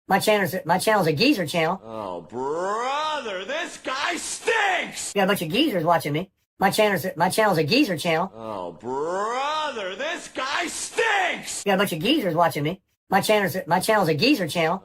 My channel's a geezer channel. Oh, brother, this guy stinks! You got a bunch of geezers watching me. My channel's a geezer channel. Oh, brother, this guy stinks! You got a bunch of geezers watching me. My channel's a geezer channel.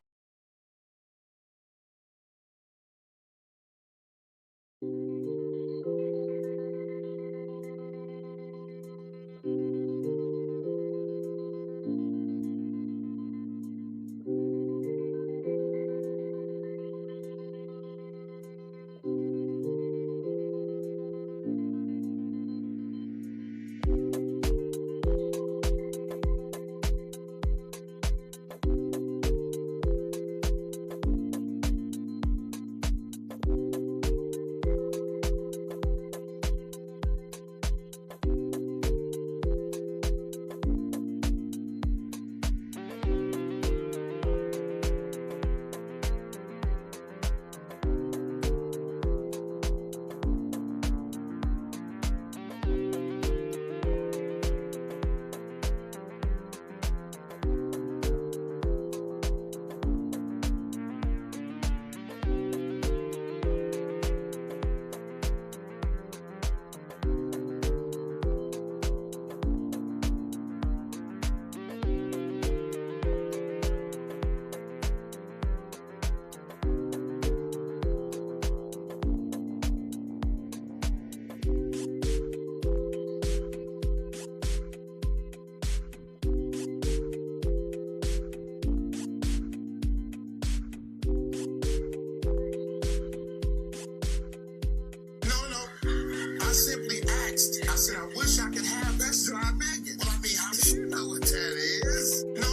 I simply asked. I said, I wish I could have that dry maggot. Well, I mean, how do you know what that is? No.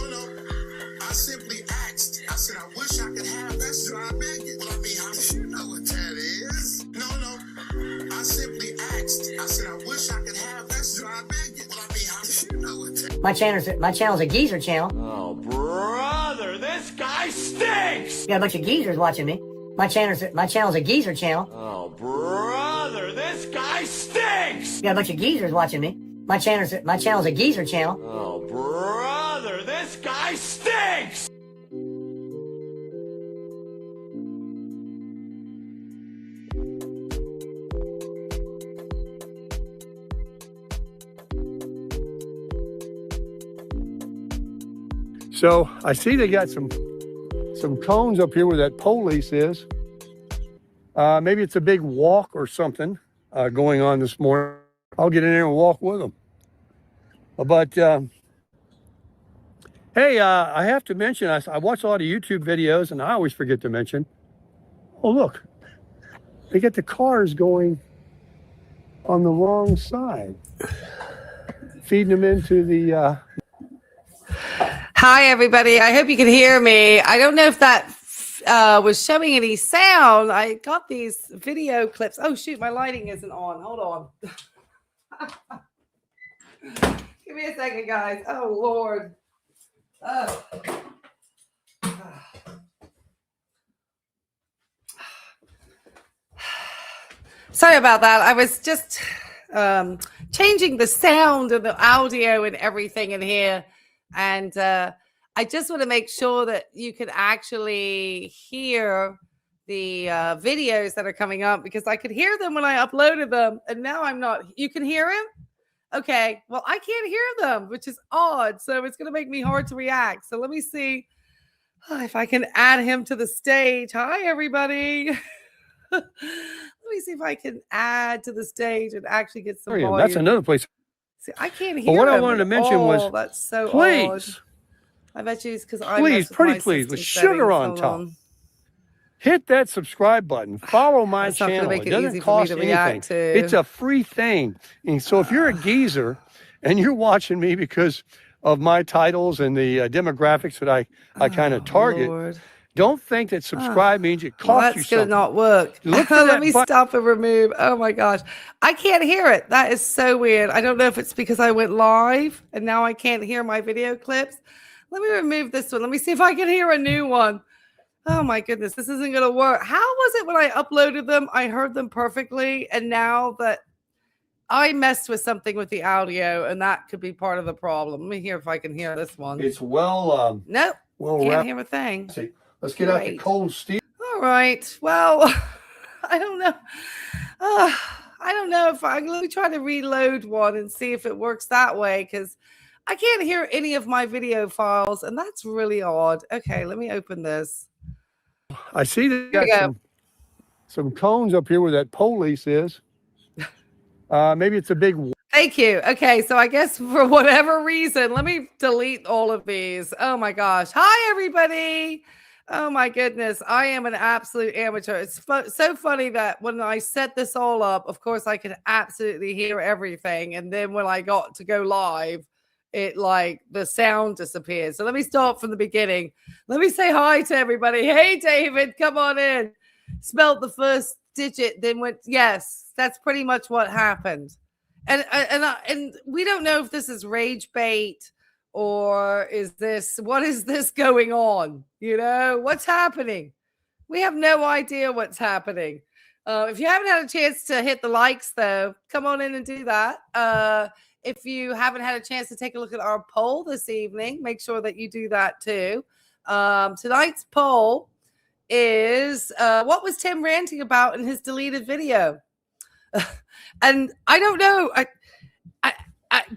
I simply asked. I said, I wish I could have that dry maggot. Well, I mean, how do you know what that is? No. I simply asked. I said, I wish I could have that dry maggot. Well, I mean, how do you know what that is? My channel's a geezer channel. Oh, brother, this guy stinks! You got a bunch of geezers watching me. My channel's a geezer channel. Oh, brother, this guy stinks! You got a bunch of geezers watching me. My channel's a geezer channel. Oh, brother, this guy stinks! So I see they got some cones up here where that police is. Maybe it's a big walk or something going on this morning. I'll get in there and walk with them. But hey, I have to mention, I watch a lot of YouTube videos and I always forget to mention, oh look, they get the cars going on the wrong side, feeding them into the... Hi, everybody. I hope you can hear me. I don't know if that was showing any sound. I got these video clips. Oh, shoot. My lighting isn't on. Hold on. Give me a second, guys. Oh, Lord. Oh. Sorry about that. I was just changing the sound and the audio and everything in here. And I just want to make sure that you can actually hear the videos that are coming up, because I could hear them when I uploaded them. And now I'm not. You can hear him? Okay. Well, I can't hear them, which is odd. So it's going to make me hard to react. So let me see if I can add him to the stage. Hi, everybody. Let me see if I can add to the stage and actually get some volume. That's another place. See, I can't hear. But what I wanted to mention was, that's so please, odd. I bet you it's because I pretty please, with sugar on top. Hit that subscribe button. Follow my channel. It doesn't cost anything. It's a free thing. And so if you're a geezer and you're watching me because of my titles and the demographics that I kind of target, Lord. Don't think that subscribe means it costs you something. That's going to not work. Let me stop and remove. Oh, my gosh. I can't hear it. That is so weird. I don't know if it's because I went live and now I can't hear my video clips. Let me remove this one. Let me see if I can hear a new one. Oh, my goodness. This isn't going to work. How was it when I uploaded them? I heard them perfectly. And now that I messed with something with the audio, and that could be part of the problem. Let me hear if I can hear this one. It's well... Nope. Well, can't hear a thing. Let's get out the cold steel. All right. Well, I don't know. I don't know if let me try to reload one and see if it works that way, because I can't hear any of my video files, and that's really odd. Okay, let me open this. I see that you got some cones up here where that police is. Maybe it's a big. Thank you. Okay, so I guess for whatever reason, let me delete all of these. Oh my gosh. Hi, everybody. Oh my goodness. I am an absolute amateur. It's so funny that when I set this all up, of course, I could absolutely hear everything. And then when I got to go live, it like the sound disappeared. So let me start from the beginning. Let me say hi to everybody. Hey, David, come on in. Spelled the first digit, then went, yes, that's pretty much what happened. And we don't know if this is rage bait or what is this going on? You know, what's happening? We have no idea what's happening. If you haven't had a chance to hit the likes, though, come on in and do that. If you haven't had a chance to take a look at our poll this evening, make sure that you do that too. Tonight's poll is what was Tim ranting about in his deleted video? And I don't know.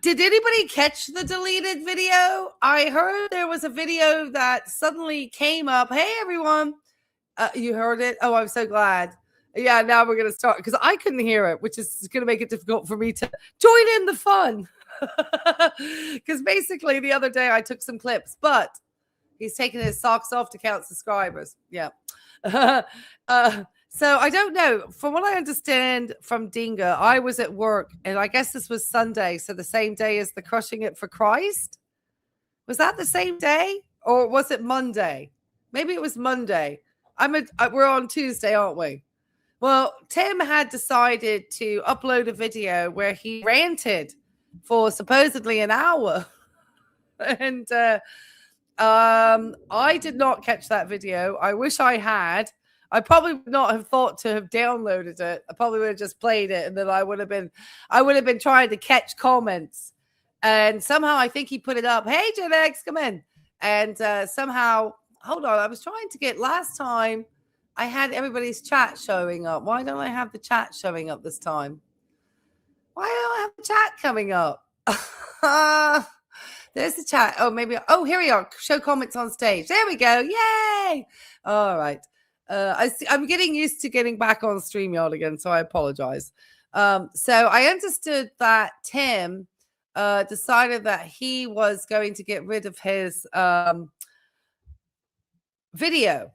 Did anybody catch the deleted video? I heard there was a video that suddenly came up. Hey, everyone. You heard it? Oh, I'm so glad. Yeah, now we're going to start because I couldn't hear it, which is going to make it difficult for me to join in the fun. Because basically the other day I took some clips, but he's taking his socks off to count subscribers. Yeah. So I don't know. From what I understand from Dinga, I was at work, and I guess this was Sunday, so the same day as the Crushing It for Christ. Was that the same day, or was it Monday? Maybe it was Monday. We're on Tuesday, aren't we? Well, Tim had decided to upload a video where he ranted for supposedly an hour, and I did not catch that video. I wish I had. I probably would not have thought to have downloaded it. I probably would have just played it, and then I would have been trying to catch comments. And somehow I think he put it up. Hey, Gen X, come in. And somehow, hold on, I was trying to get last time. I had everybody's chat showing up. Why don't I have the chat showing up this time? Why don't I have the chat coming up? There's the chat. Oh, maybe. Oh, here we are. Show comments on stage. There we go. Yay. All right. I'm getting used to getting back on StreamYard again, so I apologize. So I understood that Tim decided that he was going to get rid of his video.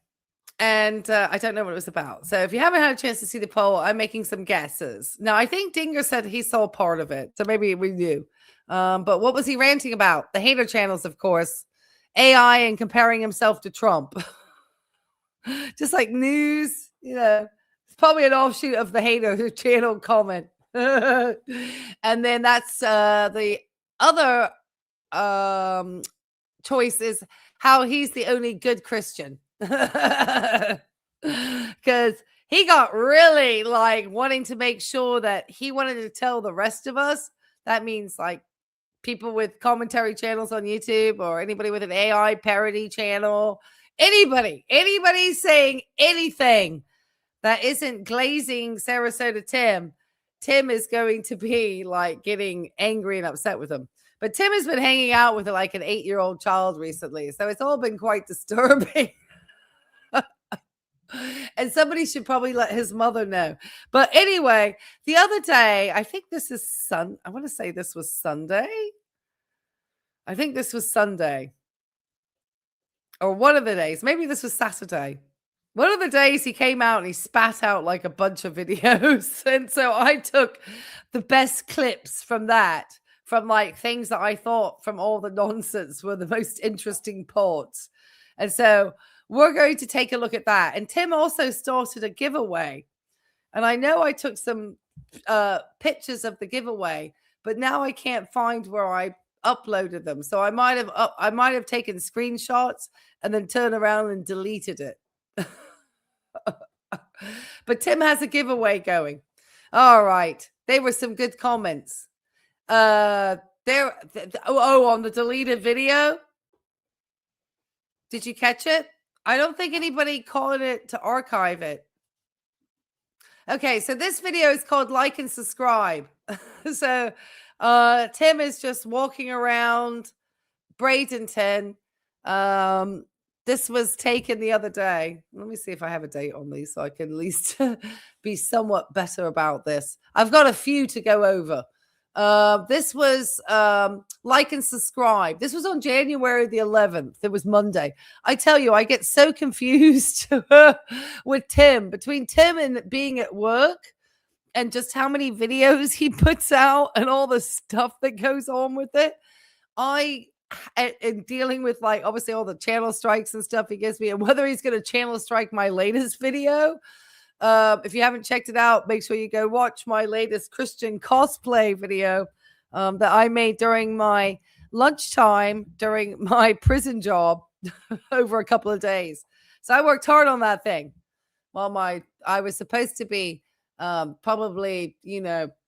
And I don't know what it was about. So if you haven't had a chance to see the poll, I'm making some guesses. Now, I think Dinger said he saw part of it, so maybe we knew. But what was he ranting about? The hater channels, of course. AI and comparing himself to Trump. Just like news, you know. It's probably an offshoot of the hater channel comment. And then that's the other choice is how he's the only good Christian. Because he got really like wanting to make sure that he wanted to tell the rest of us. That means like people with commentary channels on YouTube or anybody with an AI parody channel, anybody saying anything that isn't glazing Sarasota Tim is going to be like getting angry and upset with him. But Tim has been hanging out with like an 8-year-old child recently, so it's all been quite disturbing. And somebody should probably let his mother know. But anyway, the other day, I think this is I want to say this was Sunday. I think this was Sunday. Or one of the days. Maybe this was Saturday. One of the days he came out and he spat out like a bunch of videos. And so I took the best clips from that, from like things that I thought from all the nonsense were the most interesting parts. And so we're going to take a look at that. And Tim also started a giveaway. And I know I took some pictures of the giveaway, but now I can't find where I uploaded them. So I might have taken screenshots and then turned around and deleted it. But Tim has a giveaway going. All right. They were some good comments. On the deleted video. Did you catch it? I don't think anybody called it to archive it. Okay, so this video is called Like and Subscribe. So Tim is just walking around Bradenton. This was taken the other day. Let me see if I have a date on these so I can at least be somewhat better about this. I've got a few to go over. This was Like and Subscribe. This was on January the 11th. It was Monday. I tell you, I get so confused with Tim, between Tim and being at work and just how many videos he puts out and all the stuff that goes on with it. And dealing with, like, obviously all the channel strikes and stuff he gives me, and whether he's going to channel strike my latest video. If you haven't checked it out, make sure you go watch my latest Christian cosplay video that I made during my lunchtime during my prison job over a couple of days. So I worked hard on that thing while I was supposed to be probably,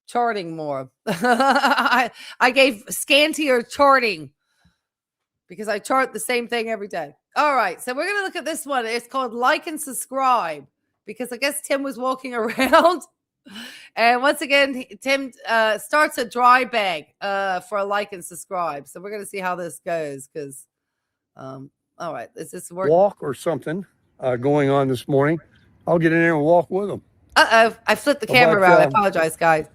charting more. I gave scantier charting because I chart the same thing every day. All right, so we're going to look at this one. It's called Like and Subscribe, because I guess Tim was walking around. And once again, Tim starts a dry bag for a like and subscribe. So we're going to see how this goes because, all right, is this work? Walk or something going on this morning. I'll get in there and walk with them. Uh-oh, I flipped the camera around. I apologize, guys.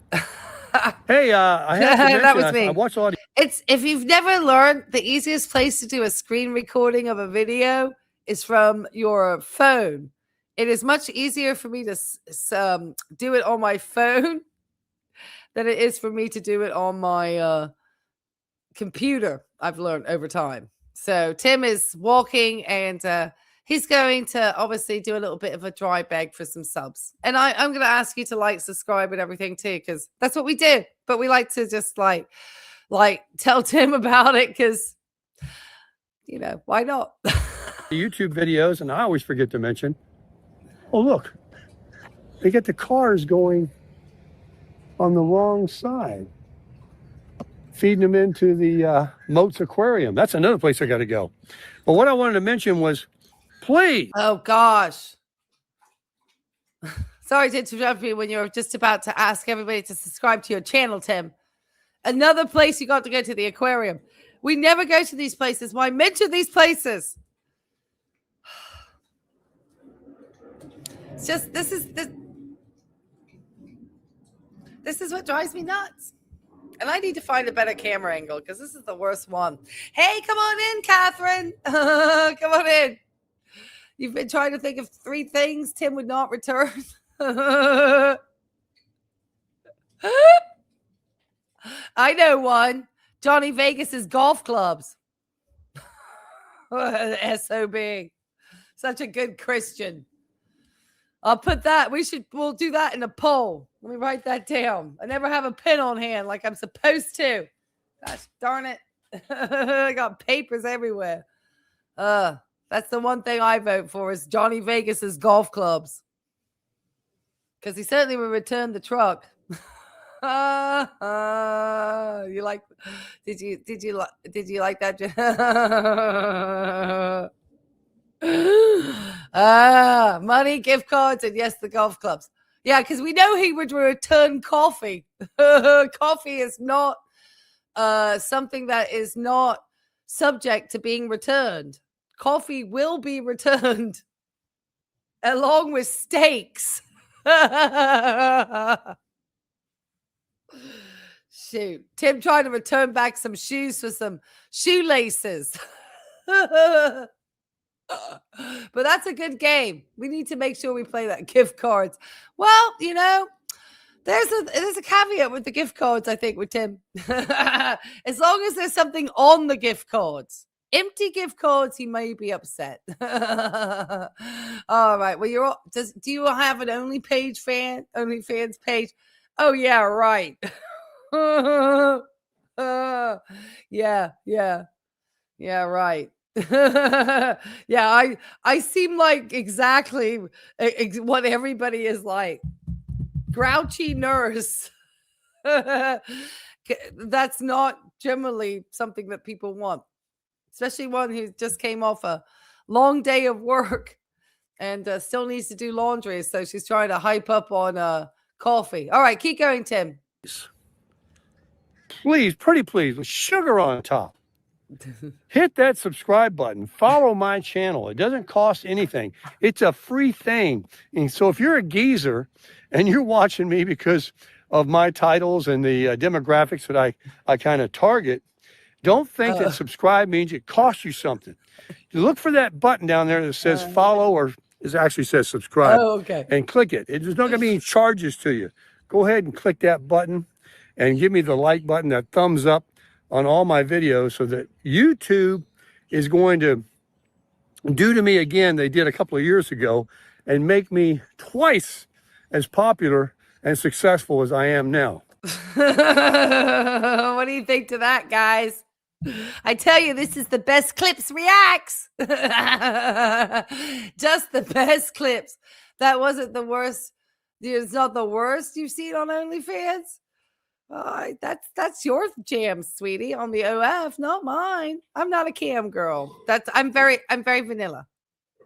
Hey, I have to mention, that was me. I watched a lot of... If you've never learned, the easiest place to do a screen recording of a video is from your phone. It is much easier for me to do it on my phone than it is for me to do it on my computer. I've learned over time. So Tim is walking and he's going to obviously do a little bit of a dry bag for some subs. And I'm going to ask you to like, subscribe and everything too, because that's what we do. But we like to just like tell Tim about it because, why not? YouTube videos, and I always forget to mention, oh, look, they get the cars going on the wrong side, feeding them into the Moats Aquarium. That's another place I got to go. But what I wanted to mention was, please. Oh, gosh. Sorry to interrupt you when you're just about to ask everybody to subscribe to your channel, Tim. Another place you got to go to, the aquarium. We never go to these places. Why mention these places? It's just, this is what drives me nuts. And I need to find a better camera angle because this is the worst one. Hey, come on in, Catherine. Come on in. You've been trying to think of 3 things Tim would not return. I know one. Johnny Vegas's golf clubs. SOB. Such a good Christian. I'll put that. We'll do that in a poll. Let me write that down. I never have a pen on hand like I'm supposed to. Gosh darn it. I got papers everywhere. That's the one thing I vote for is Johnny Vegas's golf clubs. Because he certainly will return the truck. You like? Did you like that? Money, gift cards, and yes, the golf clubs. Yeah, because we know he would return coffee. Coffee is not something that is not subject to being returned. Coffee will be returned along with steaks. Shoot. Tim tried to return back some shoes for some shoelaces. But that's a good game. We need to make sure we play that gift cards. Well, there's a caveat with the gift cards, I think, with Tim. As long as there's something on the gift cards. Empty gift cards, he may be upset. All right. Well, do you have an OnlyFans page? Oh yeah, right. Yeah, right. Yeah, I seem like exactly what everybody is like. Grouchy nurse. That's not generally something that people want, especially one who just came off a long day of work and still needs to do laundry. So she's trying to hype up on coffee. All right, keep going, Tim. Please, pretty please, with sugar on top. Hit that subscribe button. Follow my channel. It doesn't cost anything. It's a free thing. And so if you're a geezer and you're watching me because of my titles and the demographics that I kind of target, don't think that subscribe means it costs you something. You look for that button down there that says follow, or it actually says subscribe. Oh, okay. And click it. There's not going to be any charges to you. Go ahead and click that button and give me the like button, that thumbs up on all my videos, so that YouTube is going to do to me again they did a couple of years ago and make me twice as popular and successful as I am now. What do you think to that, guys? I tell you, this is the best clips reacts. Just the best clips. That wasn't the worst. It's not the worst you've seen on OnlyFans. That's your jam, sweetie, on the OF, not mine. I'm not a cam girl. I'm very vanilla.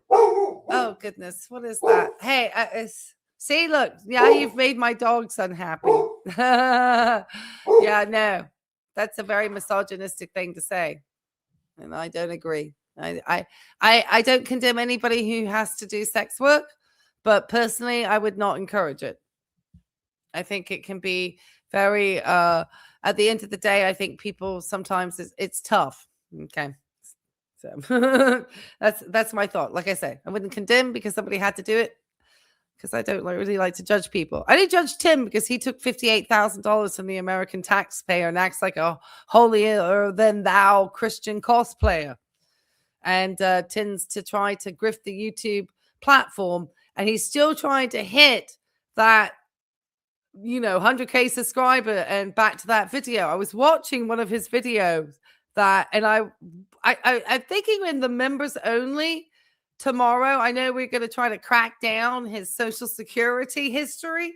Oh goodness, what is that? Hey, see, look, yeah, you've made my dogs unhappy. Yeah, no, that's a very misogynistic thing to say, and I don't agree. I don't condemn anybody who has to do sex work, but personally, I would not encourage it. I think it can be very at the end of the day, I think people sometimes it's tough. Okay, so that's my thought. Like I say, I wouldn't condemn because somebody had to do it, because I don't really like to judge people. I did judge Tim because he took $58,000 from the American taxpayer and acts like a holier than thou Christian cosplayer, and tends to try to grift the YouTube platform, and he's still trying to hit that 100K subscriber. And back to that video, I was watching one of his videos and I'm thinking in the members only tomorrow, I know we're going to try to crack down his social security history.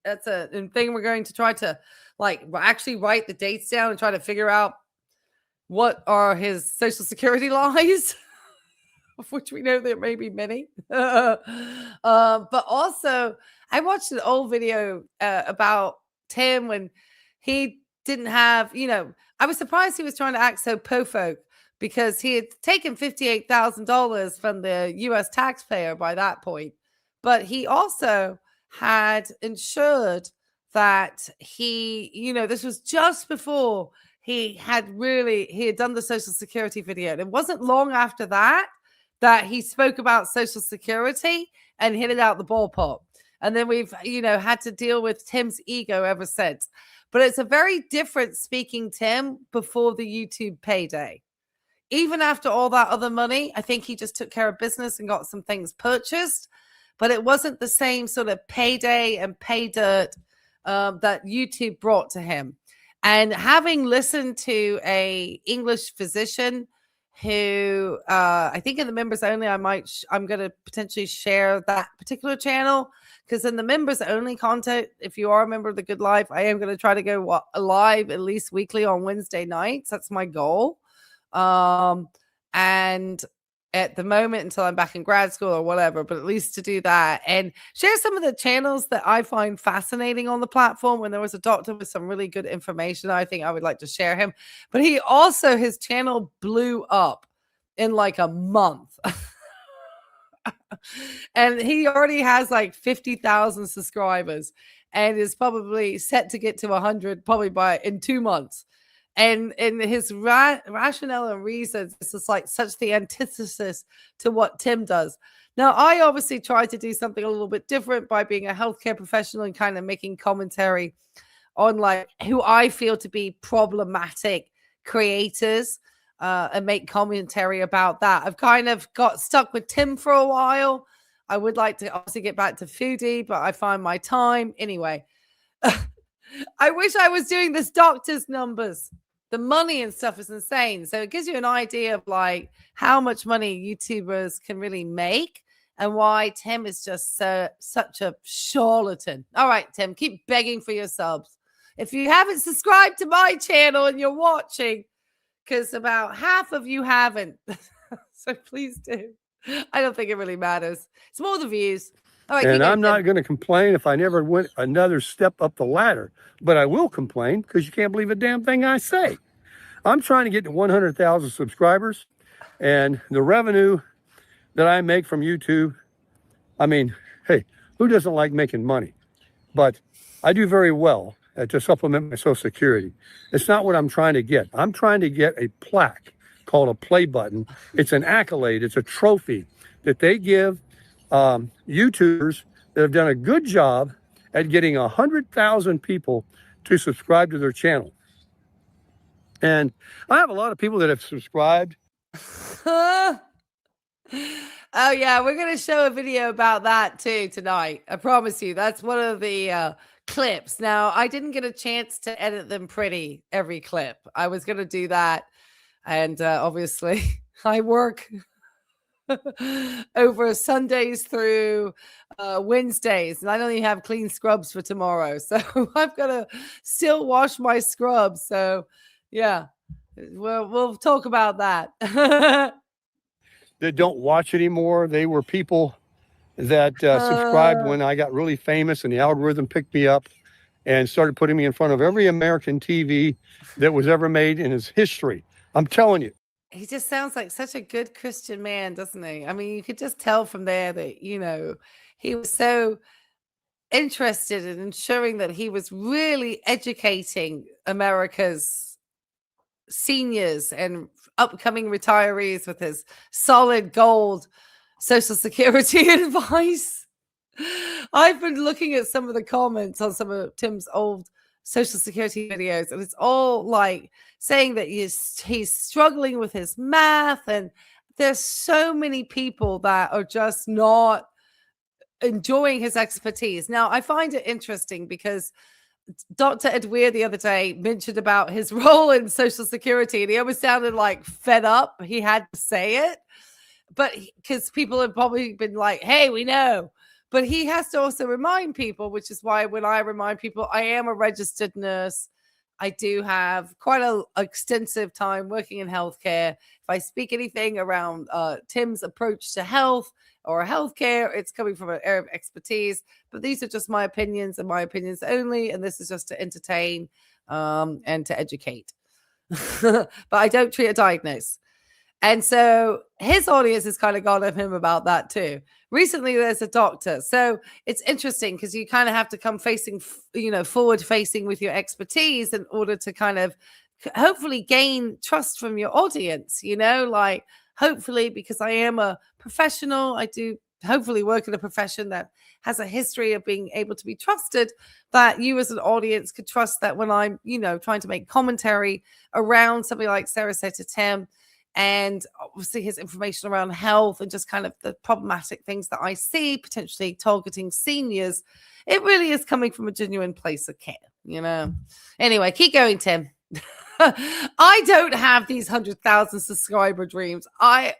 That's a thing we're going to try to actually write the dates down and try to figure out what are his social security lies, of which we know there may be many. But also, I watched an old video about Tim when he didn't have, I was surprised he was trying to act so po-folk, because he had taken $58,000 from the U.S. taxpayer by that point. But he also had ensured that this was just before he had done the Social Security video. And it wasn't long after that he spoke about Social Security and hit it out the ballpark. And then we've, had to deal with Tim's ego ever since. But it's a very different speaking Tim before the YouTube payday. Even after all that other money, I think he just took care of business and got some things purchased. But it wasn't the same sort of payday and pay dirt that YouTube brought to him. And having listened to a English physician who I think in the members only, I'm going to potentially share that particular channel, because in the members only content, if you are a member of The Good Life, I am going to try to go live at least weekly on Wednesday nights. That's my goal. And at the moment, until I'm back in grad school or whatever, but at least to do that and share some of the channels that I find fascinating on the platform. When there was a doctor with some really good information, I think I would like to share him. But his channel blew up in like a month. And he already has like 50,000 subscribers and is probably set to get to 100 probably in 2 months. And in his rationale and reasons, this is like such the antithesis to what Tim does. Now, I obviously tried to do something a little bit different by being a healthcare professional and kind of making commentary on like who I feel to be problematic creators and make commentary about that. I've kind of got stuck with Tim for a while. I would like to obviously get back to foodie, but I find my time. Anyway, I wish I was doing this doctor's numbers. The money and stuff is insane. So it gives you an idea of like how much money YouTubers can really make and why Tim is just such a charlatan. All right, Tim, keep begging for your subs. If you haven't subscribed to my channel and you're watching, because about half of you haven't, So please do. I don't think it really matters. It's more the views. All right, and I'm not going to complain if I never went another step up the ladder, but I will complain because you can't believe a damn thing I say. I'm trying to get to 100,000 subscribers, and the revenue that I make from YouTube, I mean, hey, who doesn't like making money? But I do very well to supplement my Social Security. It's not what I'm trying to get. I'm trying to get a plaque called a play button. It's an accolade. It's a trophy that they give YouTubers that have done a good job at getting 100,000 people to subscribe to their channel. And I have a lot of people that have subscribed. Oh, yeah. We're going to show a video about that too tonight. I promise you. That's one of the clips. Now, I didn't get a chance to edit them pretty every clip. I was going to do that. And obviously, I work over Sundays through Wednesdays, and I don't even have clean scrubs for tomorrow. So I've got to still wash my scrubs. So, yeah, we'll talk about that. That don't watch anymore. They were people that subscribed when I got really famous and the algorithm picked me up and started putting me in front of every American TV that was ever made in its history. I'm telling you. He just sounds like such a good Christian man, doesn't he? I mean, you could just tell from there that, you know, he was so interested in ensuring that he was really educating America's seniors and upcoming retirees with his solid gold Social Security advice. I've been looking at some of the comments on some of Tim's old Social Security videos, and it's all like saying that he's struggling with his math, and there's so many people that are just not enjoying his expertise. Now, I find it interesting because Dr. Ed Weir the other day mentioned about his role in Social Security, and he almost sounded like fed up. He had to say it, but because people have probably been like, hey, we know. But he has to also remind people, which is why when I remind people, I am a registered nurse. I do have quite an extensive time working in healthcare. If I speak anything around Tim's approach to health or healthcare, it's coming from an area of expertise. But these are just my opinions and my opinions only. And this is just to entertain and to educate. But I don't treat or diagnose. And so his audience has kind of gone at him about that too. Recently, there's a doctor. So it's interesting because you kind of have to come facing, forward facing with your expertise in order to kind of hopefully gain trust from your audience, like hopefully, because I am a professional, I do hopefully work in a profession that has a history of being able to be trusted, that you as an audience could trust that when I'm, trying to make commentary around something like Sarah said to Tim, and obviously his information around health and just kind of the problematic things that I see potentially targeting seniors, it really is coming from a genuine place of care, Anyway, keep going, Tim. I don't have these 100,000 subscriber dreams. I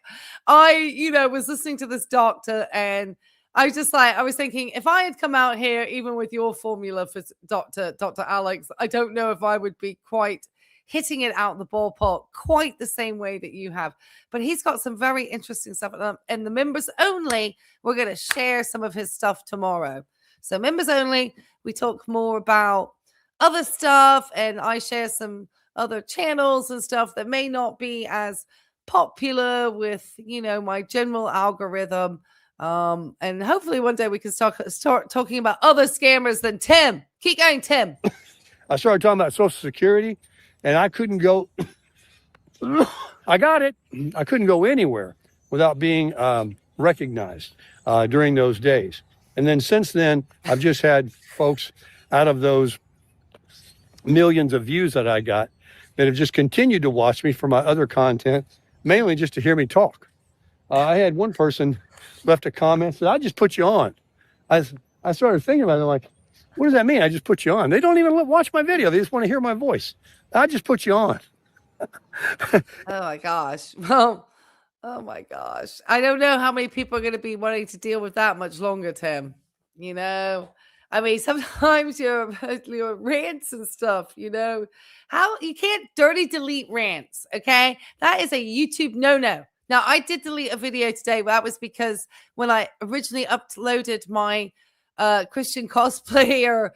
was listening to this doctor, and I was thinking, if I had come out here, even with your formula for Dr. Alex, I don't know if I would be quite hitting it out the ballpark quite the same way that you have. But he's got some very interesting stuff. And the members only, we're going to share some of his stuff tomorrow. So members only, we talk more about other stuff, and I share some other channels and stuff that may not be as popular with, my general algorithm. And hopefully one day we can start talking about other scammers than Tim. Keep going, Tim. I started talking about Social Security, and I couldn't go, I got it. I couldn't go anywhere without being recognized during those days. And then since then, I've just had folks out of those millions of views that I got that have just continued to watch me for my other content, mainly just to hear me talk. I had one person left a comment, said, I just put you on. I started thinking about it, like, what does that mean? I just put you on. They don't even watch my video. They just want to hear my voice. I just put you on. Oh my gosh. Well, oh my gosh. I don't know how many people are going to be wanting to deal with that much longer, Tim. I mean, sometimes your rants and stuff, how you can't dirty delete rants. Okay. That is a YouTube no. Now, I did delete a video today. That was because when I originally uploaded my Christian cosplayer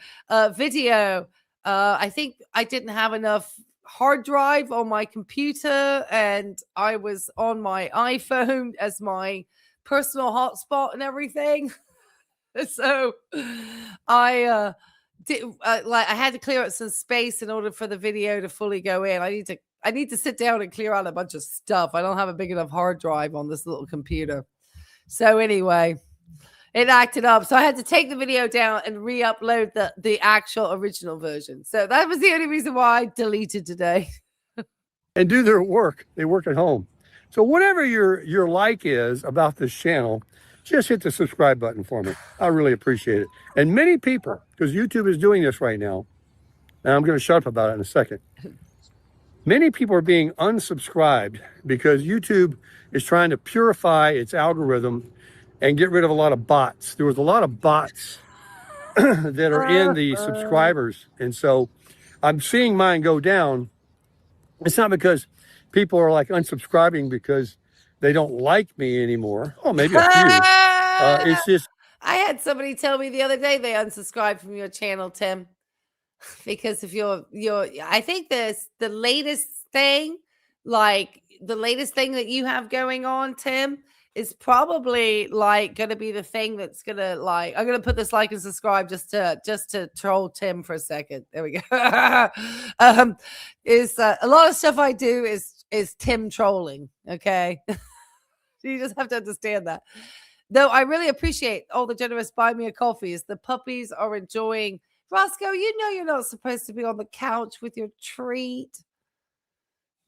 video, I think I didn't have enough hard drive on my computer, and I was on my iPhone as my personal hotspot and everything. So I I had to clear out some space in order for the video to fully go in. I need to sit down and clear out a bunch of stuff. I don't have a big enough hard drive on this little computer. So anyway, it acted up. So I had to take the video down and re-upload the actual original version. So that was the only reason why I deleted today. And do their work. They work at home. So whatever your like is about this channel, just hit the subscribe button for me. I really appreciate it. And many people, because YouTube is doing this right now, and I'm going to shut up about it in a second. Many people are being unsubscribed because YouTube is trying to purify its algorithm and get rid of a lot of bots. There was a lot of bots that are in the subscribers. And so I'm seeing mine go down. It's not because people are like unsubscribing because they don't like me anymore. Oh, maybe a few. It's just. I had somebody tell me the other day they unsubscribed from your channel, Tim, because of your I think the latest thing, like the latest thing that you have going on, Tim, is probably like going to be the thing that's going to like, I'm going to put this like and subscribe just to troll Tim for a second. There we go. Is a lot of stuff I do is Tim trolling. Okay. You just have to understand that. Though I really appreciate all the generous buy me a coffees. The puppies are enjoying. Roscoe, you know you're not supposed to be on the couch with your treat.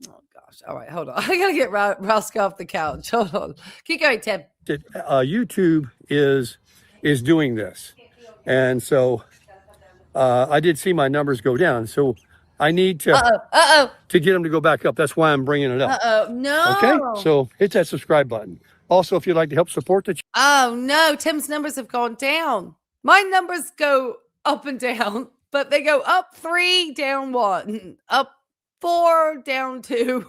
Oh, gosh. All right, hold on. I got to get Roscoe off the couch. Hold on. Keep going, Tim. YouTube is doing this. And so I did see my numbers go down. So I need to get them to go back up. That's why I'm bringing it up. No. Okay, so hit that subscribe button. Also, if you'd like to help support the channel. Oh, no. Tim's numbers have gone down. My numbers go up and down, but they go up 3, down 1, up 4, down 2.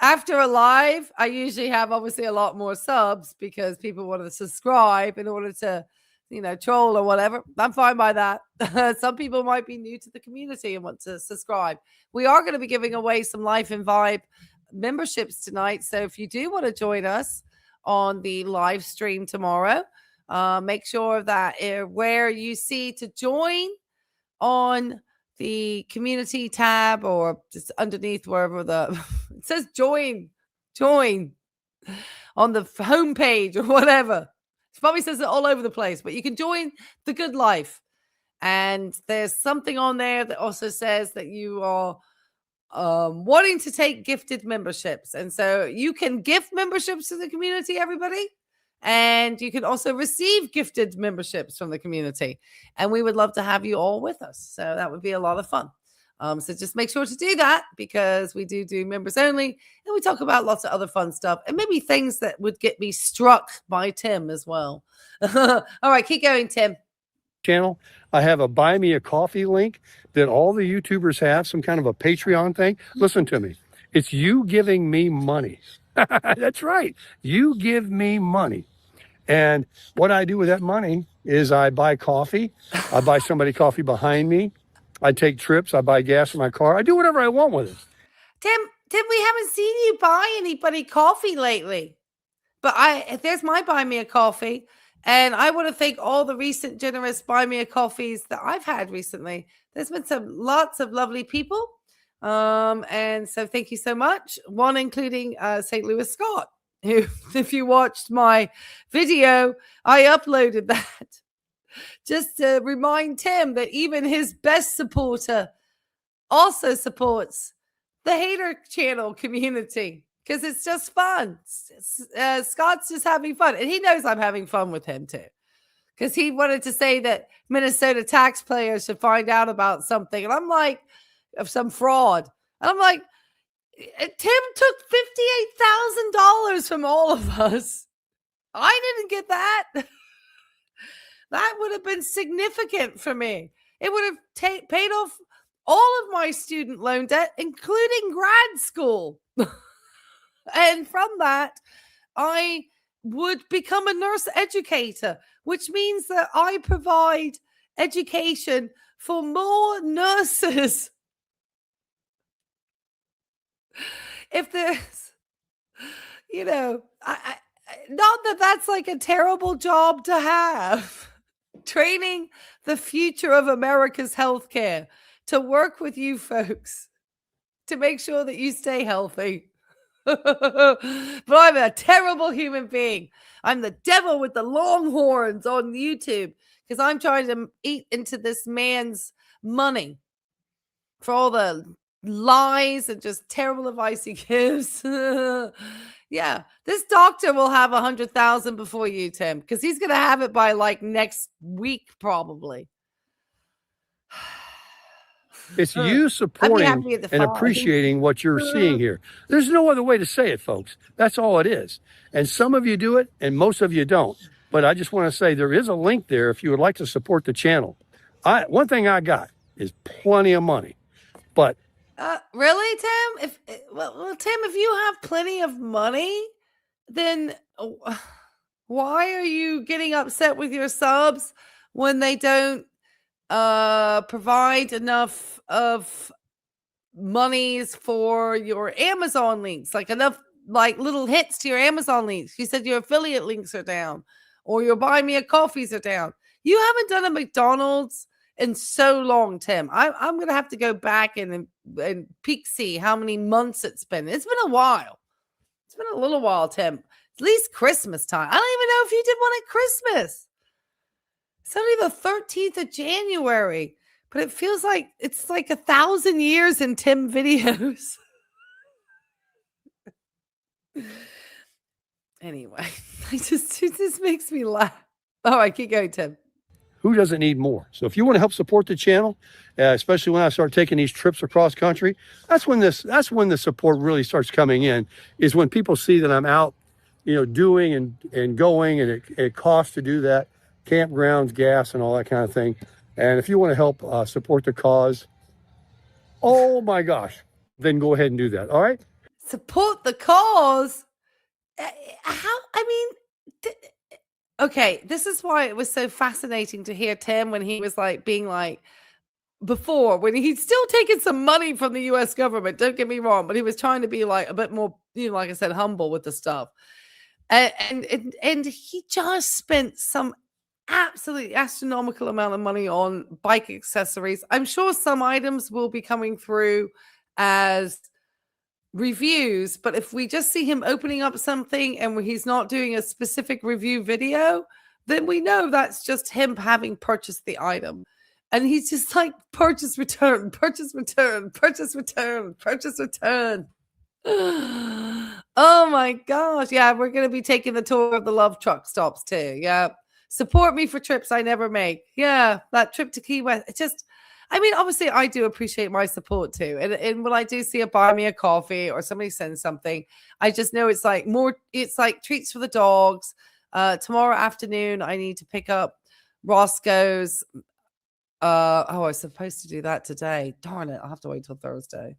After a live, I usually have obviously a lot more subs because people want to subscribe in order to, troll or whatever. I'm fine by that. Some people might be new to the community and want to subscribe. We are going to be giving away some Life and Vibe memberships tonight. So if you do want to join us on the live stream tomorrow, make sure that where you see to join on the community tab or just underneath wherever it says join on the homepage or whatever. It probably says it all over the place, but you can join the Good Life. And there's something on there that also says that you are wanting to take gifted memberships. And so you can gift memberships to the community, everybody. And you can also receive gifted memberships from the community. And we would love to have you all with us. So that would be a lot of fun. So just make sure to do that because we do members only. And we talk about lots of other fun stuff and maybe things that would get me struck by Tim as well. All right, keep going, Tim. Channel. I have a buy me a coffee link that all the YouTubers have, some kind of a Patreon thing. Listen to me. It's you giving me money. That's right. You give me money. And what I do with that money is I buy coffee. I buy somebody coffee behind me. I take trips. I buy gas in my car. I do whatever I want with it. Tim, we haven't seen you buy anybody coffee lately. But there's my buy me a coffee. And I want to thank all the recent generous buy me a coffees that I've had recently. There's been lots of lovely people. And so thank you so much. One including St. Louis Scott, who, if you watched my video, I uploaded that just to remind Tim that even his best supporter also supports the hater channel community because it's just fun. Scott's just having fun. And he knows I'm having fun with him too. Because he wanted to say that Minnesota taxpayers should find out about something. And I'm like, of some fraud. And I'm like, Tim took $58,000 from all of us. I didn't get that. That would have been significant for me. It would have paid off all of my student loan debt, including grad school. And from that, I would become a nurse educator, which means that I provide education for more nurses. If there's, not that that's like a terrible job to have. Training the future of America's healthcare to work with you folks to make sure that you stay healthy. But I'm a terrible human being. I'm the devil with the long horns on YouTube because I'm trying to eat into this man's money for all the lies and just terrible advice he gives. Yeah, this doctor will have 100,000 before you, Tim, because he's going to have it by like next week, probably. It's you supporting and appreciating what you're seeing here. There's no other way to say it, folks. That's all it is. And some of you do it and most of you don't. But I just want to say there is a link there if you would like to support the channel. One thing I got is plenty of money. But really, Tim? Tim, if you have plenty of money, then why are you getting upset with your subs when they don't provide enough of monies for your Amazon links, like enough like little hits to your Amazon links? You said your affiliate links are down or your buy me a coffees are down. You haven't done a McDonald's in so long, Tim. I'm going to have to go back and peek see how many months it's been. It's been a while. It's been a little while, Tim. At least Christmas time. I don't even know if you did one at Christmas. It's only the 13th of January, but it feels like it's like 1,000 years in Tim videos. Anyway, it just makes me laugh. All right, keep going, Tim. Who doesn't need more? So if you want to help support the channel, especially when I start taking these trips across country, that's when the support really starts coming in, is when people see that I'm out, doing and going, and it costs to do that, campgrounds, gas, and all that kind of thing. And if you want to help support the cause, oh my gosh, then go ahead and do that. All right. Support the cause. Okay, this is why it was so fascinating to hear Tim when he was like being like before, when he'd still taken some money from the US government, don't get me wrong, but he was trying to be like a bit more, like I said, humble with the stuff. And he just spent some absolutely astronomical amount of money on bike accessories. I'm sure some items will be coming through as reviews, but if we just see him opening up something and he's not doing a specific review video, then we know that's just him having purchased the item. And he's just like purchase, return, purchase, return, purchase, return, purchase, return. Oh my gosh. Yeah, we're going to be taking the tour of the love truck stops too. Yeah. Support me for trips I never make. Yeah, that trip to Key West. It's just, obviously I do appreciate my support too. And when I do see a buy me a coffee or somebody sends something, I just know it's like treats for the dogs. Tomorrow afternoon, I need to pick up Roscoe's. I was supposed to do that today. Darn it. I'll have to wait till Thursday.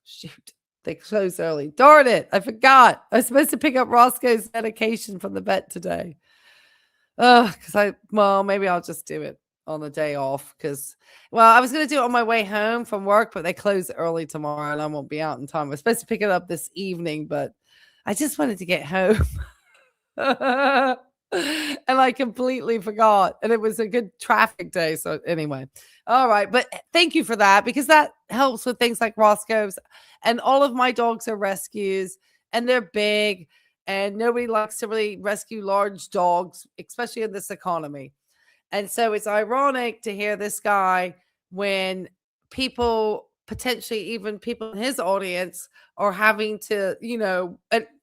Shoot. They close early. Darn it. I forgot. I was supposed to pick up Roscoe's medication from the vet today. Maybe I'll just do it on the day off I was going to do it on my way home from work, but they close early tomorrow and I won't be out in time. I was supposed to pick it up this evening, but I just wanted to get home. And I completely forgot. And it was a good traffic day. So anyway, all right. But thank you for that, because that helps with things like Roscoe's. And all of my dogs are rescues and they're big. And nobody likes to really rescue large dogs, especially in this economy. And so it's ironic to hear this guy when people, potentially even people in his audience, are having to,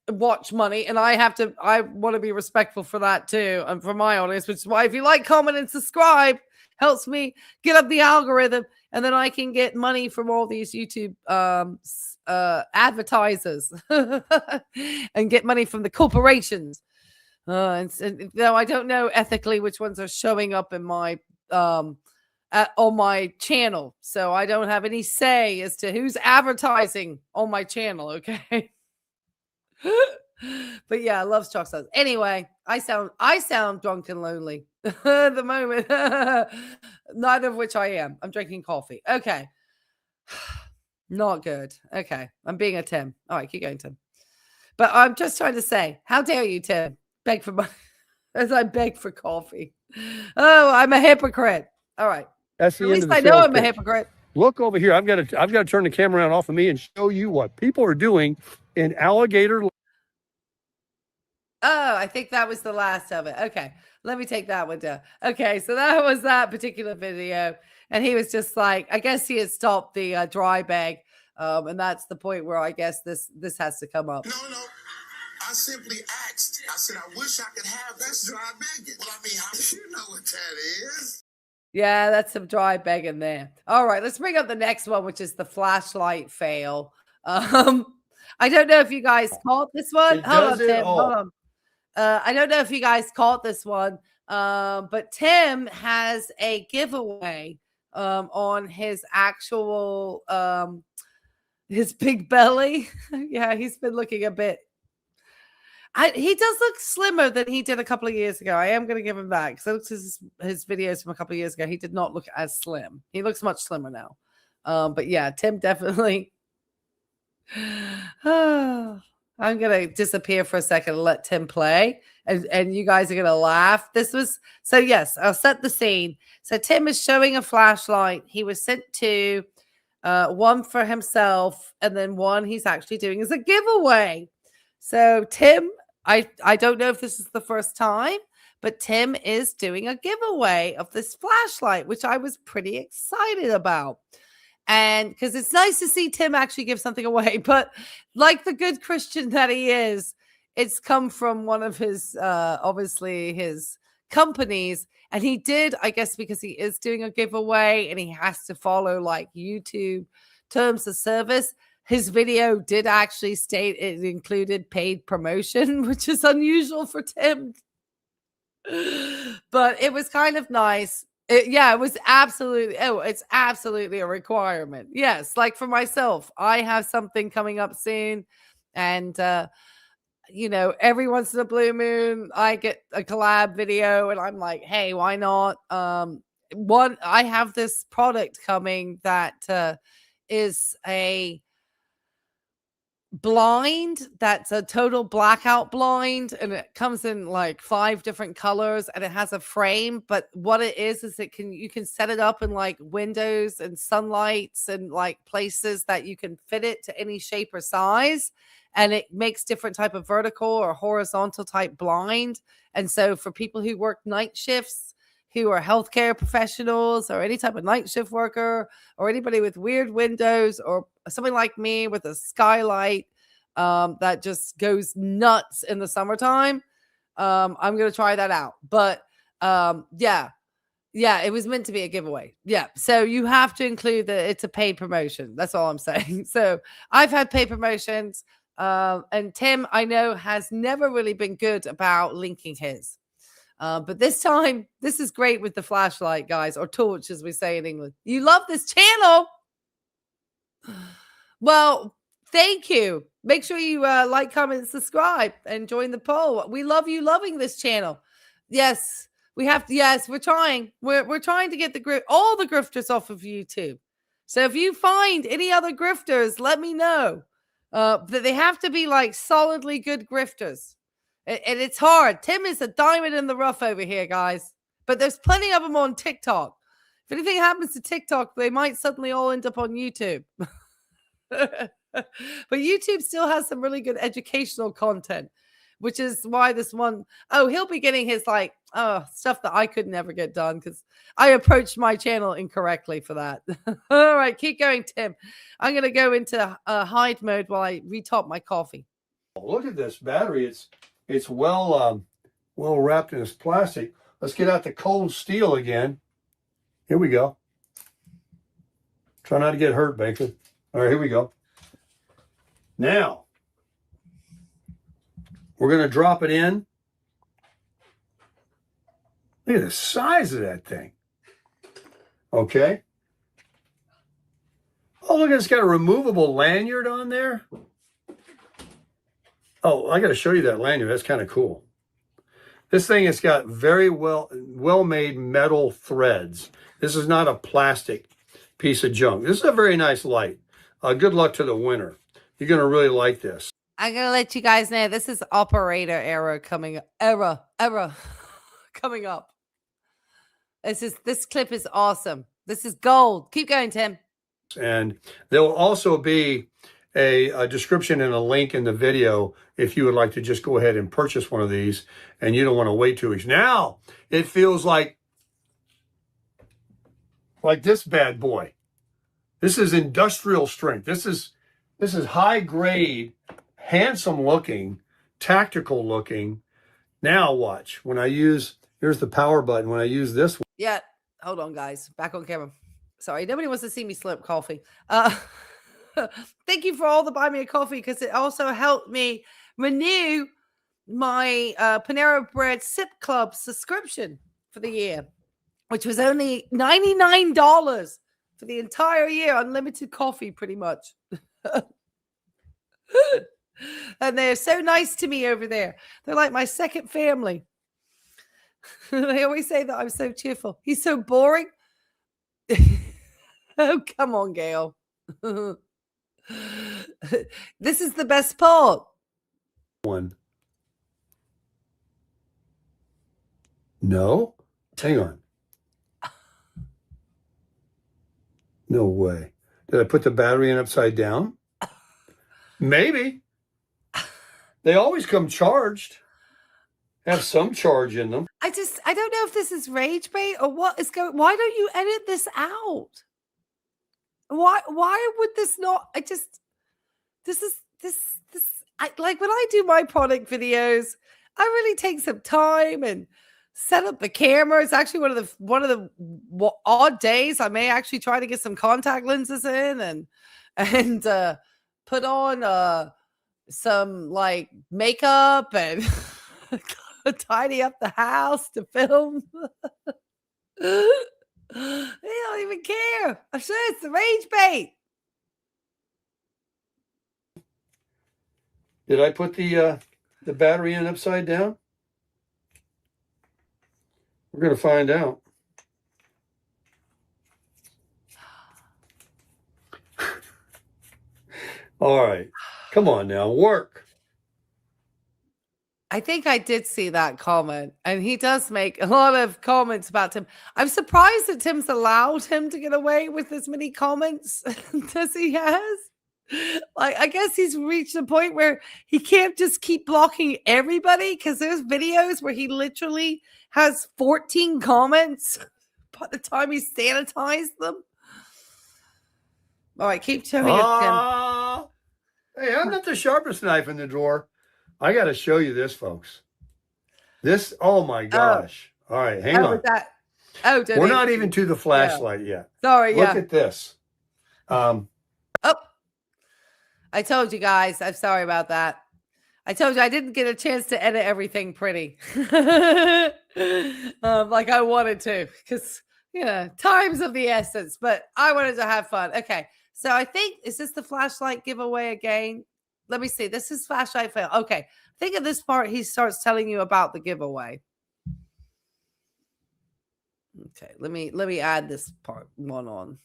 watch money. And I want to be respectful for that too. And for my audience, which is why if you like, comment, and subscribe, helps me get up the algorithm. And then I can get money from all these YouTube advertisers and get money from the corporations. And though I don't know ethically which ones are showing up in my on my channel, so I don't have any say as to who's advertising on my channel. Okay. But yeah, loves chalk sauce. Anyway, I sound drunk and lonely at the moment. Neither of which I am. I'm drinking coffee. Okay. Not good. Okay. I'm being a Tim. All right, keep going, Tim. But I'm just trying to say, how dare you, Tim, beg for money as I beg for coffee. Oh, I'm a hypocrite. All right. That's the At end least of the I know I'm a pitch. hypocrite. Look over here. I've got to turn the camera around off of me and show you what people are doing in alligator. Oh, I think that was the last of it. Okay. Let me take that one down. Okay. So that was that particular video. And he was just like, I guess he had stopped the dry bag. And that's the point where I guess this has to come up. No. I simply asked. I said, I wish I could have that dry begging. Well, I mean, you know what that is. Yeah, that's some dry begging there. All right, let's bring up the next one, which is the flashlight fail. I don't know if you guys caught this one. Hold on, Tim. Hold on. I don't know if you guys caught this one, but Tim has a giveaway on his actual his big belly. Yeah, he's been looking a bit. He does look slimmer than he did a couple of years ago. I am going to give him that because I looked at his videos from a couple of years ago. He did not look as slim. He looks much slimmer now. But yeah, Tim definitely. I'm going to disappear for a second and let Tim play. And you guys are going to laugh. So yes, I'll set the scene. So Tim is showing a flashlight. He was sent to one for himself. And then one he's actually doing as a giveaway. So Tim, I don't know if this is the first time, but Tim is doing a giveaway of this flashlight, which I was pretty excited about. And because it's nice to see Tim actually give something away, but like the good Christian that he is, it's come from one of his, obviously his companies. And he did, I guess, because he is doing a giveaway and he has to follow like YouTube terms of service. His video did actually state it included paid promotion, which is unusual for Tim. But it was kind of nice. It was absolutely, it's absolutely a requirement. Yes, like for myself, I have something coming up soon. And, every once in a blue moon, I get a collab video and I'm like, hey, why not? I have this product coming that is a blind that's a total blackout blind, and it comes in like 5 different colors and it has a frame. But what it is you can set it up in like windows and sunlights and like places that you can fit it to any shape or size, and it makes different type of vertical or horizontal type blind. And so for people who work night shifts, who are healthcare professionals or any type of night shift worker or anybody with weird windows or somebody like me with a skylight that just goes nuts in the summertime, I'm going to try that out. But yeah, it was meant to be a giveaway. Yeah. So you have to include that it's a paid promotion. That's all I'm saying. So I've had paid promotions and Tim, I know, has never really been good about linking his. But this time, this is great with the flashlight, guys, or torch, as we say in England. You love this channel. Well, thank you. Make sure you like, comment, subscribe, and join the poll. We love you loving this channel. Yes, we have to. Yes, we're trying. We're trying to get all the grifters off of YouTube. So if you find any other grifters, let me know. That they have to be like solidly good grifters. And it's hard. Tim is a diamond in the rough over here, guys. But there's plenty of them on TikTok. If anything happens to TikTok, they might suddenly all end up on YouTube. But YouTube still has some really good educational content, which is why this one, he'll be getting his stuff that I could never get done because I approached my channel incorrectly for that. All right, keep going, Tim. I'm going to go into hide mode while I retop my coffee. Look at this battery. It's well wrapped in this plastic. Let's get out the cold steel again. Here we go. Try not to get hurt, Baker. All right, here we go. Now, we're going to drop it in. Look at the size of that thing. Okay. Oh, look, it's got a removable lanyard on there. Oh, I got to show you that lanyard. That's kind of cool. This thing has got very well-made metal threads. This is not a plastic piece of junk. This is a very nice light. Good luck to the winner. You're going to really like this. I'm going to let you guys know this is operator error coming coming up. This clip is awesome. This is gold. Keep going, Tim. And there will also be a description and a link in the video if you would like to just go ahead and purchase one of these and you don't want to wait 2 weeks. Now it feels like this bad boy. This is industrial strength. This is high grade, handsome looking, tactical looking. Now watch when I use, here's the power button. When I use this one. Yeah. Hold on, guys. Back on camera. Sorry. Nobody wants to see me slurp coffee. Thank you for all the buy me a coffee, because it also helped me renew my Panera Bread Sip Club subscription for the year, which was only $99 for the entire year. Unlimited coffee, pretty much. And they're so nice to me over there. They're like my second family. They always say that I'm so cheerful. He's so boring. Oh, come on, Gail. This is the best part. One. No? Hang on. No way. Did I put the battery in upside down? Maybe. They always come charged. Have some charge in them. I don't know if this is rage bait or what is going. Why don't you edit this out? Why would this not? Like when I do my product videos, I really take some time and set up the camera. It's actually one of the odd days I may actually try to get some contact lenses in and put on some like makeup and tidy up the house to film. They don't even care. I'm sure it's the rage bait. Did I put the battery in upside down? We're going to find out. All right. Come on now. Work. I think I did see that comment, and he does make a lot of comments about Tim. I'm surprised that Tim's allowed him to get away with as many comments as he has. Like, I guess he's reached a point where he can't just keep blocking everybody, because there's videos where he literally has 14 comments by the time he sanitized them. All right, keep showing us, Tim. Hey, I'm not the sharpest knife in the drawer. I got to show you this, folks. This, oh my gosh. All right, hang on. We're not even to the flashlight yet. Sorry, Look at this. I told you guys. I'm sorry about that. I told you I didn't get a chance to edit everything pretty. Like I wanted to, because, time's of the essence, but I wanted to have fun. Okay, so I think, is this the flashlight giveaway again? Let me see. This is flashlight fail. Okay. I think at this part, he starts telling you about the giveaway. Okay. Let me add this part one on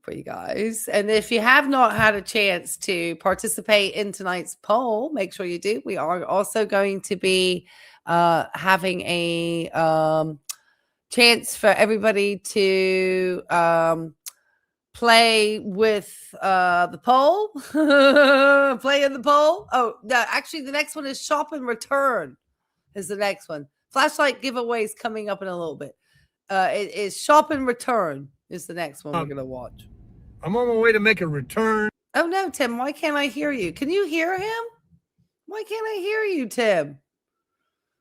for you guys. And if you have not had a chance to participate in tonight's poll, make sure you do. We are also going to be having a chance for everybody to play with the poll. Play in the poll. Oh, no, actually, the next one is shop and return is the next one. Flashlight giveaways coming up in a little bit. It is shop and return is the next one we're going to watch. I'm on my way to make a return. Oh, no, Tim. Why can't I hear you? Can you hear him? Why can't I hear you, Tim?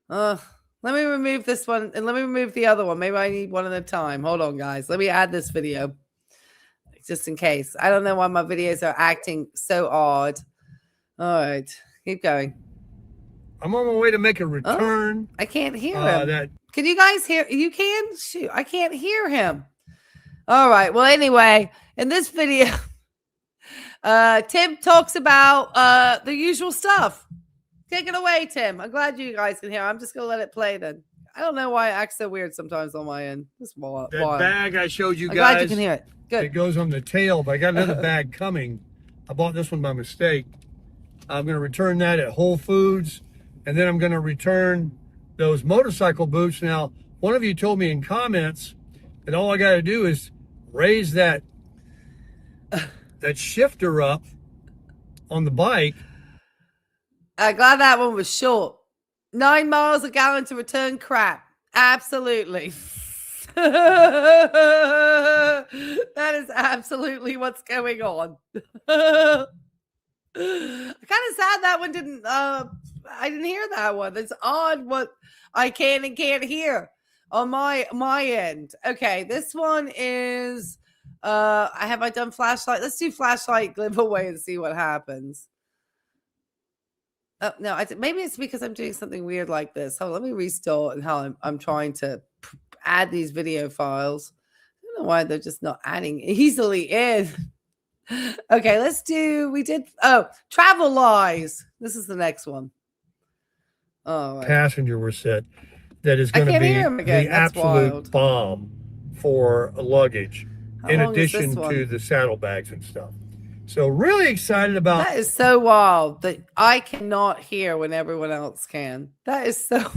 Let me remove this one, and let me remove the other one. Maybe I need one at a time. Hold on, guys. Let me add this video. Just in case. I don't know why my videos are acting so odd. All right. Keep going. I'm on my way to make a return. I can't hear him. Can you guys hear? You can? Shoot. I can't hear him. All right. Well, anyway, in this video, Tim talks about the usual stuff. Take it away, Tim. I'm glad you guys can hear. I'm just going to let it play then. I don't know why it acts so weird sometimes on my end. That bag I showed you guys. I'm glad you can hear it. Good. It goes on the tail, but I got another bag coming. I bought this one by mistake. I'm going to return that at Whole Foods, and then I'm going to return those motorcycle boots. Now, one of you told me in comments that all I got to do is raise that shifter up on the bike. I'm glad that one was short. 9 miles a gallon to return crap. Absolutely. That is absolutely what's going on. Kind of sad that one didn't. I didn't hear that one. It's odd what I can and can't hear on my end. Okay, this one is. Have I done flashlight? Let's do flashlight giveaway and see what happens. Oh, no, maybe it's because I'm doing something weird like this. Hold on, let me restart and how I'm trying to add these video files. I don't know why they're just not adding easily in. Okay, travel lies. This is the next one. Oh, right. Passenger were said that is going to be the absolute bomb for luggage, in addition to the saddlebags and stuff. So really excited about that. Is so wild that I cannot hear when everyone else can. That is so.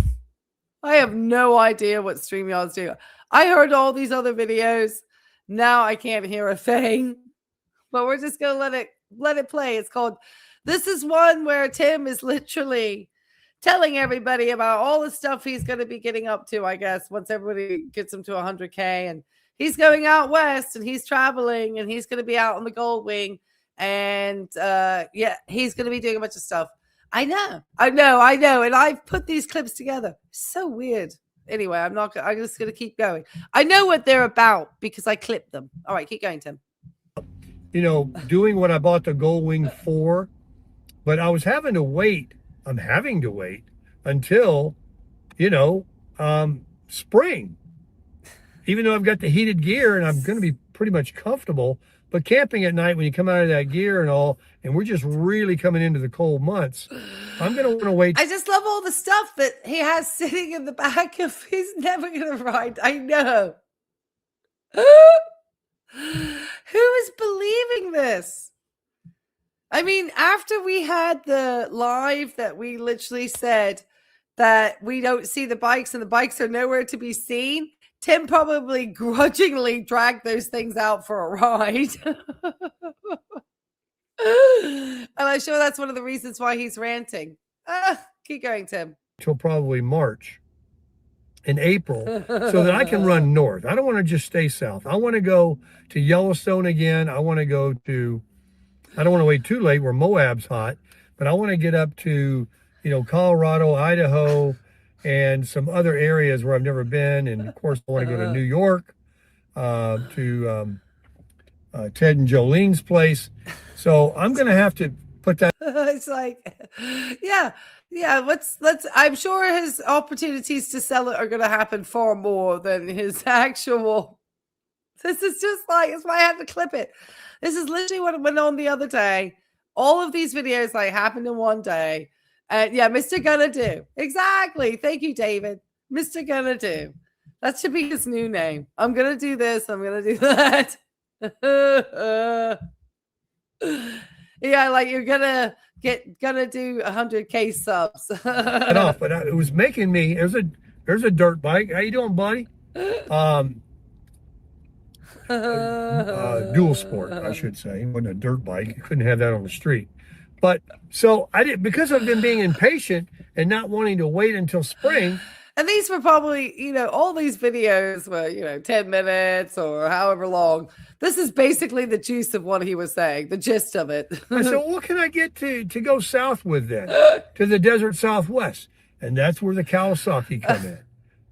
I have no idea what StreamYard's doing. I heard all these other videos. Now I can't hear a thing. But we're just gonna let it play. It's called. This is one where Tim is literally telling everybody about all the stuff he's going to be getting up to. I guess once everybody gets him to 100K, and he's going out west, and he's traveling, and he's going to be out on the Gold Wing. And he's going to be doing a bunch of stuff. I know. And I've put these clips together. So weird. Anyway, I'm just going to keep going. I know what they're about because I clipped them. All right, keep going, Tim. Doing what I bought the Gold Wing for, but I was having to wait. I'm having to wait until, spring. Even though I've got the heated gear and I'm going to be pretty much comfortable. But camping at night, when you come out of that gear and all, and we're just really coming into the cold months, I'm going to want to wait. I just love all the stuff that he has sitting in the back of he's never going to ride. I know. Who is believing this? I mean, after we had the live that we literally said that we don't see the bikes and the bikes are nowhere to be seen, Tim probably grudgingly dragged those things out for a ride. And I'm sure that's one of the reasons why he's ranting. Keep going, Tim. Till probably March and April so that I can run north. I don't want to just stay south. I want to go to Yellowstone again. I don't want to wait too late where Moab's hot, but I want to get up to, Colorado, Idaho, and some other areas where I've never been. And of course, I want to go to New York, to Ted and Jolene's place. So I'm going to have to put that. It's like, yeah. I'm sure his opportunities to sell it are going to happen far more than his actual. This is just like, that's why I had to clip it. This is literally what went on the other day. All of these videos happened in one day. And Mr. Gonna Do. Exactly. Thank you, David. Mr. Gonna Do. That should be his new name. I'm going to do this. I'm going to do that. You're going to do 100K subs. But it was making me, there's a dirt bike. How you doing, buddy? Dual sport, I should say. It wasn't a dirt bike. You couldn't have that on the street. But so I did, because of them being impatient and not wanting to wait until spring. And these were probably, all these videos were, 10 minutes or however long. This is basically the juice of what he was saying, the gist of it. I said, what can I get to go south with then? To the desert Southwest. And that's where the Kawasaki come in.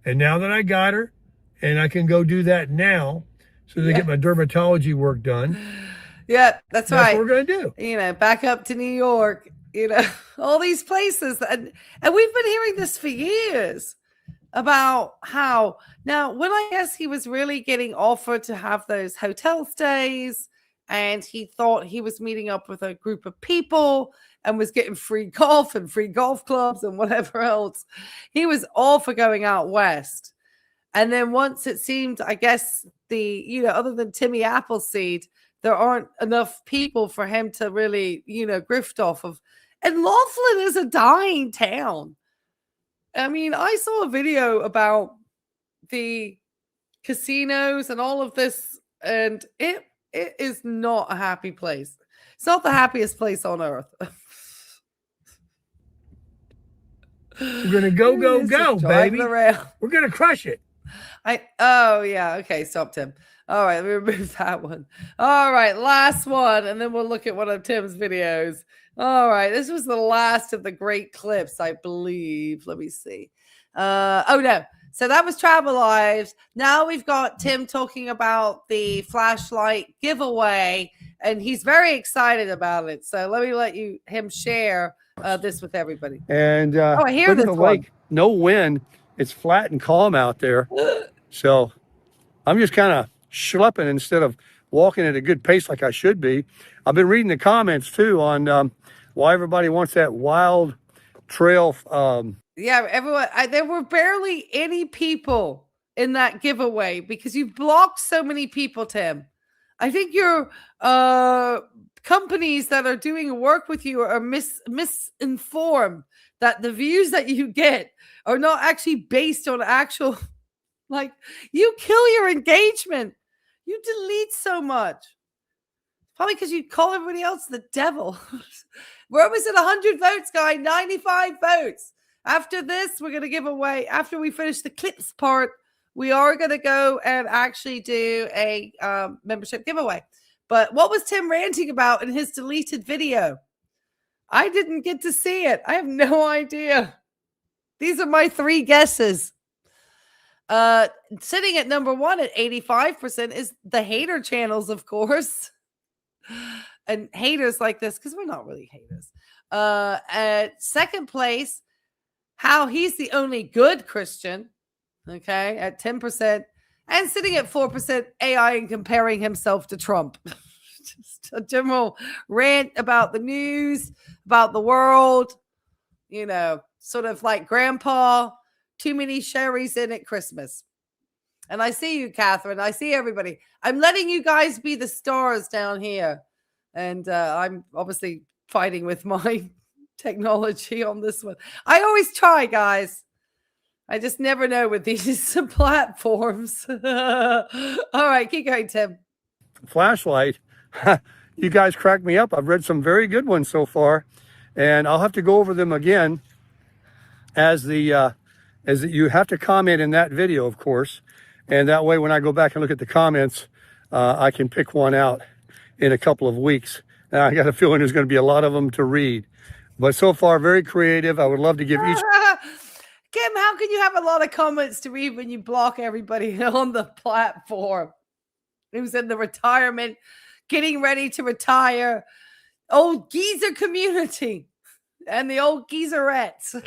And now that I got her, and I can go do that now, so they get my dermatology work done. Yeah, that's right. What we're going to do. Back up to New York, all these places. And we've been hearing this for years about how, now, when I guess he was really getting offered to have those hotel stays, and he thought he was meeting up with a group of people, and was getting free golf and free golf clubs and whatever else. He was all for going out west. And then once it seemed, I guess, other than Timmy Appleseed, there aren't enough people for him to really, grift off of. And Laughlin is a dying town. I mean, I saw a video about the casinos and all of this, and it is not a happy place. It's not the happiest place on earth. We're gonna go, baby. We're gonna crush it. Okay, stop, Tim. All right, let me remove that one. All right, last one, and then we'll look at one of Tim's videos. All right, this was the last of the great clips, I believe. Let me see. No. So that was Travel Lives. Now we've got Tim talking about the flashlight giveaway, and he's very excited about it. So let me him share this with everybody. And I hear this the lake. No wind. It's flat and calm out there. So I'm just kind of schlepping instead of walking at a good pace like I should be. I've been reading the comments too on why everybody wants that wild trail. Everyone. There were barely any people in that giveaway because you blocked so many people, Tim. I think your companies that are doing work with you are misinformed that the views that you get are not actually based on actual, you kill your engagement. You delete so much. Probably because you call everybody else the devil. Where was it? 100 votes, guy. 95 votes. After this, we're going to give away, after we finish the clips part, we are going to go and actually do a membership giveaway. But what was Tim ranting about in his deleted video? I didn't get to see it. I have no idea. These are my 3 guesses. Sitting at number 1 at 85% is the hater channels, of course. And haters like this, because we're not really haters. At second place, how he's the only good Christian, okay, at 10%. And sitting at 4%, AI and comparing himself to Trump. Just a general rant about the news, about the world, sort of like grandpa, too many sherries in at Christmas. And I see you, Catherine. I see everybody. I'm letting you guys be the stars down here. And I'm obviously fighting with my technology on this one. I always try, guys. I just never know with these platforms. All right, keep going, Tim. Flashlight. You guys cracked me up. I've read some very good ones so far, and I'll have to go over them again as you have to comment in that video, of course. And that way, when I go back and look at the comments, I can pick one out in a couple of weeks. And I got a feeling there's going to be a lot of them to read. But so far, very creative. I would love to give each... Kim, how can you have a lot of comments to read when you block everybody on the platform who's in the retirement, getting ready to retire, old geezer community, and the old geezerettes?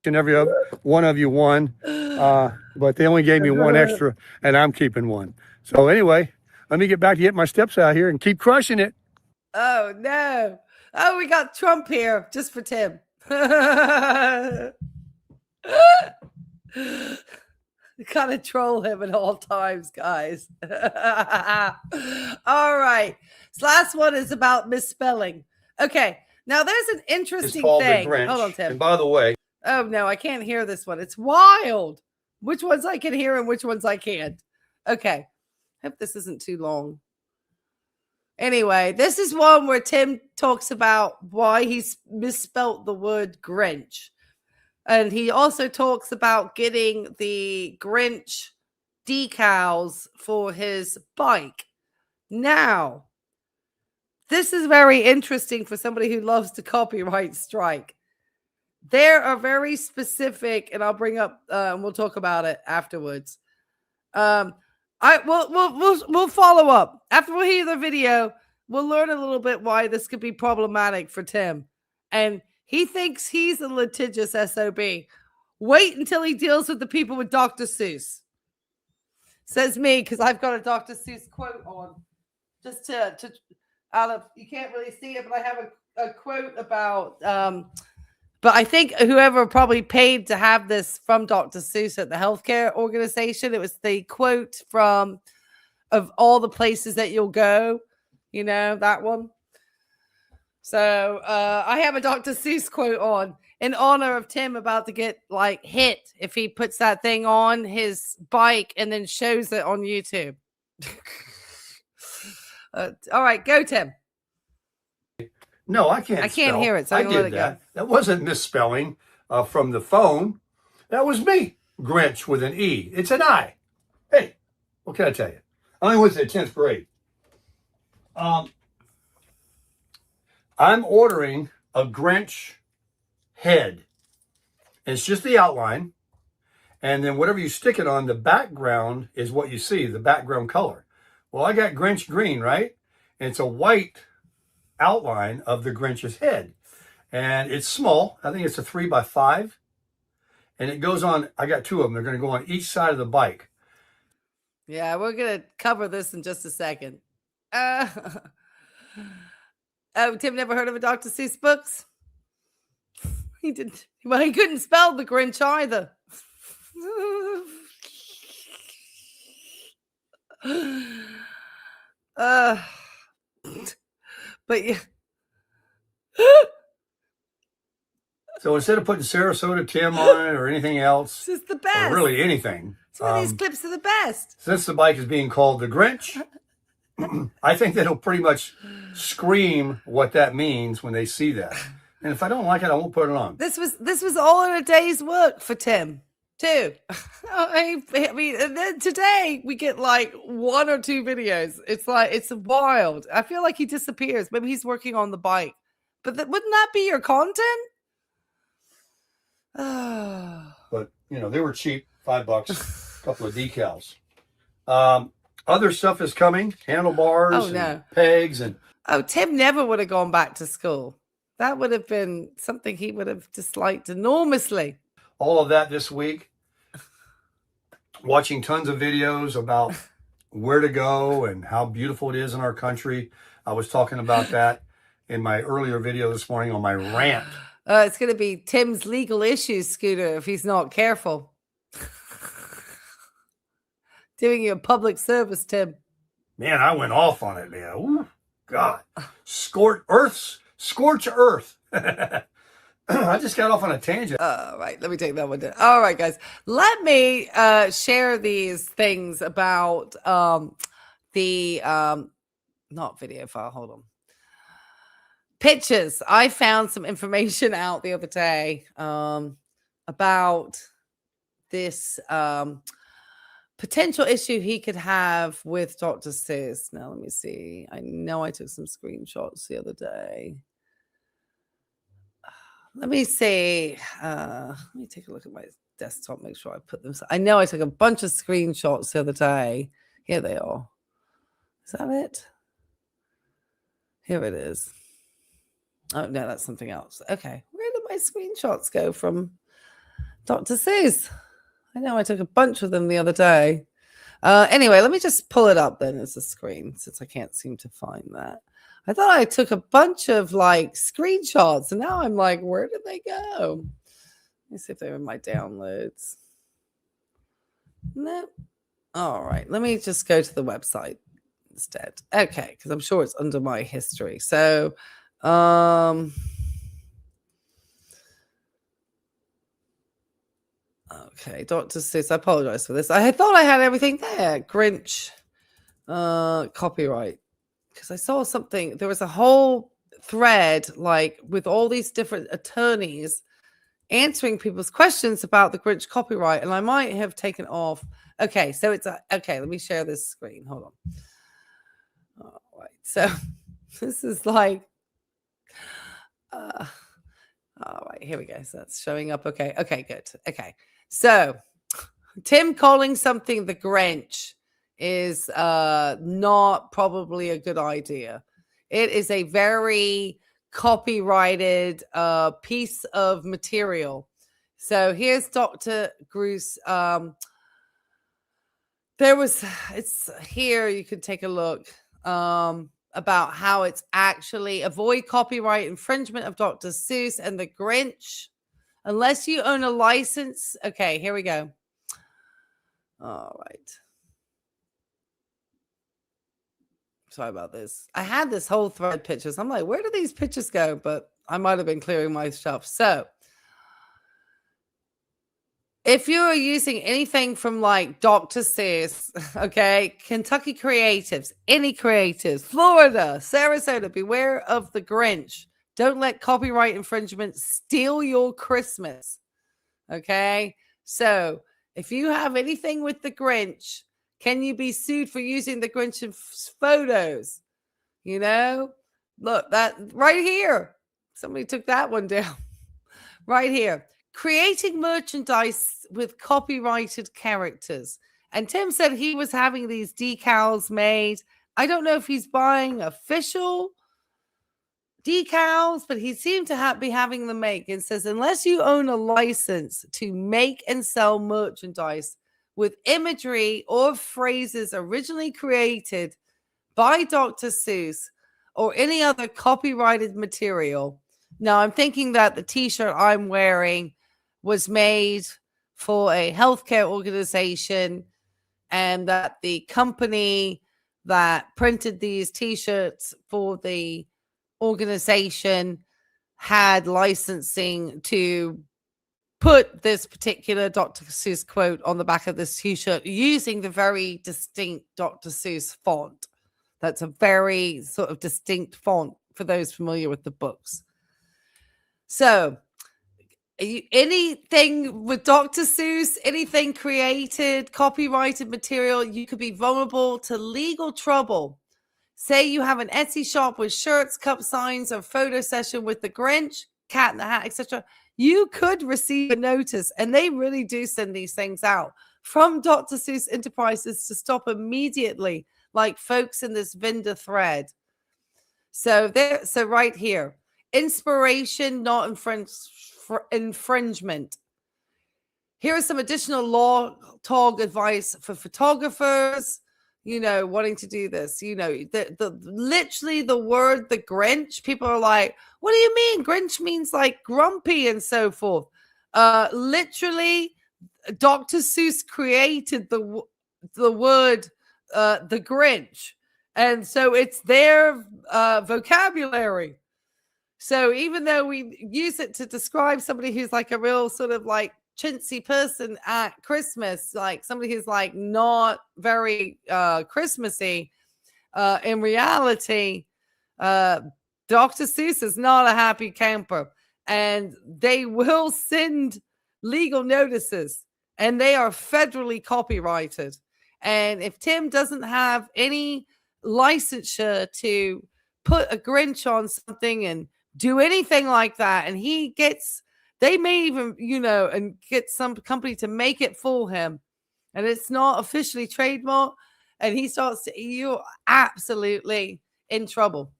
And every one of you won, but they only gave me one extra, and I'm keeping one. So anyway, let me get back to get my steps out here and keep crushing it. Oh, no. Oh, we got Trump here just for Tim. Gotta troll him at all times, guys. All right. This last one is about misspelling. Okay. Now there's an interesting thing. Hold on, Tim. And by the way, oh no, I can't hear this one. It's wild. Which ones I can hear and which ones I can't. Okay. Hope this isn't too long. Anyway, this is one where Tim talks about why he's misspelt the word Grinch. And he also talks about getting the Grinch decals for his bike. Now, this is very interesting for somebody who loves to copyright strike. There are very specific, and I'll bring up, and we'll talk about it afterwards. We'll follow up after we hear the video. We'll learn a little bit why this could be problematic for Tim, and he thinks he's a litigious SOB. Wait until he deals with the people with Dr. Seuss. Says me, because I've got a Dr. Seuss quote on. Just to Olive, you can't really see it, but I have a quote about, but I think whoever probably paid to have this from Dr. Seuss at the healthcare organization, it was the quote from of all the places that you'll go, you know, that one. So I have a Dr. Seuss quote on in honor of Tim about to get like hit if he puts that thing on his bike and then shows it on YouTube. All right, go, Tim. No, I can't. I can't hear it, so I I'm gonna let did it that. go. That wasn't misspelling from the phone. That was me, Grinch with an E. It's an I. Hey, what can I tell you? I only went to the 10th grade. I'm ordering a Grinch head. It's just the outline. And then whatever you stick it on, the background is what you see, the background color. Well, I got Grinch green, right? And it's a white outline of the Grinch's head. And it's small. I think it's a 3x5. And it goes on, I got two of them. They're going to go on each side of the bike. Yeah, we're going to cover this in just a second. Oh, Tim never heard of a Dr. Seuss books? He didn't. Well, he couldn't spell the Grinch either. But yeah. So instead of putting Sarasota Tim on it or anything else, this is the best. or really anything. That's why these clips are the best. Since the bike is being called the Grinch, I think that'll pretty much scream what that means when they see that. And if I don't like it, I won't put it on. This was all in a day's work for Tim, too. I mean, and then today we get like 1 or 2 videos. It's like, it's wild. I feel like he disappears. Maybe he's working on the bike. But wouldn't that be your content? But, you know, they were cheap, $5, a couple of decals. Other stuff is coming, handlebars, and pegs. Tim never would have gone back to school. That would have been something he would have disliked enormously. All of that this week. Watching tons of videos about where to go and how beautiful it is in our country. I was talking about that in my earlier video this morning on my rant. It's going to be Tim's legal issues, Scooter, if he's not careful. Doing you a public service, Tim. Man, I went off on it, man. Ooh, God. Scorch earth. I just got off on a tangent. All right, let me take that one down. All right, guys. Let me share these things about the not video file. Hold on. Pictures. I found some information out the other day about this potential issue he could have with Dr. Seuss. Now, let me see. I know I took some screenshots the other day. Let me see. Let me take a look at my desktop, make sure I put them. I know I took a bunch of screenshots the other day. Here they are. Is that it? Here it is. Oh, no, that's something else. Okay. Where did my screenshots go from Dr. Seuss? I know I took a bunch of them the other day. Anyway, let me just pull it up then as a screen since I can't seem to find that. I thought I took a bunch of like screenshots and now I'm like, where did they go? Let me see if they're in my downloads. No. All right. Let me just go to the website instead. Okay. Because I'm sure it's under my history. So, okay, Dr. Seuss, I apologize for this. I thought I had everything there. Grinch, copyright. Because I saw something, there was a whole thread like with all these different attorneys answering people's questions about the Grinch copyright, and I might have taken off. Okay, so it's okay, let me share this screen. Hold on. All right, so this is like all right, here we go. So that's showing up. Okay, good. Okay. So Tim calling something the Grinch is not probably a good idea. It is a very copyrighted piece of material. So here's Dr. Gruce. It's here. You could take a look. about how it's actually avoid copyright infringement of Dr. Seuss and the Grinch. Unless you own a license. Okay, here we go. All right. Sorry about this. I had this whole thread pictures. I'm like, where do these pictures go? But I might have been clearing my stuff. So if you're using anything from like Dr. Seuss, okay, Kentucky Creatives, any creatives, Florida, Sarasota, beware of the Grinch. Don't let copyright infringement steal your Christmas. Okay. So if you have anything with the Grinch, can you be sued for using the Grinch in photos? You know, look, that right here. Somebody took that one down. Right here. Creating merchandise with copyrighted characters. And Tim said he was having these decals made. I don't know if he's buying official decals, but he seemed to be having them make. It says, unless you own a license to make and sell merchandise with imagery or phrases originally created by Dr. Seuss or any other copyrighted material. Now, I'm thinking that the t-shirt I'm wearing was made for a healthcare organization and that the company that printed these t-shirts for the organization had licensing to put this particular Dr. Seuss quote on the back of this t-shirt using the very distinct Dr. Seuss font. That's a very sort of distinct font for those familiar with the books. So anything with Dr. Seuss, anything created, copyrighted material, you could be vulnerable to legal trouble. Say you have an Etsy shop with shirts, cup signs, or photo session with the Grinch, Cat in the Hat, etc. You could receive a notice, and they really do send these things out from Dr. Seuss Enterprises to stop immediately, like folks in this vendor thread. So right here, inspiration, not infringement. Here is some additional law talk advice for photographers, you know, wanting to do this. You know, literally the word the Grinch, people are like, what do you mean? Grinch means like grumpy and so forth. Literally, Dr. Seuss created the word the Grinch. And so it's their vocabulary. So even though we use it to describe somebody who's like a real sort of like chintzy person at Christmas, like somebody who's like not very Christmassy, in reality, Dr. Seuss is not a happy camper, and they will send legal notices, and they are federally copyrighted. And if Tim doesn't have any licensure to put a Grinch on something and do anything like that, and they may even, you know, and get some company to make it for him, and it's not officially trademarked, and he starts to, you're absolutely in trouble.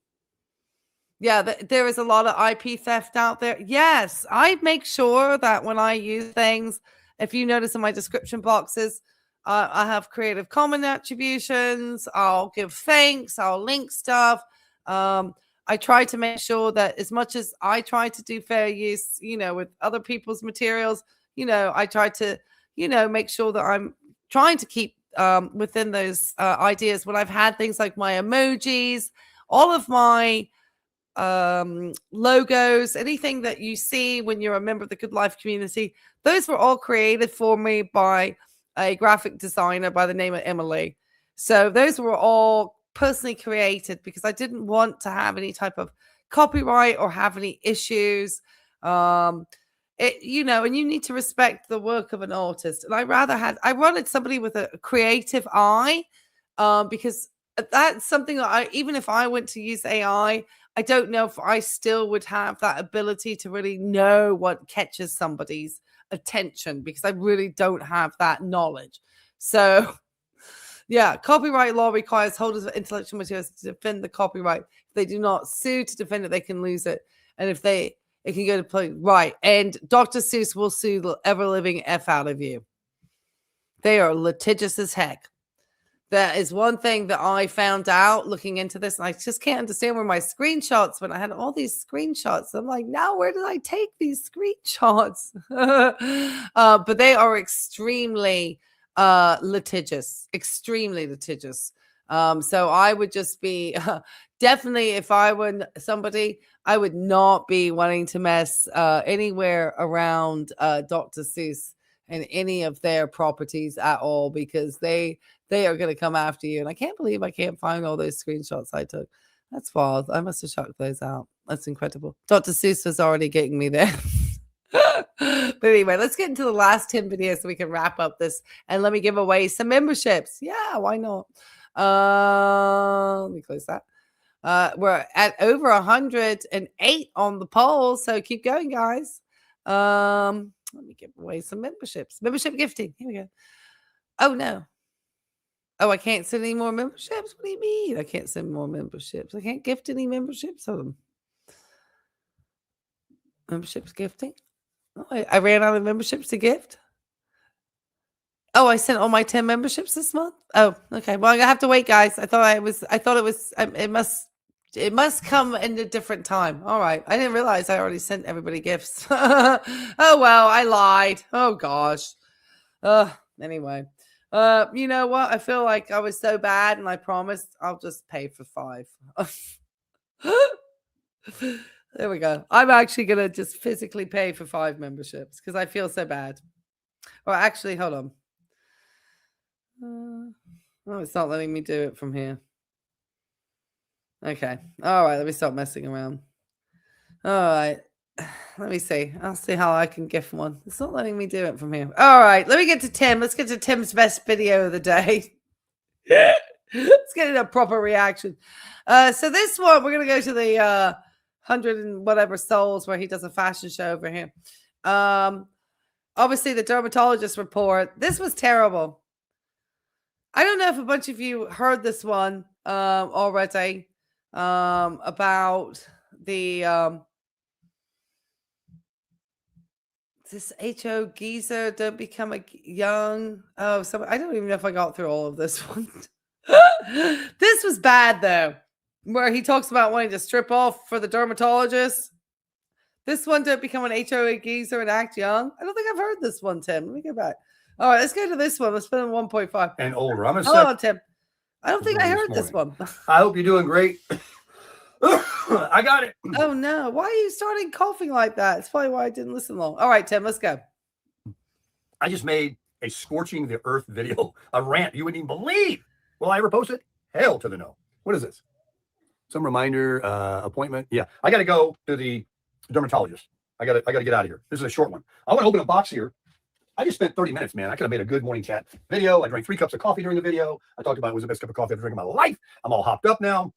Yeah, there is a lot of IP theft out there. Yes, I make sure that when I use things, if you notice in my description boxes, I have Creative Commons attributions. I'll give thanks. I'll link stuff. I try to make sure that as much as I try to do fair use, you know, with other people's materials, you know, I try to, you know, make sure that I'm trying to keep within those ideas. When I've had things like my emojis, all of my logos, anything that you see when you're a member of the Good Life community, those were all created for me by a graphic designer by the name of Emily. So those were all personally created because I didn't want to have any type of copyright or have any issues. You know, and you need to respect the work of an artist. And I wanted somebody with a creative eye, because that's something that even if I went to use AI, I don't know if I still would have that ability to really know what catches somebody's attention, because I really don't have that knowledge. So yeah, copyright law requires holders of intellectual materials to defend the copyright. If they do not sue to defend it, they can lose it. And if it can go to play, right. And Dr. Seuss will sue the ever living F out of you. They are litigious as heck. That is one thing that I found out looking into this. And I just can't understand where my screenshots went. I had all these screenshots. I'm like, now where did I take these screenshots? But they are extremely litigious, extremely litigious. So I would just be definitely, if I were somebody, I would not be wanting to mess anywhere around Dr. Seuss and any of their properties at all, because they are going to come after you. And I can't believe I can't find all those screenshots I took. That's wild. I must have chucked those out. That's incredible. Dr. Seuss was already getting me there. But anyway, let's get into the last 10 videos so we can wrap up this. And let me give away some memberships. Yeah, why not? Let me close that. We're at over 108 on the poll. So keep going, guys. Let me give away some memberships. Membership gifting. Here we go. Oh, no. Oh, I can't send any more memberships? What do you mean? I can't send more memberships. I can't gift any memberships of them. Memberships gifting. Oh, I ran out of memberships to gift. Oh, I sent all my 10 memberships this month. Oh, okay. Well, I'm gonna have to wait, guys. I thought it was. It must come in a different time. All right. I didn't realize I already sent everybody gifts. Oh well, I lied. Oh gosh. Anyway. You know what? I feel like I was so bad, and I promised I'll just pay for 5. There we go. I'm actually gonna just physically pay for 5 memberships because I feel so bad. Or actually, hold on. Oh, it's not letting me do it from here. Okay. All right. Let me stop messing around. All right. Let me see. I'll see how I can gift one. It's not letting me do it from here. All right. Let me get to Tim. Let's get to Tim's best video of the day. Yeah. Let's get a proper reaction. So this one, we're going to go to the 100 and whatever souls where he does a fashion show over here. Obviously, the dermatologist report. This was terrible. I don't know if a bunch of you heard this one already about the this HO geezer, don't become a young. Oh, so I don't even know if I got through all of this one. This was bad though, where he talks about wanting to strip off for the dermatologist. This one, don't become an HO geezer and act young. I don't think I've heard this one, Tim. Let me go back. All right, let's go to this one. Let's put in 1.5. And older. I'm Hold on, Tim. I don't think I heard this one. I hope you're doing great. I got it. Oh, no. Why are you starting coughing like that? It's probably why I didn't listen long. All right, Tim, let's go. I just made a scorching the earth video, a rant you wouldn't even believe. Will I ever post it? Hell to the no. What is this? Some reminder, appointment. Yeah, I got to go to the dermatologist. I got to get out of here. This is a short one. I want to open a box here. I just spent 30 minutes, man. I could have made a good morning chat video. I drank 3 cups of coffee during the video. I talked about it was the best cup of coffee I've drank in my life. I'm all hopped up now.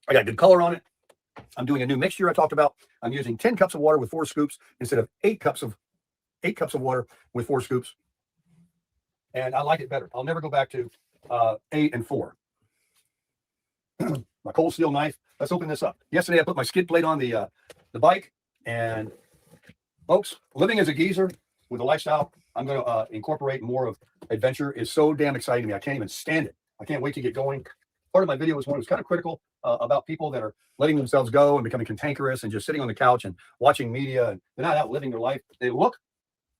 I got good color on it. I'm doing a new mixture I talked about. I'm using 10 cups of water with 4 scoops instead of 8 cups of water with 4 scoops. And I like it better. I'll never go back to 8 and 4. My cold steel knife. Let's open this up. Yesterday I put my skid plate on the bike, and folks, living as a geezer with a lifestyle, I'm going to incorporate more of adventure. Is so damn exciting to me. I can't even stand it. I can't wait to get going. Part of my video was one that was kind of critical about people that are letting themselves go and becoming cantankerous and just sitting on the couch and watching media, and they're not out living their life. They look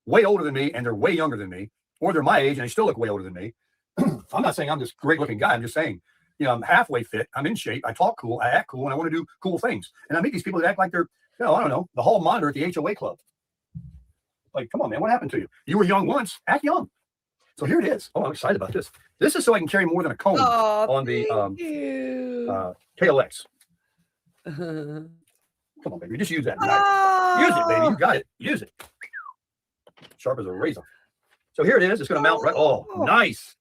way older than me, and they're way younger than me, or they're my age and they still look way older than me. I'm not saying I'm this great looking guy. I'm just saying, you know, I'm halfway fit. I'm in shape. I talk cool. I act cool, and I want to do cool things. And I meet these people that act like they're, you know, I don't know, the hall monitor at the HOA club. Like, come on, man, what happened to you? You were young once. Act young. So here it is. Oh, I'm excited about this. This is so I can carry more than a comb on the KLX. Come on, baby. Just use that. Use it, baby. You got it. Use it. Sharp as a razor. So here it is. It's going to mount right. Oh, nice.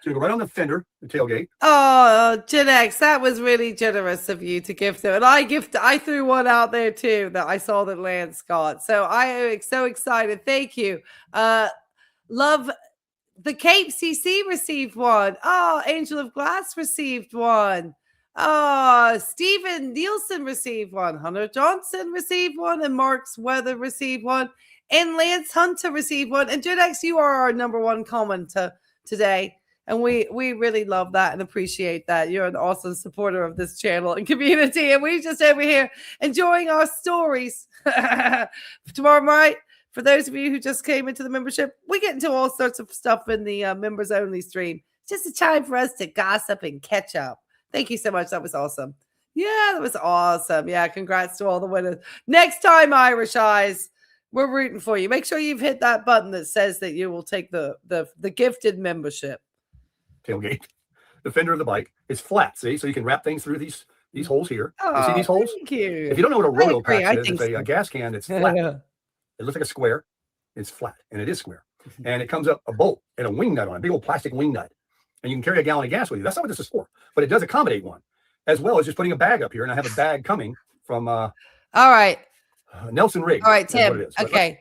So you go right on the fender, the tailgate. Oh, Gen X, that was really generous of you to gift them. And I threw one out there too that I saw that Lance got. So I am so excited. Thank you. Love the Cape CC received one. Oh, Angel of Glass received one. Oh, Stephen Nielsen received one. Hunter Johnson received one. And Mark's Weather received one. And Lance Hunter received one. And Gen X, you are our #1 commenter today. And we really love that and appreciate that. You're an awesome supporter of this channel and community. And we just over here enjoying our stories. Tomorrow night, for those of you who just came into the membership, we get into all sorts of stuff in the members only stream. It's just a time for us to gossip and catch up. Thank you so much. That was awesome. Yeah, that was awesome. Yeah, congrats to all the winners. Next time, Irish Eyes, we're rooting for you. Make sure you've hit that button that says that you will take the gifted membership. Tailgate. The fender of the bike is flat, see? So you can wrap things through these holes here. Oh, you see these holes? Thank you. If you don't know what a roto agree. pack is, it's a gas can that's flat. It looks like a square. It's flat, and it is square. And it comes up a bolt and a wing nut on it, a big old plastic wing nut. And you can carry a gallon of gas with you. That's not what this is for. But it does accommodate one, as well as just putting a bag up here. And I have a bag coming from all right. Nelson Riggs. All right, Tim. Is. Okay.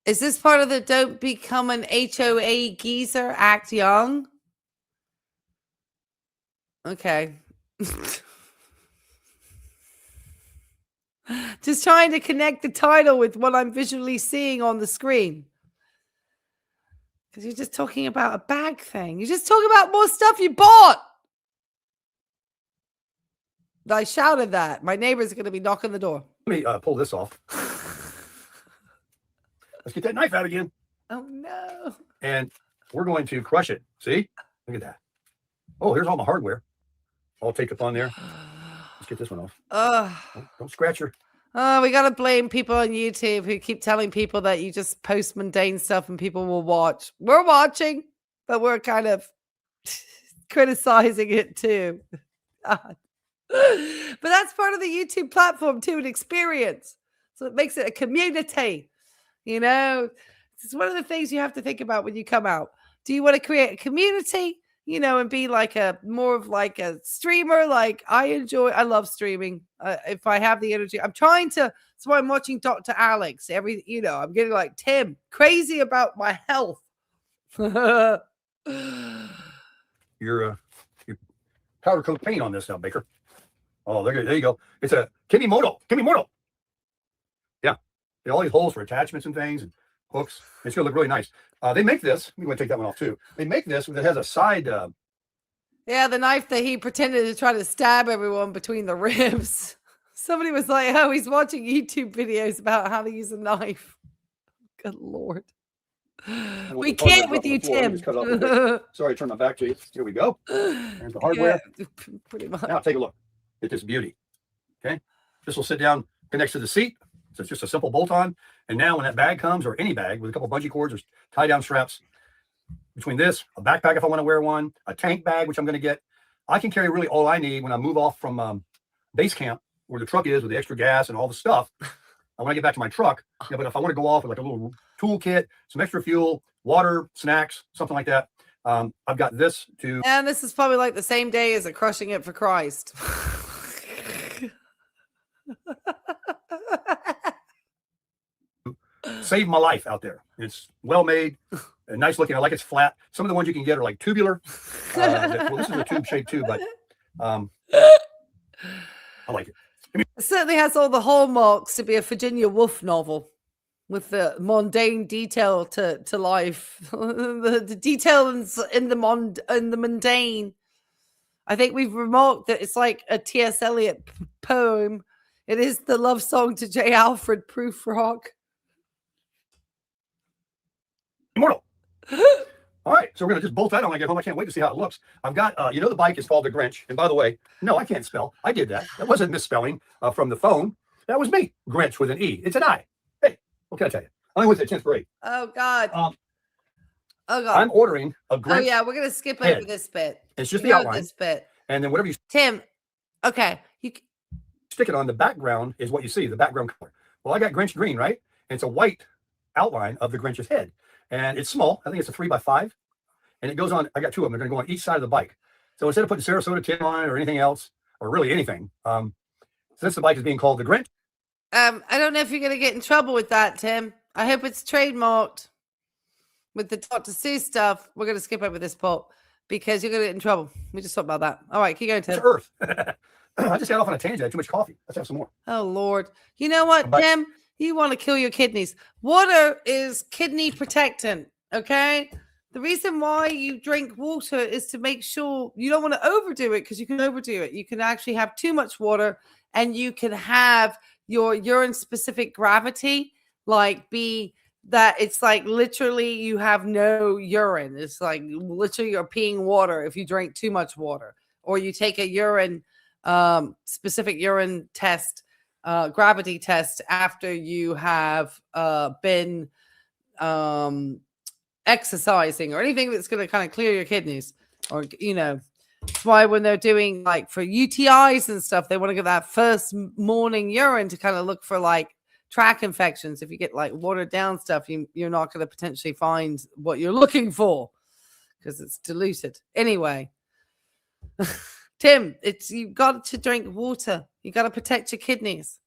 Is this part of the don't become an HOA geezer, act young? Okay. Just trying to connect the title with what I'm visually seeing on the screen. Because you're just talking about a bag thing. You're just talking about more stuff you bought. I shouted that. My neighbors are going to be knocking the door. Let me pull this off. Let's get that knife out again. Oh, no. And we're going to crush it. See? Look at that. Oh, here's all my hardware. All taped up on there. Let's get this one off. Don't scratch her. Oh, we got to blame people on YouTube who keep telling people that you just post mundane stuff and people will watch. We're watching, but we're kind of criticizing it too. God. But that's part of the YouTube platform too, an experience. So it makes it a community. You know, it's one of the things you have to think about when you come out. Do you want to create a community, you know, and be like more of like a streamer? Like I love streaming. If I have the energy, that's why I'm watching Dr. Alex. I'm getting like Tim, crazy about my health. You're powder coat paint on this now, Baker. Oh, there you go. It's a Kimimoto. Yeah. All these holes for attachments and things and hooks. It's going to look really nice. They make this. I'm going to take that one off too. They make this that has a side. Yeah, the knife that he pretended to try to stab everyone between the ribs. Somebody was like, oh, he's watching YouTube videos about how to use a knife. Good Lord. We can't with you, Tim. Sorry, turn my back to you. Here we go. There's the hardware. Yeah, pretty much. Now take a look at this beauty. Okay. This will sit down, connects to the seat. So it's just a simple bolt-on. And now when that bag comes, or any bag with a couple bungee cords or tie-down straps, between this, a backpack if I want to wear one, a tank bag, which I'm going to get, I can carry really all I need when I move off from base camp, where the truck is with the extra gas and all the stuff. I want to get back to my truck. Yeah, but if I want to go off with like a little toolkit, some extra fuel, water, snacks, something like that, I've got this to... And this is probably like the same day as a Crushing It for Christ. Save my life out there. It's well made and nice looking. I like it's flat. Some of the ones you can get are like tubular. Well, this is a tube shape too, but I like it. It certainly has all the hallmarks to be a Virginia Woolf novel, with the mundane detail to life, the details in the mundane. I think we've remarked that it's like a T.S. Eliot poem. It is the love song to J. Alfred Prufrock. Immortal. All right, so we're gonna just bolt that on when I get home. I can't wait to see how it looks. I've got, the bike is called the Grinch. And by the way, no, I can't spell. I did that. That wasn't misspelling from the phone. That was me. Grinch with an E. It's an I. Hey, what can I tell you? Only with the 10th grade. Oh God. Oh God. I'm ordering a Grinch. Oh yeah, we're gonna skip over this bit. It's just the outline. This bit. And then whatever you Tim. Okay. You stick it on, the background is what you see, the background color. Well, I got Grinch green, right? And it's a white outline of the Grinch's head. And it's small. I think it's a 3x5. And it goes on. I got two of them. They're going to go on each side of the bike. So instead of putting Sarasota tin on it or anything else, or really anything, since the bike is being called the Grinch. I don't know if you're going to get in trouble with that, Tim. I hope it's trademarked. With the Dr. Seuss stuff, we're going to skip over this part because you're going to get in trouble. We just talked about that. All right, keep going, Tim. It's Earth. I just got off on a tangent. I had too much coffee. Let's have some more. Oh, Lord. You know what, Tim? You want to kill your kidneys. Water is kidney protectant, okay? The reason why you drink water is to make sure you don't want to overdo it, because you can overdo it. You can actually have too much water, and you can have your urine specific gravity like be that it's like literally you have no urine. It's like literally you're peeing water if you drink too much water, or you take a urine specific urine test, gravity test after you have been exercising or anything that's going to kind of clear your kidneys, or that's why when they're doing like for UTIs and stuff, they want to get that first morning urine to kind of look for like tract infections. If you get like watered down stuff, you're not going to potentially find what you're looking for because it's diluted. Anyway, Tim, you've got to drink water. You got to protect your kidneys.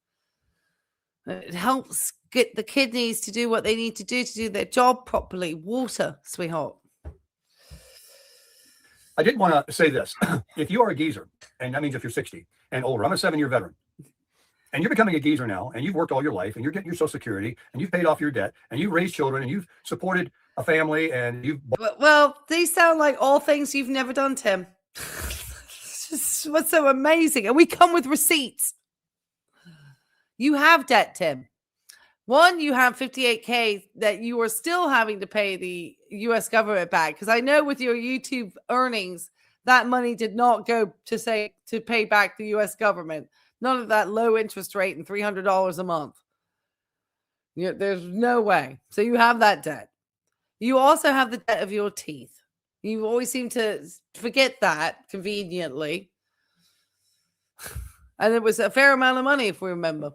It helps get the kidneys to do what they need to do their job properly. Water, sweetheart. I did want to say this. If you are a geezer, and that means if you're 60 and older, I'm a 7-year veteran, and you're becoming a geezer now, and you've worked all your life, and you're getting your Social Security, and you've paid off your debt, and you've raised children, and you've supported a family, and you've... Well, these sound like all things you've never done, Tim. It's just what's so amazing. And we come with receipts. You have debt, Tim. One, you have $58K that you are still having to pay the U.S. government back. Because I know with your YouTube earnings, that money did not go to pay back the U.S. government. None of that low interest rate and $300 a month. There's no way. So you have that debt. You also have the debt of your teeth. You always seem to forget that conveniently. And it was a fair amount of money, if we remember.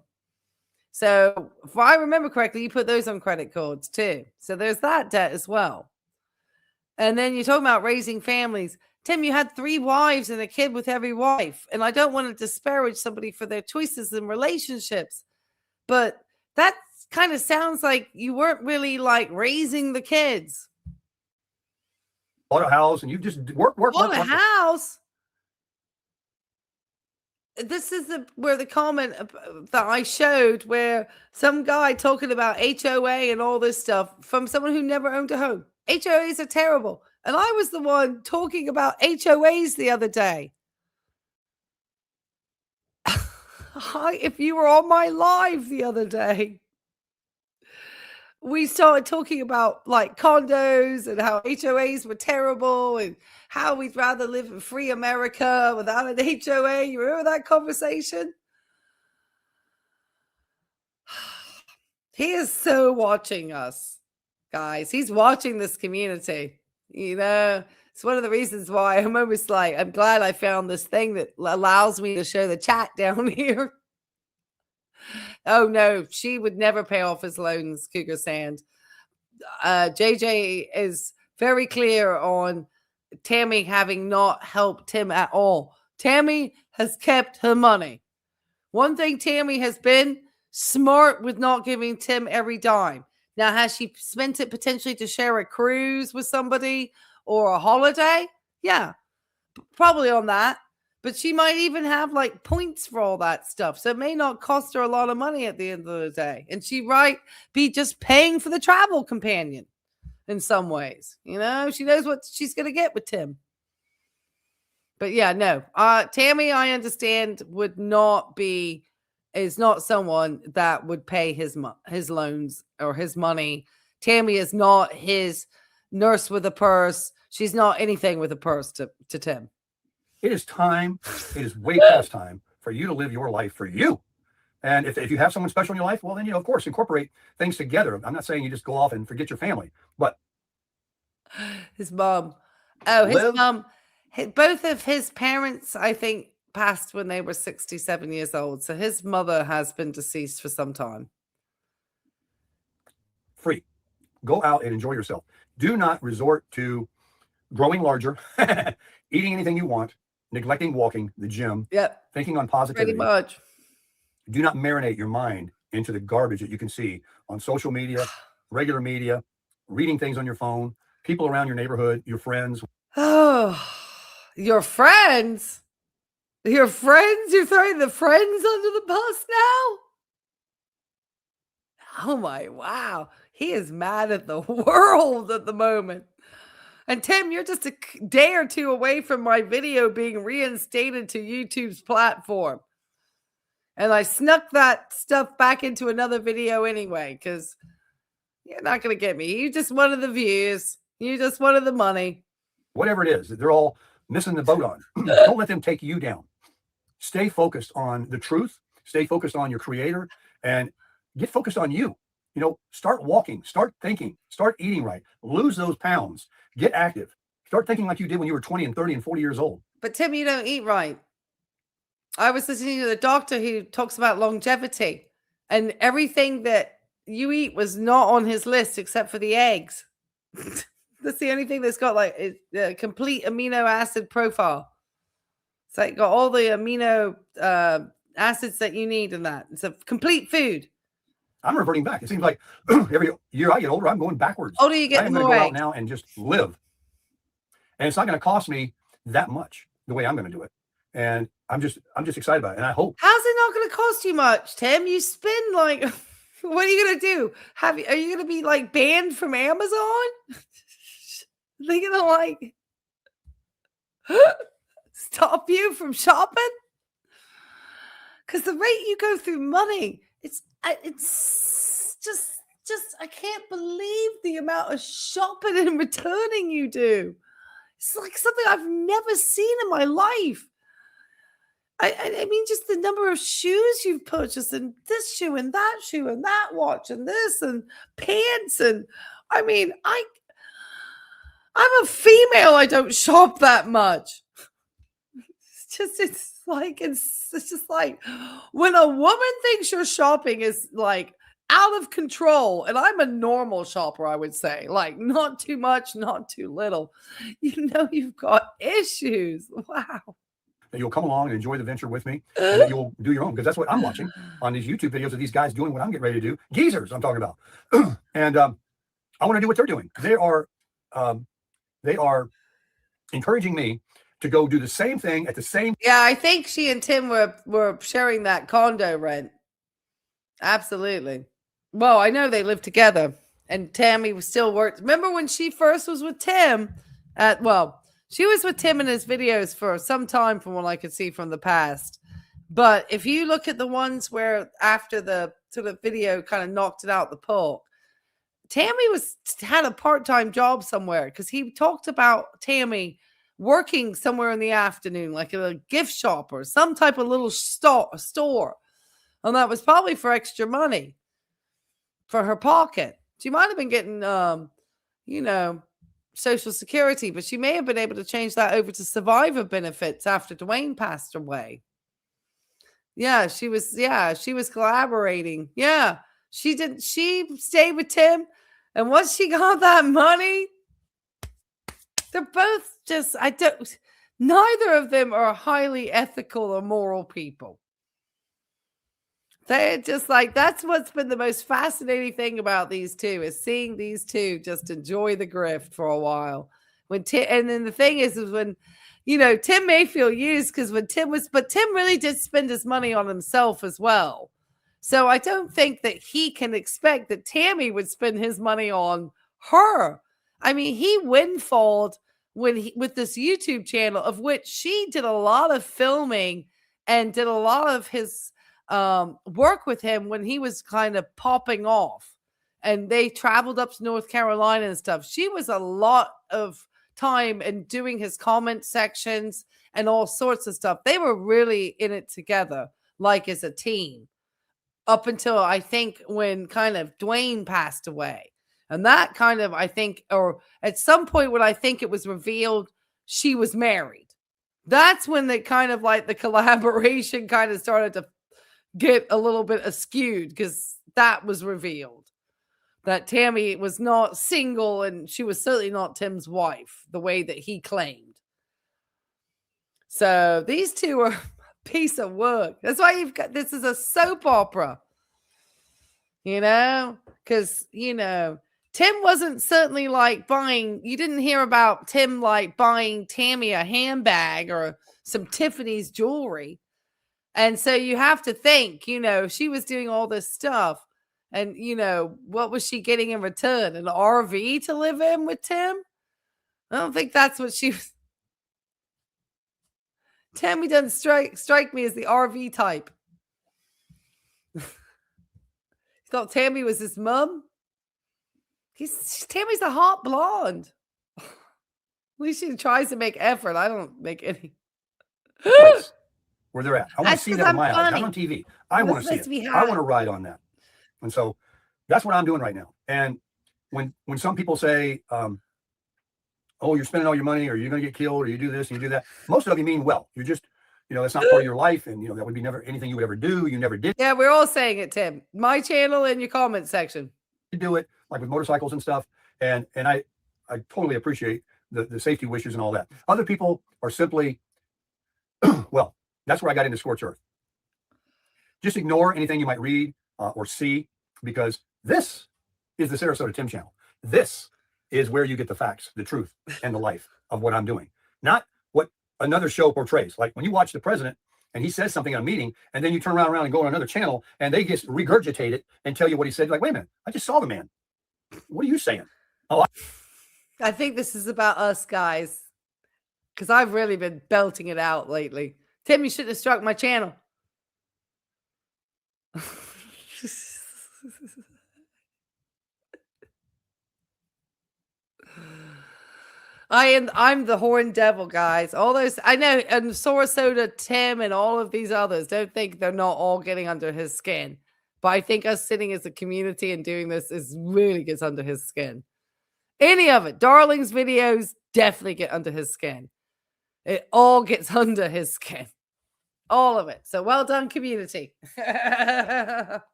So if I remember correctly, you put those on credit cards too. So there's that debt as well. And then you're talking about raising families. Tim, you had 3 wives and a kid with every wife. And I don't want to disparage somebody for their choices in relationships, but that kind of sounds like you weren't really like raising the kids. Bought a house and you just work. Bought a house? This is where the comment that I showed, where some guy talking about HOA and all this stuff from someone who never owned a home. HOAs are terrible. And I was the one talking about HOAs the other day. If you were on my live the other day, we started talking about like condos and how HOAs were terrible and how we'd rather live in free America without an HOA. You remember that conversation? He is so watching us, guys. He's watching this community. It's one of the reasons why I'm almost like, I'm glad I found this thing that allows me to show the chat down here. Oh, no, she would never pay off his loans, Cougar Sand. JJ is very clear on Tammy having not helped him at all. Tammy has kept her money. One thing Tammy has been smart with not giving Tim every dime. Now, has she spent it potentially to share a cruise with somebody or a holiday? Yeah, probably on that. But she might even have like points for all that stuff. So it may not cost her a lot of money at the end of the day. And she might be just paying for the travel companion in some ways. She knows what she's going to get with Tim. But yeah, no. Tammy, I understand, is not someone that would pay his loans or his money. Tammy is not his nurse with a purse. She's not anything with a purse to Tim. It is time. It is way past time for you to live your life for you. And if you have someone special in your life, well, then, of course, incorporate things together. I'm not saying you just go off and forget your family, but his mom. Oh, his mom. Both of his parents, I think, passed when they were 67 years old. So his mother has been deceased for some time. Free. Go out and enjoy yourself. Do not resort to growing larger, eating anything you want, neglecting walking, the gym, thinking on positivity. Pretty much. Do not marinate your mind into the garbage that you can see on social media, regular media, reading things on your phone, people around your neighborhood, your friends. Oh, your friends? Your friends? You're throwing the friends under the bus now? Oh my, wow. He is mad at the world at the moment. And Tim, you're just a day or two away from my video being reinstated to YouTube's platform. And I snuck that stuff back into another video anyway, because you're not going to get me. You just wanted the views. You just wanted the money. Whatever it is that they're all missing the boat on. Don't let them take you down. Stay focused on the truth. Stay focused on your creator and get focused on you. You know, start walking, start thinking, start eating right, lose those pounds, get active, start thinking like you did when you were 20 and 30 and 40 years old. But Tim, you don't eat right. I was listening to the doctor who talks about longevity, and everything that you eat was not on his list except for the eggs. That's the only thing that's got like a complete amino acid profile. It's like got all the amino acids that you need in that. It's a complete food. I'm reverting back. It seems like every year I get older, I'm going backwards. Oh, do you get more? I'm going to go out now and just live. And it's not going to cost me that much the way I'm going to do it. And I'm just excited about it. And I hope. How's it not going to cost you much, Tim? You spend like, what are you going to do? Are you going to be like banned from Amazon? They're going to like stop you from shopping? Because the rate you go through money, it's just I can't believe the amount of shopping and returning you do. It's like something I've never seen in my life. I mean, just the number of shoes you've purchased, and this shoe and that watch and this and pants. And I mean, I'm a female. I don't shop that much. It's just like when a woman thinks your shopping is like out of control, and I'm a normal shopper, I would say, like not too much, not too little. You know, you've got issues. Wow. That you'll come along and enjoy the venture with me, and that you'll do your own, because that's what I'm watching on these YouTube videos of these guys doing what I'm getting ready to do. Geezers, I'm talking about. And I want to do what they're doing. They are encouraging me to go do the same thing at the same. Yeah, I think she and Tim were sharing that condo rent. Absolutely. Well, I know they live together, and Tammy was still worked. Remember when she first was with Tim she was with Tim in his videos for some time from what I could see from the past. But if you look at the ones where after the sort of video kind of knocked it out the park, Tammy had a part-time job somewhere, because he talked about Tammy working somewhere in the afternoon, like at a gift shop or some type of little store. And that was probably for extra money for her pocket. She might have been getting, Social Security, but she may have been able to change that over to survivor benefits after Dwayne passed away. Yeah, she was collaborating. Yeah, she did. She stayed with Tim, and once she got that money, they're both just, neither of them are highly ethical or moral people. They're just like, that's what's been the most fascinating thing about these two, is seeing these two just enjoy the grift for a while. And then the thing is when, Tim may feel used, because but Tim really did spend his money on himself as well. So I don't think that he can expect that Tammy would spend his money on her. I mean, he windfalled with this YouTube channel, of which she did a lot of filming and did a lot of his work with him when he was kind of popping off, and they traveled up to North Carolina and stuff. She was a lot of time and doing his comment sections and all sorts of stuff. They were really in it together, like as a team, up until I think when kind of Dwayne passed away. And that kind of, I think, or at some point when I think it was revealed she was married, that's when they kind of like the collaboration kind of started to get a little bit askewed, because that was revealed that Tammy was not single, and she was certainly not Tim's wife the way that he claimed. So these two are a piece of work. That's why this is a soap opera, because, Tim wasn't certainly like you didn't hear about Tim like buying Tammy a handbag or some Tiffany's jewelry. And so you have to think, she was doing all this stuff, and, what was she getting in return? An RV to live in with Tim? I don't think that's what she was. Tammy doesn't strike me as the RV type. Thought Tammy was his mom. Tammy's a hot blonde. At least she tries to make effort. I don't make any. Place where they're at. I want to see that in my eyes, not on TV. I want to see it. I want to ride on that. And so that's what I'm doing right now. And when some people say, oh, you're spending all your money, or you're going to get killed, or you do this and you do that, most of you mean well. You're just, that's not part of your life, and that would be never anything you would ever do. You never did. Yeah, we're all saying it, Tim. My channel in your comment section. You do it like with motorcycles and stuff, and I totally appreciate the safety wishes and all that. Other people are simply, well, that's where I got into scorched earth. Just ignore anything you might read or see, because this is the Sarasota Tim channel. This is where you get the facts, the truth, and the life of what I'm doing. Not what another show portrays. Like when you watch the president and he says something at a meeting, and then you turn around and go on another channel and they just regurgitate it and tell you what he said. Like, wait a minute, I just saw the man. What are you saying? Oh, I think this is about us guys, because I've really been belting it out lately. Tim, you shouldn't have struck my channel. I'm the horn devil, guys. All those I know, and Sarasota Tim and all of these others, don't think they're not all getting under his skin. But I think us sitting as a community and doing this really gets under his skin. Any of it, Darling's videos definitely get under his skin. It all gets under his skin. All of it. So well done, community.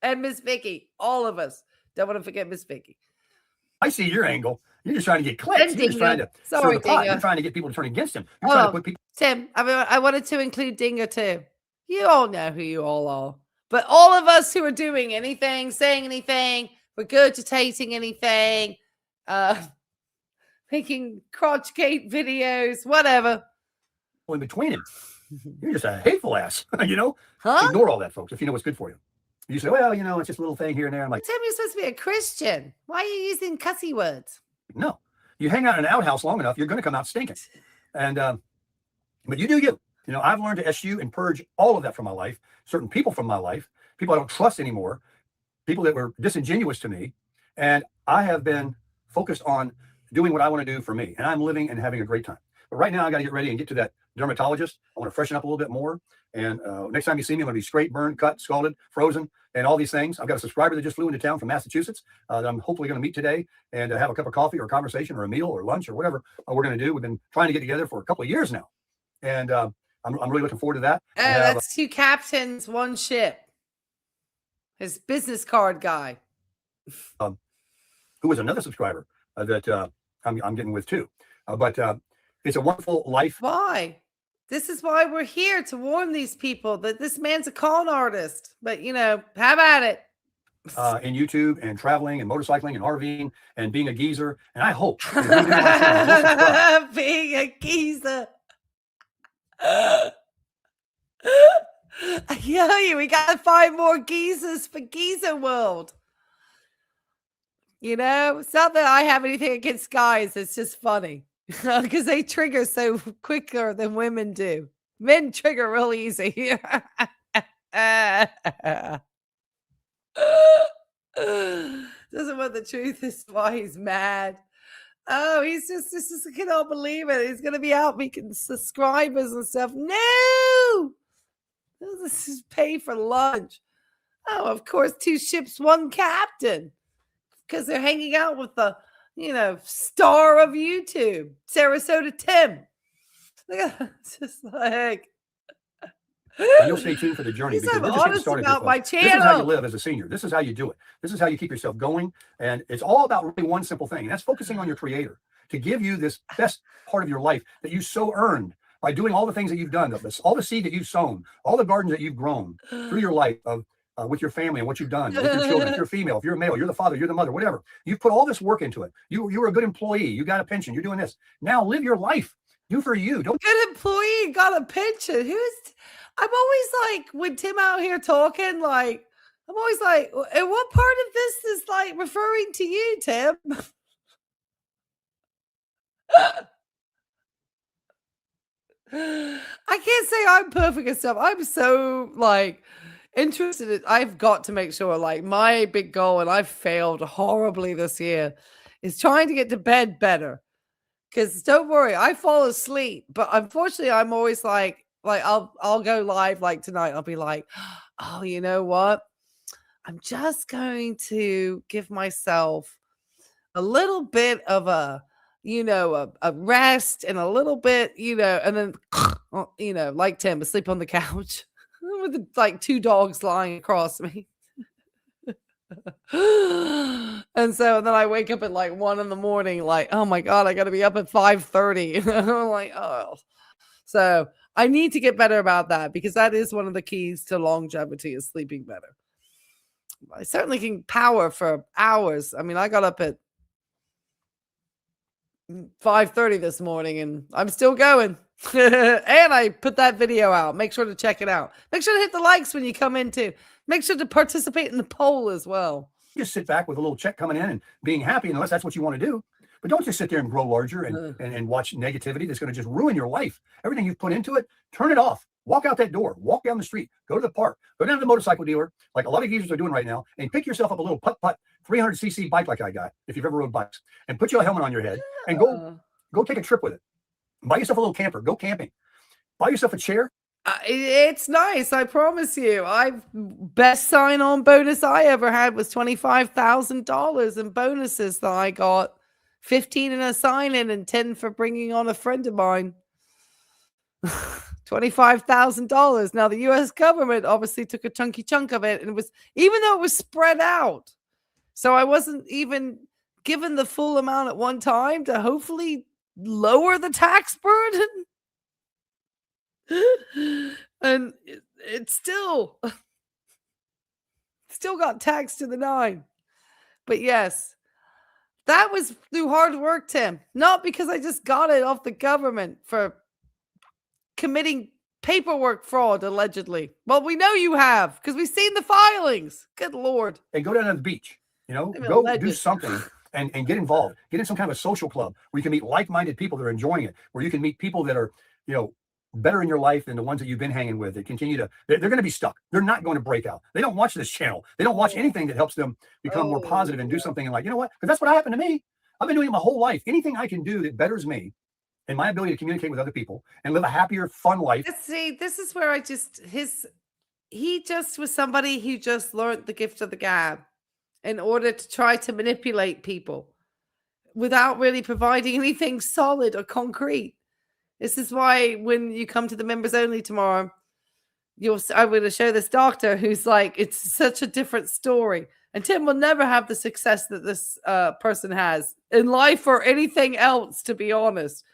And Miss Vicky, all of us. Don't want to forget Miss Vicky. I see your angle. You're just trying to get clicks. You're just trying to stir the pot. You're trying to get people to turn against him. You're trying to put people. Tim, I wanted to include Dingo too. You all know who you all are. But all of us who are doing anything, saying anything, regurgitating anything, making crotchgate videos, whatever. In between him. You're just a hateful ass, Huh? Ignore all that, folks, if you know what's good for you. You say, well, it's just a little thing here and there. I'm like, Tim, you're supposed to be a Christian. Why are you using cussy words? No. You hang out in an outhouse long enough, you're going to come out stinking. And, but you do you. I've learned to eschew and purge all of that from my life, certain people from my life, people I don't trust anymore, people that were disingenuous to me. And I have been focused on doing what I want to do for me. And I'm living and having a great time. But right now, I got to get ready and get to that dermatologist. I want to freshen up a little bit more. And next time you see me, I'm going to be scraped, burned, cut, scalded, frozen, and all these things. I've got a subscriber that just flew into town from Massachusetts that I'm hopefully going to meet today and have a cup of coffee or a conversation or a meal or lunch or whatever we're going to do. We've been trying to get together for a couple of years now. And I'm really looking forward to that. That's 2 captains, 1 ship. His business card guy. Who was another subscriber that I'm getting with too. But it's a wonderful life. Why? This is why we're here, to warn these people that this man's a con artist. But, have at it. In YouTube and traveling and motorcycling and RVing and being a geezer. And I hope. Being a geezer. I tell you, we got to find more geezers for Geezer World. It's not that I have anything against guys. It's just funny. Because they trigger so quicker than women do. Men trigger real easy. Doesn't want the truth is why he's mad. Oh, he's just I cannot believe it. He's gonna be out making subscribers and stuff. No, this is pay for lunch. Oh, of course, 2 ships, 1 captain. Because they're hanging out with the star of YouTube, Sarasota Tim. It's just like. And you'll stay tuned for the journey, because we're just getting started. About my channel. This is how you live as a senior. This is how you do it. This is how you keep yourself going. And it's all about really one simple thing. And that's focusing on your creator to give you this best part of your life that you so earned by doing all the things that you've done, all the seed that you've sown, all the gardens that you've grown through your life of with your family and what you've done with your children. If you're female, if you're a male, you're the father, you're the mother, whatever. You've put all this work into it. You were a good employee. You got a pension. You're doing this. Now live your life. Do for you. Don't good employee got a pension. I'm always like, when Tim out here talking, like, I'm always like, and what part of this is like referring to you, Tim? I can't say I'm perfect and stuff. I'm so like interested in, I've got to make sure, like, my big goal, and I've failed horribly this year, is trying to get to bed better. Because don't worry, I fall asleep, but unfortunately I'm always like I'll go live like tonight. I'll be like, oh, you know what? I'm just going to give myself a little bit of a rest and a little bit, and then, like Tim, asleep on the couch with like 2 dogs lying across me. And then I wake up at like 1 a.m, like, oh my God, I got to be up at 5:30. I'm like, oh, so I need to get better about that, because that is one of the keys to longevity, is sleeping better. I certainly can power for hours. I mean, I got up at 5:30 this morning and I'm still going. And I put that video out. Make sure to check it out. Make sure to hit the likes when you come in too. Make sure to participate in the poll as well. Just sit back with a little check coming in and being happy, unless that's what you want to do. But don't just sit there and grow larger and watch negativity that's going to just ruin your life. Everything you've put into it, turn it off. Walk out that door. Walk down the street. Go to the park. Go down to the motorcycle dealer, like a lot of geezers are doing right now, and pick yourself up a little putt-putt 300cc bike like I got, if you've ever rode bikes, and put your helmet on your head and go take a trip with it. Buy yourself a little camper. Go camping. Buy yourself a chair. It's nice. I promise you. Best sign-on bonus I ever had was $25,000 in bonuses that I got. 15 in a sign-in and 10 for bringing on a friend of mine. $25,000. Now the U.S. government obviously took a chunky chunk of it, and it was, even though it was spread out, so I wasn't even given the full amount at one time to hopefully lower the tax burden. And it still got taxed to the 9. But yes, that was through hard work, Tim. Not because I just got it off the government for committing paperwork fraud, allegedly. Well, we know you have, because we've seen the filings. Good Lord. Hey, go down to the beach. Go do something and get involved. Get in some kind of a social club where you can meet like-minded people that are enjoying it, where you can meet people that are, better in your life than the ones that you've been hanging with. That continue to, they're going to be stuck. They're not going to break out. They don't watch this channel. They don't watch anything that helps them become more positive and do something, and like, you know what? Because that's what happened to me. I've been doing it my whole life. Anything I can do that betters me and my ability to communicate with other people and live a happier, fun life. See, this is where he just was somebody who just learned the gift of the gab in order to try to manipulate people without really providing anything solid or concrete. This is why when you come to the members only tomorrow, I'm going to show this doctor who's like, it's such a different story. And Tim will never have the success that this person has in life or anything else, to be honest.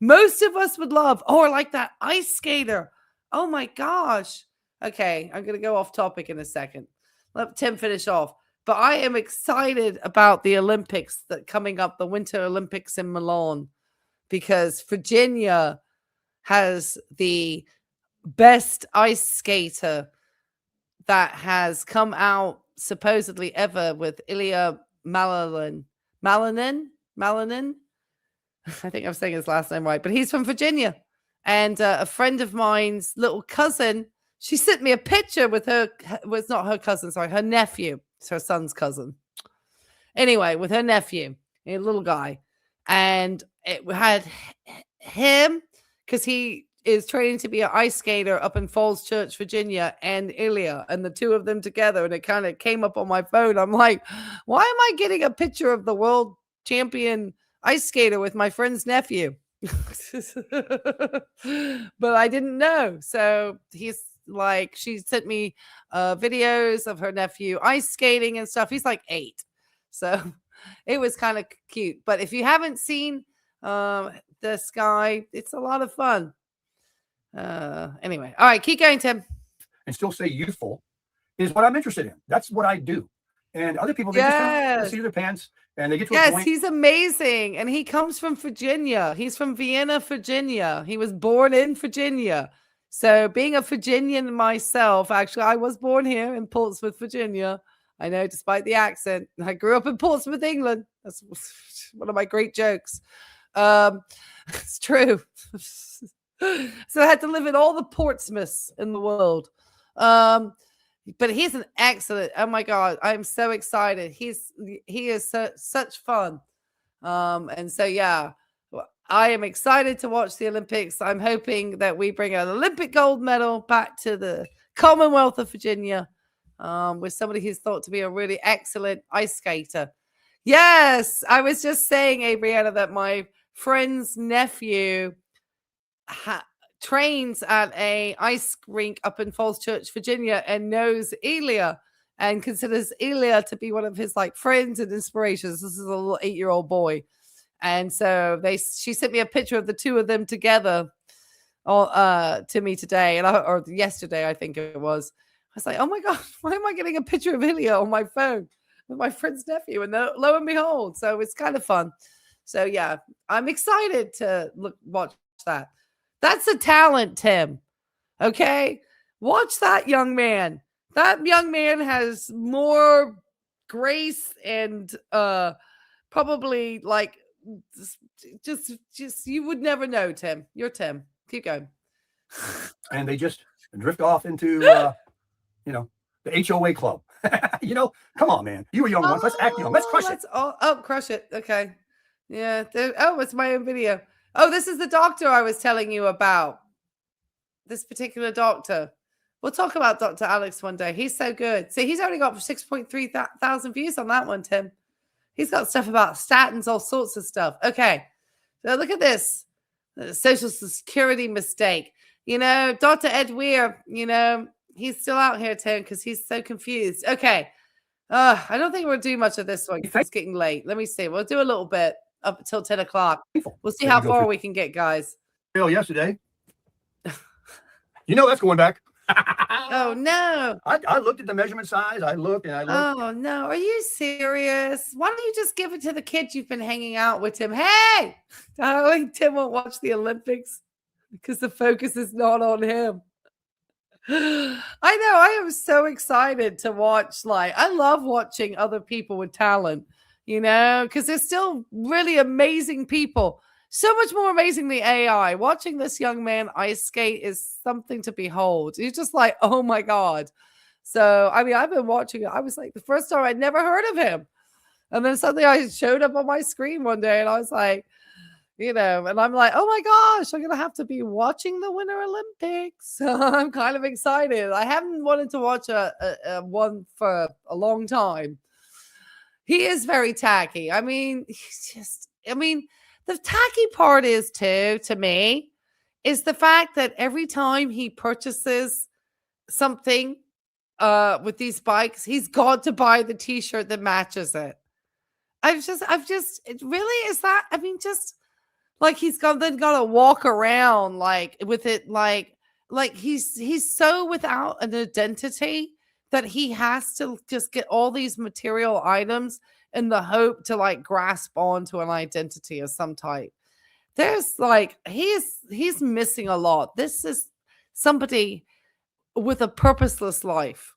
Most of us would love, like that ice skater. Oh my gosh. Okay, I'm going to go off topic in a second. Let Tim finish off. But I am excited about the Olympics that coming up, the Winter Olympics in Milan, because Virginia has the best ice skater that has come out supposedly ever, with Ilya Malanin. I think I'm saying his last name right, but he's from Virginia. And a friend of mine's little cousin, she sent me a picture with her, well, it's not her cousin, sorry, her nephew. It's her son's cousin. Anyway, with her nephew, a little guy. And it had him, because he is training to be an ice skater up in Falls Church, Virginia, and Ilya, and the two of them together. And it kind of came up on my phone. I'm like, why am I getting a picture of the world champion ice skater with my friend's nephew? But I didn't know. So he's like, she sent me videos of her nephew ice skating and stuff. He's like 8. So it was kind of cute. But if you haven't seen this guy, it's a lot of fun. Anyway, all right, keep going, Tim. And still stay youthful is what I'm interested in. That's what I do. And other people, they just see their pants and they get to a point. Yes, he's amazing. And he comes from Virginia. He's from Vienna, Virginia. He was born in Virginia. So being a Virginian myself, actually, I was born here in Portsmouth, Virginia. I know, despite the accent. I grew up in Portsmouth, England. That's one of my great jokes. It's true. So I had to live in all the Portsmouths in the world. But he's an excellent. Oh my God, I'm so excited. He is such fun. And so yeah, I am excited to watch the Olympics. I'm hoping that we bring an Olympic gold medal back to the Commonwealth of Virginia, with somebody who's thought to be a really excellent ice skater. Yes, I was just saying, Adriana, that my friend's nephew trains at a ice rink up in Falls Church, Virginia, and knows Elia and considers Elia to be one of his like friends and inspirations. This is a little 8-year-old boy. And so she sent me a picture of the two of them together to me today, or yesterday, I think it was. I was like, oh my God, why am I getting a picture of Elia on my phone with my friend's nephew? And lo and behold, so it's kind of fun. So yeah, I'm excited to watch that. That's a talent, Tim. Okay? Watch that young man. That young man has more grace and probably like just you would never know, Tim. You're Tim. Keep going. And they just drift off into the HOA club. Come on, man. You were young once. Let's act young. Let's crush it. Crush it. Okay. Yeah. It's my own video. Oh, this is the doctor I was telling you about. This particular doctor. We'll talk about Dr. Alex one day. He's so good. See, he's only got 6.3 thousand views on that one, Tim. He's got stuff about statins, all sorts of stuff. Okay. So look at this. The Social Security mistake. Dr. Ed Weir, he's still out here, Tim, because he's so confused. Okay. I don't think we'll do much of this one. It's getting late. Let me see. We'll do a little bit up until 10 o'clock. We'll see how far we can get, guys. Yesterday. That's going back. Oh, no. I looked at the measurement size. I looked. Oh, no. Are you serious? Why don't you just give it to the kids you've been hanging out with, Tim? Hey! Darling, Tim won't watch the Olympics because the focus is not on him. I know. I am so excited to watch. I love watching other people with talent, because they're still really amazing people. So much more amazing than AI. Watching this young man ice skate is something to behold. You're just like, oh my God. So, I've been watching it. I was like, the first time I'd never heard of him. And then suddenly I showed up on my screen one day and I was like, and I'm like, oh my gosh, I'm going to have to be watching the Winter Olympics. So I'm kind of excited. I haven't wanted to watch a one for a long time. He is very tacky. The tacky part is too, to me, is the fact that every time he purchases something with these bikes, he's got to buy the t-shirt that matches it. It really is that. Just like he's got to walk around with it, he's so without an identity that he has to just get all these material items in the hope to grasp onto an identity of some type. There's he's missing a lot. This is somebody with a purposeless life.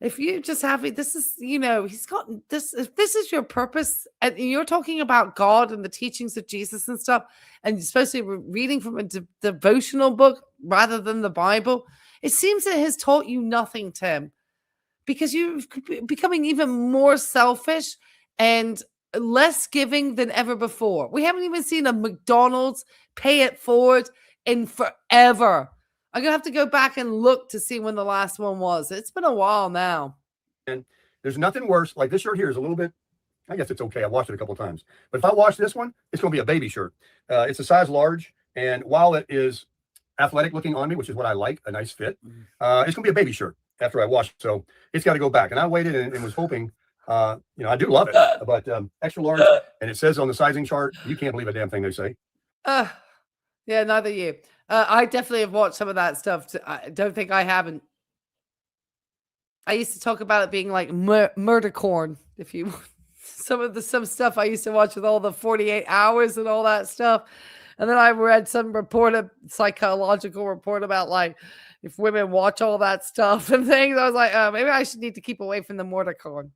If you just have it, this is, he's got this. If this is your purpose, and you're talking about God and the teachings of Jesus and stuff, and you're supposed to be reading from a devotional book rather than the Bible, it seems it has taught you nothing, Tim, because you're becoming even more selfish and less giving than ever before. We haven't even seen a McDonald's pay it forward in forever. I'm going to have to go back and look to see when the last one was. It's been a while now. And there's nothing worse. Like this shirt here is a little bit, I guess it's okay. I washed it a couple of times. But if I wash this one, it's going to be a baby shirt. It's a size large. And while it is athletic looking on me, which is what I like, a nice fit, it's going to be a baby shirt after I wash it. So it's got to go back. And I waited and was hoping, I do love it, but extra large. And it says on the sizing chart, you can't believe a damn thing they say. Yeah, neither you. I definitely have watched some of that stuff. I don't think I haven't. I used to talk about it being like murder corn. If you some stuff I used to watch with all the 48 hours and all that stuff. And then I read some psychological report about if women watch all that stuff and things. I was like, maybe I should need to keep away from the murder corn.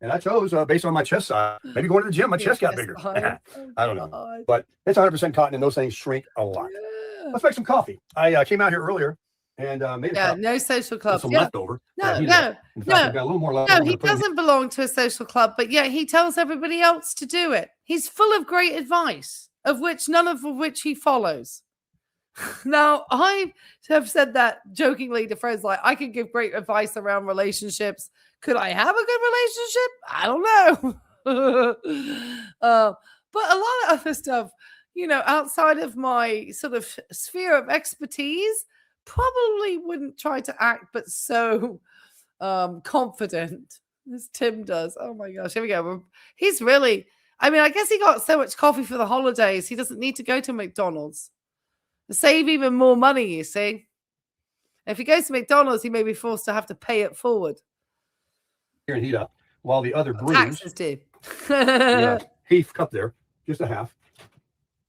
And I chose, based on my chest size, maybe going to the gym, my chest got bigger. I don't know. But it's 100% cotton, and those things shrink a lot. Yeah. Let's make some coffee. I came out here earlier and made a cup. No social club. Some leftover. No, In fact, I've got a little more left. No, he doesn't belong to a social club, but yet he tells everybody else to do it. He's full of great advice, none of which he follows. Now, I have said that jokingly to friends, like, I can give great advice around relationships. Could I have a good relationship? I don't know. But a lot of other stuff, outside of my sort of sphere of expertise, probably wouldn't try to act, but so confident as Tim does. Oh my gosh, here we go. He's really, I guess he got so much coffee for the holidays, he doesn't need to go to McDonald's. Save even more money, you see. If he goes to McDonald's, he may be forced to have to pay it forward. Here and heat up, while the other brews. Taxes do. Half cup there, just a half.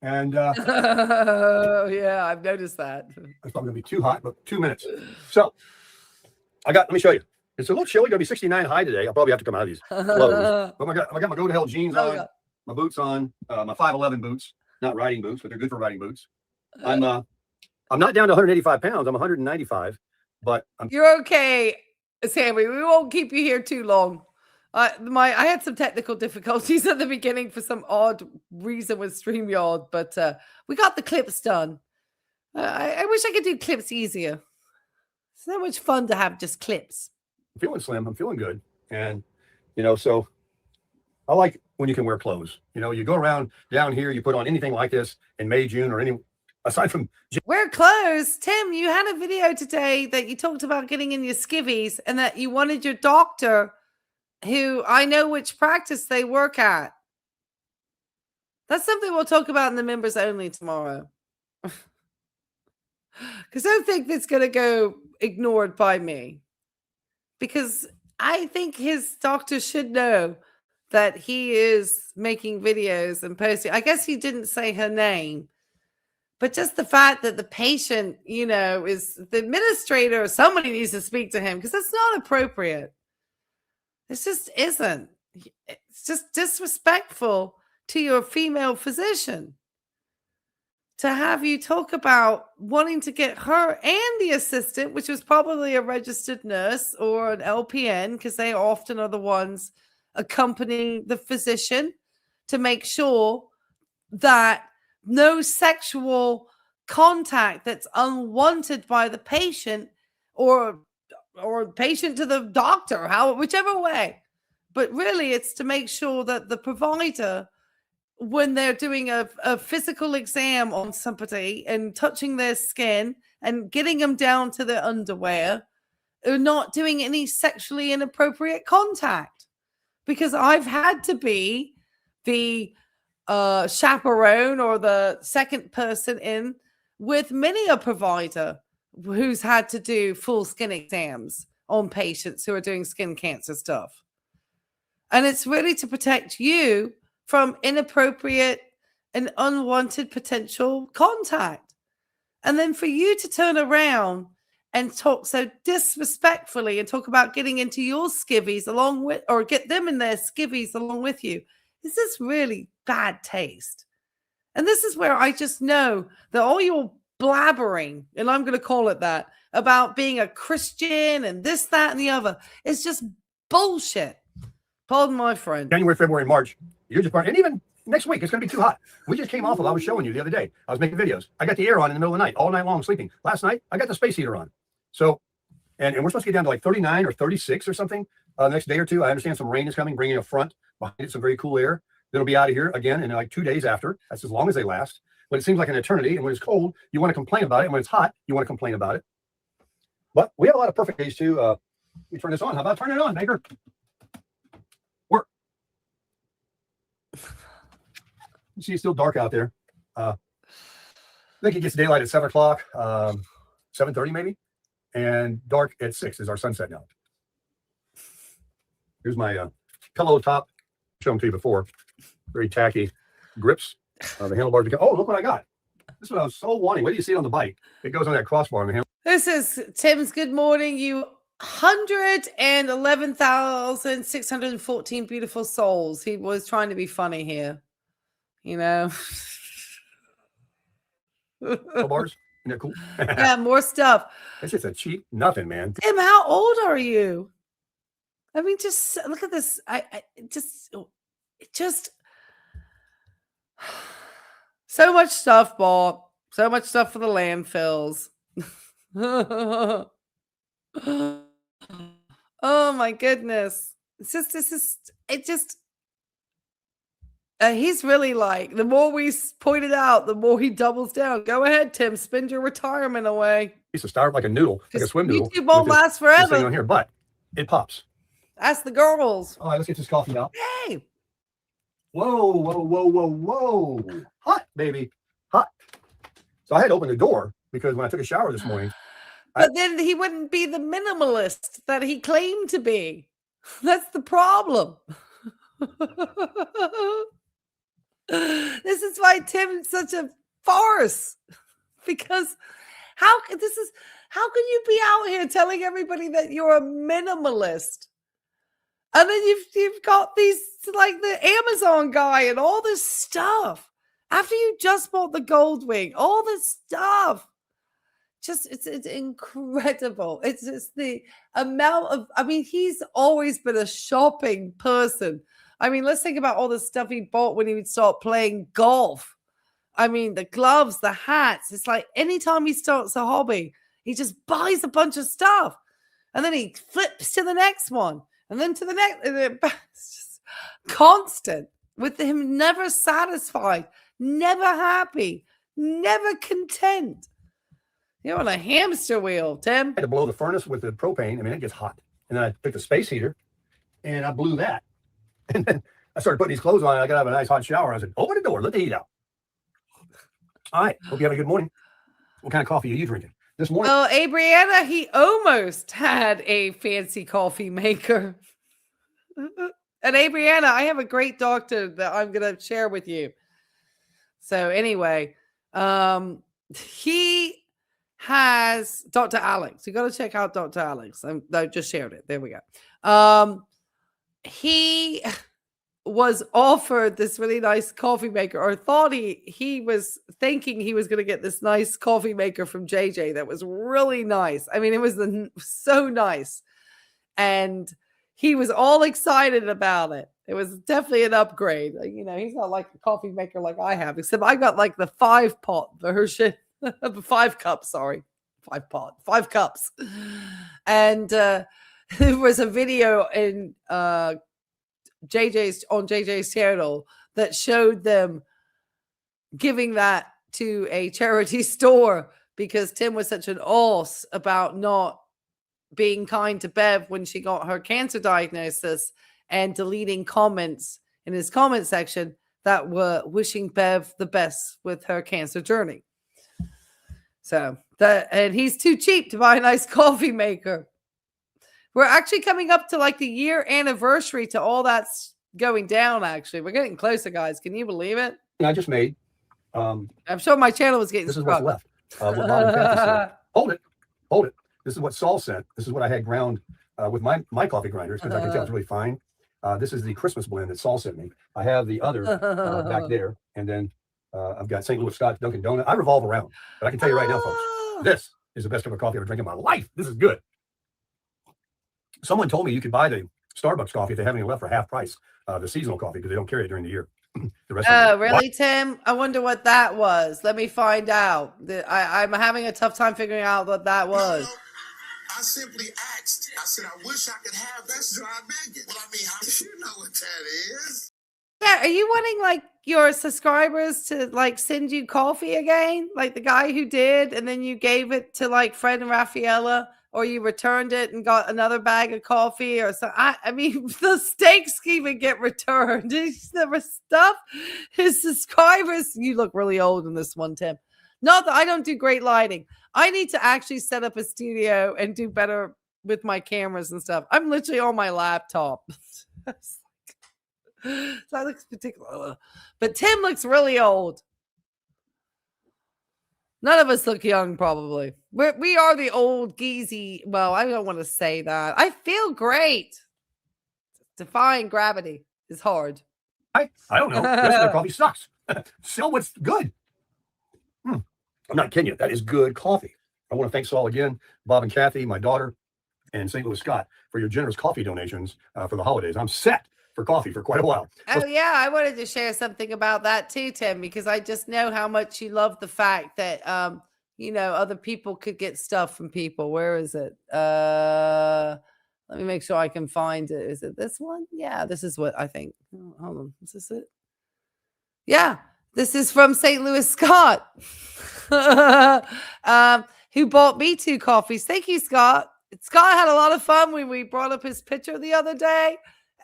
And yeah, I've noticed that. It's probably gonna be too hot, but 2 minutes. So let me show you. It's a little chilly, gonna be 69 high today. I'll probably have to come out of these clothes. But I got my go to hell jeans on, my boots on, my 5'11" boots, not riding boots, but they're good for riding boots. I'm not down to 185 pounds. I'm 195, but You're okay, Sammy. We won't keep you here too long. I had some technical difficulties at the beginning for some odd reason with StreamYard, but we got the clips done. I wish I could do clips easier. So much fun to have just clips. I'm feeling slim. I'm feeling good. And, so I like when you can wear clothes. You go around down here, you put on anything like this in May, June, or aside from wear clothes. Tim, you had a video today that you talked about getting in your skivvies and that you wanted your doctor, who I know which practice they work at. That's something we'll talk about in the members only tomorrow. Because I don't think that's going to go ignored by me. Because I think his doctor should know that he is making videos and posting. I guess he didn't say her name. But just the fact that the patient, is the administrator or somebody needs to speak to him, because that's not appropriate. It just isn't. It's just disrespectful to your female physician to have you talk about wanting to get her and the assistant, which was probably a registered nurse or an LPN, because they often are the ones accompanying the physician, to make sure that no sexual contact that's unwanted by the patient or patient to the doctor, whichever way. But really, it's to make sure that the provider, when they're doing a physical exam on somebody and touching their skin and getting them down to their underwear, are not doing any sexually inappropriate contact. Because I've had to be the chaperone or the second person in with many a provider who's had to do full skin exams on patients who are doing skin cancer stuff. And it's really to protect you from inappropriate and unwanted potential contact. And then for you to turn around and talk so disrespectfully and talk about getting into your skivvies along with, or get them in their skivvies along with you, is this really bad taste? And this is where I just know that all your blabbering, and I'm going to call it that, about being a Christian and this, that, and the other, is just bullshit. Pardon my friend. January, February, March, you're just and even next week, it's going to be too hot. We just came off of, I was showing you the other day. I was making videos. I got the air on in the middle of the night, all night long, sleeping. Last night, I got the space heater on. So, and we're supposed to get down to like 39 or 36 or something the next day or two. I understand some rain is coming, bringing a front behind it, some very cool air. That'll be out of here again in like 2 days after. That's as long as they last. But it seems like an eternity. And when it's cold, you want to complain about it. And when it's hot, you want to complain about it. But we have a lot of perfect days too. Let me turn this on. How about turn it on, Baker? Work. You see, it's still dark out there. I think it gets daylight at 7 o'clock, 7:30 maybe, and dark at 6 is our sunset now. Here's my pillow top. Shown them to you before. Very tacky grips. The handlebars. Oh, look what I got. This is what I was so wanting. Wait till you see it on the bike. It goes on that crossbar on the handle. This is Tim's good morning. You 111,614 beautiful souls. He was trying to be funny here, you know. Bars, isn't that cool? Yeah, more stuff. It's just a cheap nothing, man. Tim, how old are you? I mean, just look at this. Just so much stuff bought, so much stuff for the landfills. Oh my goodness. He's really like, the more we point it out, the more he doubles down. Go ahead, Tim, spend your retirement away. Piece of start like a noodle, like a swim noodle. YouTube won't last forever. This thing on here, but it pops. That's the girls. All right, let's get this coffee out. Hey. Whoa, whoa, whoa, whoa, whoa. Hot, baby. Hot. So I had to open the door because when I took a shower this morning. But then he wouldn't be the minimalist that he claimed to be. That's the problem. This is why Tim's such a farce. Because how can you be out here telling everybody that you're a minimalist? And then you've got these, like the Amazon guy and all this stuff. After you just bought the Goldwing, all this stuff. It's incredible. It's just the amount of, I mean, he's always been a shopping person. I mean, let's think about all the stuff he bought when he would start playing golf. I mean, the gloves, the hats. It's like anytime he starts a hobby, he just buys a bunch of stuff. And then he flips to the next one. And then to the next. And it's just constant with him, never satisfied, never happy, never content. You're on a hamster wheel, Tim. I had to blow the furnace with the propane. I mean, it gets hot. And then I took the space heater and I blew that. And then I started putting these clothes on. And I got to have a nice hot shower. I said, open the door, let the heat out. All right. Hope you have a good morning. What kind of coffee are you drinking this morning? Well, Abrianna, he almost had a fancy coffee maker. And Abrianna, I have a great doctor that I'm going to share with you. So anyway, he has Dr. Alex. You got to check out Dr. Alex. I just shared it. There we go. He was offered this really nice coffee maker, or thought he was thinking he was going to get this nice coffee maker from JJ that was really nice. I mean, it was so nice. And he was all excited about it. It was definitely an upgrade. You know, he's not like a coffee maker like I have, except I got like the 5-pot version. 5 cups, sorry. 5 cups. And there was a video in JJ's channel that showed them giving that to a charity store because Tim was such an ass about not being kind to Bev when she got her cancer diagnosis and deleting comments in his comment section that were wishing Bev the best with her cancer journey. So and he's too cheap to buy a nice coffee maker. We're actually coming up to like the year anniversary to all that's going down. Actually, we're getting closer, guys. Can you believe it? I just made. I'm sure my channel was getting. This is what's left. What Mom and Kathy said. Hold it. This is what Saul said. This is what I had ground with my coffee grinders because I can tell it's really fine. This is the Christmas blend that Saul sent me. I have the other back there, and then I've got St. Louis Scotch Dunkin' Donut. I revolve around, but I can tell you right now, folks, this is the best cup of coffee I've ever drank in my life. This is good. Someone told me you could buy the Starbucks coffee if they have any left for half price, the seasonal coffee, because they don't carry it during the year. The rest of really, what? Tim? I wonder what that was. Let me find out. I'm having a tough time figuring out what that was. No. I simply asked. I said, I wish I could have best dry bacon. Well, I mean, you know what that is. Yeah, are you wanting like your subscribers to like send you coffee again? Like the guy who did, and then you gave it to like Fred and Raffaella, or you returned it and got another bag of coffee or something. I mean, the steaks even get returned. The stuff, his subscribers, you look really old in this one, Tim. Not that I don't do great lighting. I need to actually set up a studio and do better with my cameras and stuff. I'm literally on my laptop. So I look particular, but Tim looks really old. None of us look young, probably. We are the old geezy. Well, I don't want to say that. I feel great. Defying gravity is hard. I don't know. The rest of their coffee sucks. Sell what's good. I'm not kidding you. That is good coffee. I want to thank Saul again, Bob and Kathy, my daughter, and St. Louis Scott for your generous coffee donations for the holidays. I'm set for coffee for quite a while. Oh, yeah. I wanted to share something about that too, Tim, because I just know how much you love the fact that, other people could get stuff from people. Where is it? Let me make sure I can find it. Is it this one? Yeah, this is what I think. Oh, hold on. Is this it? Yeah, this is from St. Louis Scott, who bought me 2 coffees. Thank you, Scott. Scott had a lot of fun when we brought up his picture the other day.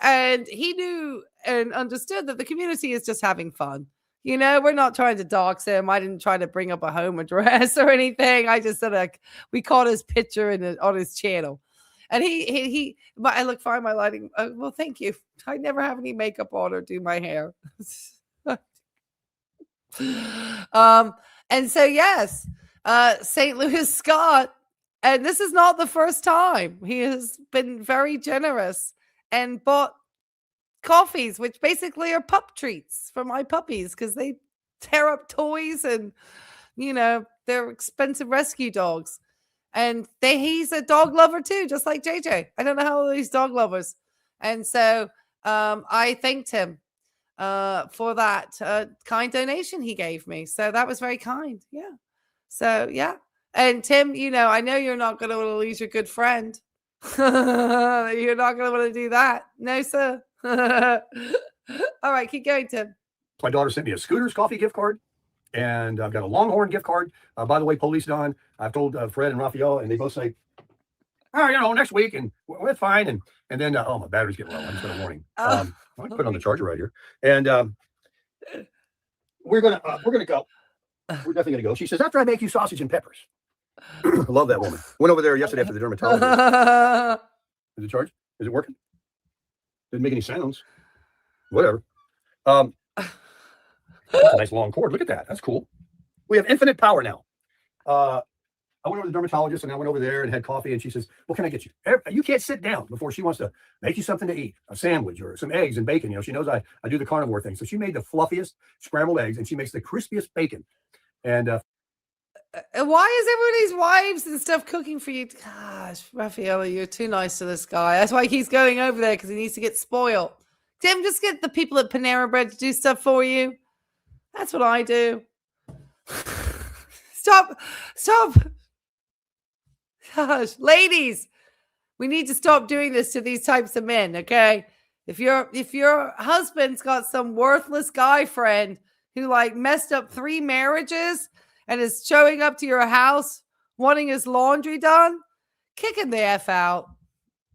And he knew and understood that the community is just having fun. We're not trying to dox him. I didn't try to bring up a home address or anything. I just said, we caught his picture on his channel. And I look fine, my lighting. Well, thank you. I never have any makeup on or do my hair. And so, yes, St. Louis Scott, and this is not the first time. He has been very generous and bought coffees, which basically are pup treats for my puppies because they tear up toys and, they're expensive rescue dogs. And he's a dog lover too, just like JJ. I don't know how all these dog lovers. And so I thanked him for that kind donation he gave me. So that was very kind. Yeah. So, yeah. And Tim, I know you're not going to want to lose your good friend. You're not going to want to do that. No, sir. All right, keep going, Tim. My daughter sent me a Scooter's coffee gift card, and I've got a Longhorn gift card. By the way, Police Don, I've told Fred and Raphael, and they both say, next week, and we're fine. And then, my battery's getting low. I'm just going to warning. I can put it on the charger right here. And we're gonna go. We're definitely gonna go. She says, after I make you sausage and peppers. I love that woman. Went over there yesterday after the dermatologist. Is it charged? Is it working? Didn't make any sounds. Whatever. That's a nice long cord. Look at that. That's cool. We have infinite power now. I went over to the dermatologist and I went over there and had coffee, and she says, what can I get you? You can't sit down before she wants to make you something to eat, a sandwich or some eggs and bacon. She knows I do the carnivore thing. So she made the fluffiest scrambled eggs, and she makes the crispiest bacon. And why is everybody's wives and stuff cooking for you? Gosh, Raphael, you're too nice to this guy. That's why he's going over there, because he needs to get spoiled. Tim, just get the people at Panera Bread to do stuff for you. That's what I do. Stop. Gosh, ladies, we need to stop doing this to these types of men, okay? If your husband's got some worthless guy friend who messed up 3 marriages and is showing up to your house wanting his laundry done, kick him the F out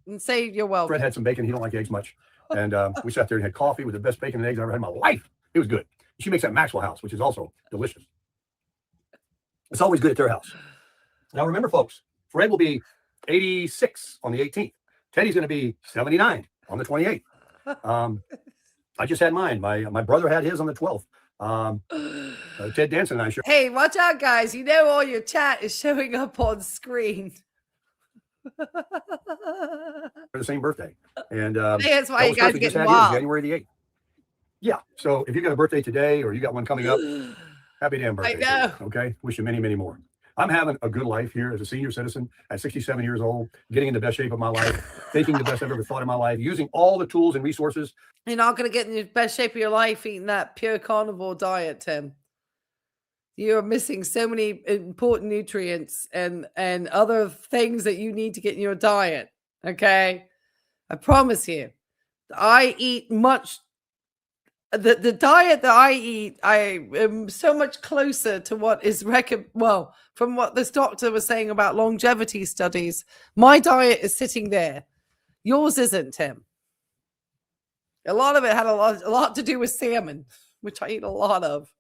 and say you're welcome. Fred had some bacon. He don't like eggs much. And we sat there and had coffee with the best bacon and eggs I've ever had in my life. It was good. She makes that Maxwell house, which is also delicious. It's always good at their house. Now, remember, folks, Fred will be 86 on the 18th. Teddy's going to be 79 on the 28th. I just had mine. My brother had his on the 12th. Ted Danson and I sure. Hey, watch out, guys. All your chat is showing up on screen. For the same birthday. And that's why you guys get wild. January the 8th. Yeah. So if you got a birthday today or you got one coming up, happy damn birthday. I know. Okay. Wish you many, many more. I'm having a good life here as a senior citizen at 67 years old, getting in the best shape of my life, thinking the best I've ever thought in my life, using all the tools and resources. You're not going to get in the best shape of your life eating that pure carnivore diet, Tim. You're missing so many important nutrients and other things that you need to get in your diet. Okay. I promise you, I eat much. The diet that I eat, I am so much closer to what is from what this doctor was saying about longevity studies. My diet is sitting there. Yours isn't, Tim. A lot of it had a lot to do with salmon, which I eat a lot of.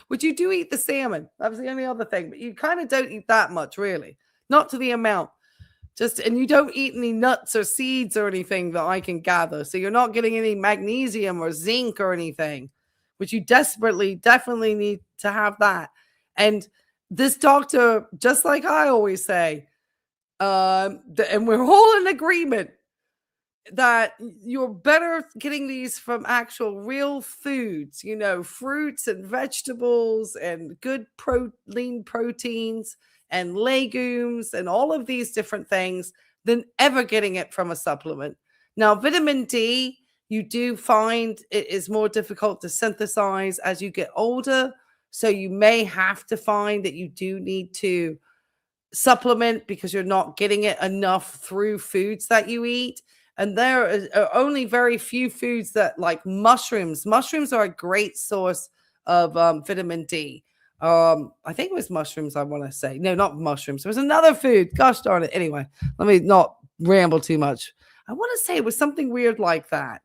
Which you do eat the salmon. That was the only other thing, but you kind of don't eat that much, really. Not to the amount. And you don't eat any nuts or seeds or anything that I can gather. So you're not getting any magnesium or zinc or anything, which you definitely need to have that. And this doctor, just like I always say, and we're all in agreement that you're better getting these from actual real foods, you know, fruits and vegetables and good lean proteins and legumes and all of these different things than ever getting it from a supplement. Now, vitamin D, you do find it is more difficult to synthesize as you get older. So you may have to find that you do need to supplement because you're not getting it enough through foods that you eat. And there are only very few foods that, like mushrooms. Mushrooms are a great source of vitamin D. I think it was mushrooms, I want to say. No, not mushrooms. It was another food. Gosh darn it. Anyway, let me not ramble too much. I want to say it was something weird like that,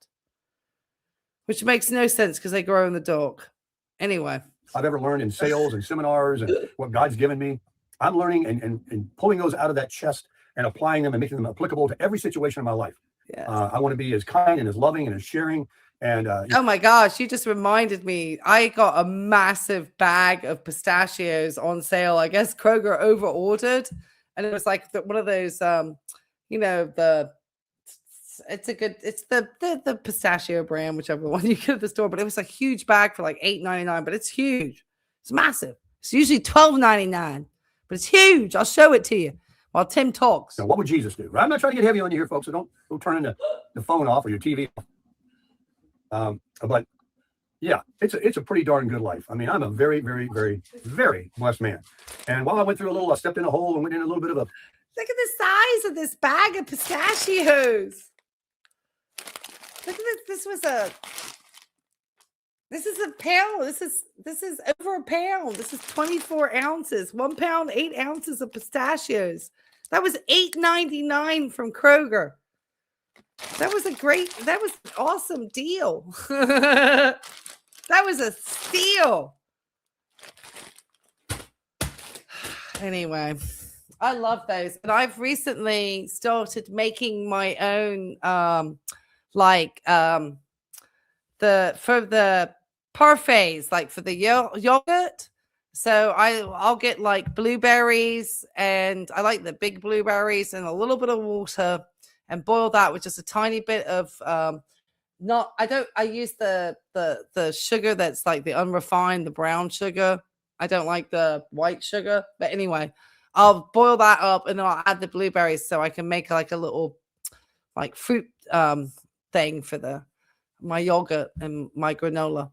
which makes no sense because they grow in the dark. Anyway. I've ever learned in sales and seminars and what God's given me. I'm learning and pulling those out of that chest and applying them and making them applicable to every situation in my life. Yes. I want to be as kind and as loving and as sharing. And oh my gosh, you just reminded me. I got a massive bag of pistachios on sale. I guess Kroger over ordered, and it was like one of those, you know, it's the pistachio brand, whichever one you get at the store. But it was a huge bag for like $8.99. But it's huge. It's massive. It's usually $12.99, but it's huge. I'll show it to you while Tim talks. So what would Jesus do? I'm not trying to get heavy on you here, folks. So don't turn the phone off or your TV off. But yeah, it's a pretty darn good life. I mean, I'm a very, very, very, very blessed man. And while I went through I stepped in a hole and went in a little bit of a. Look at the size of this bag of pistachios. Look at this. This is a pound. This is over a pound. This is 24 ounces. 1 pound, 8 ounces of pistachios. That was $8.99 from Kroger. That was an awesome deal. That was a steal. Anyway, I love those. And I've recently started making my own, for the parfaits, like for the yogurt. So I'll get like blueberries, and I like the big blueberries and a little bit of water, and boil that with just a tiny bit of I use the sugar that's like the unrefined, the brown sugar. I don't like the white sugar, but anyway, I'll boil that up and then I'll add the blueberries so I can make like a little like fruit thing for my yogurt and my granola.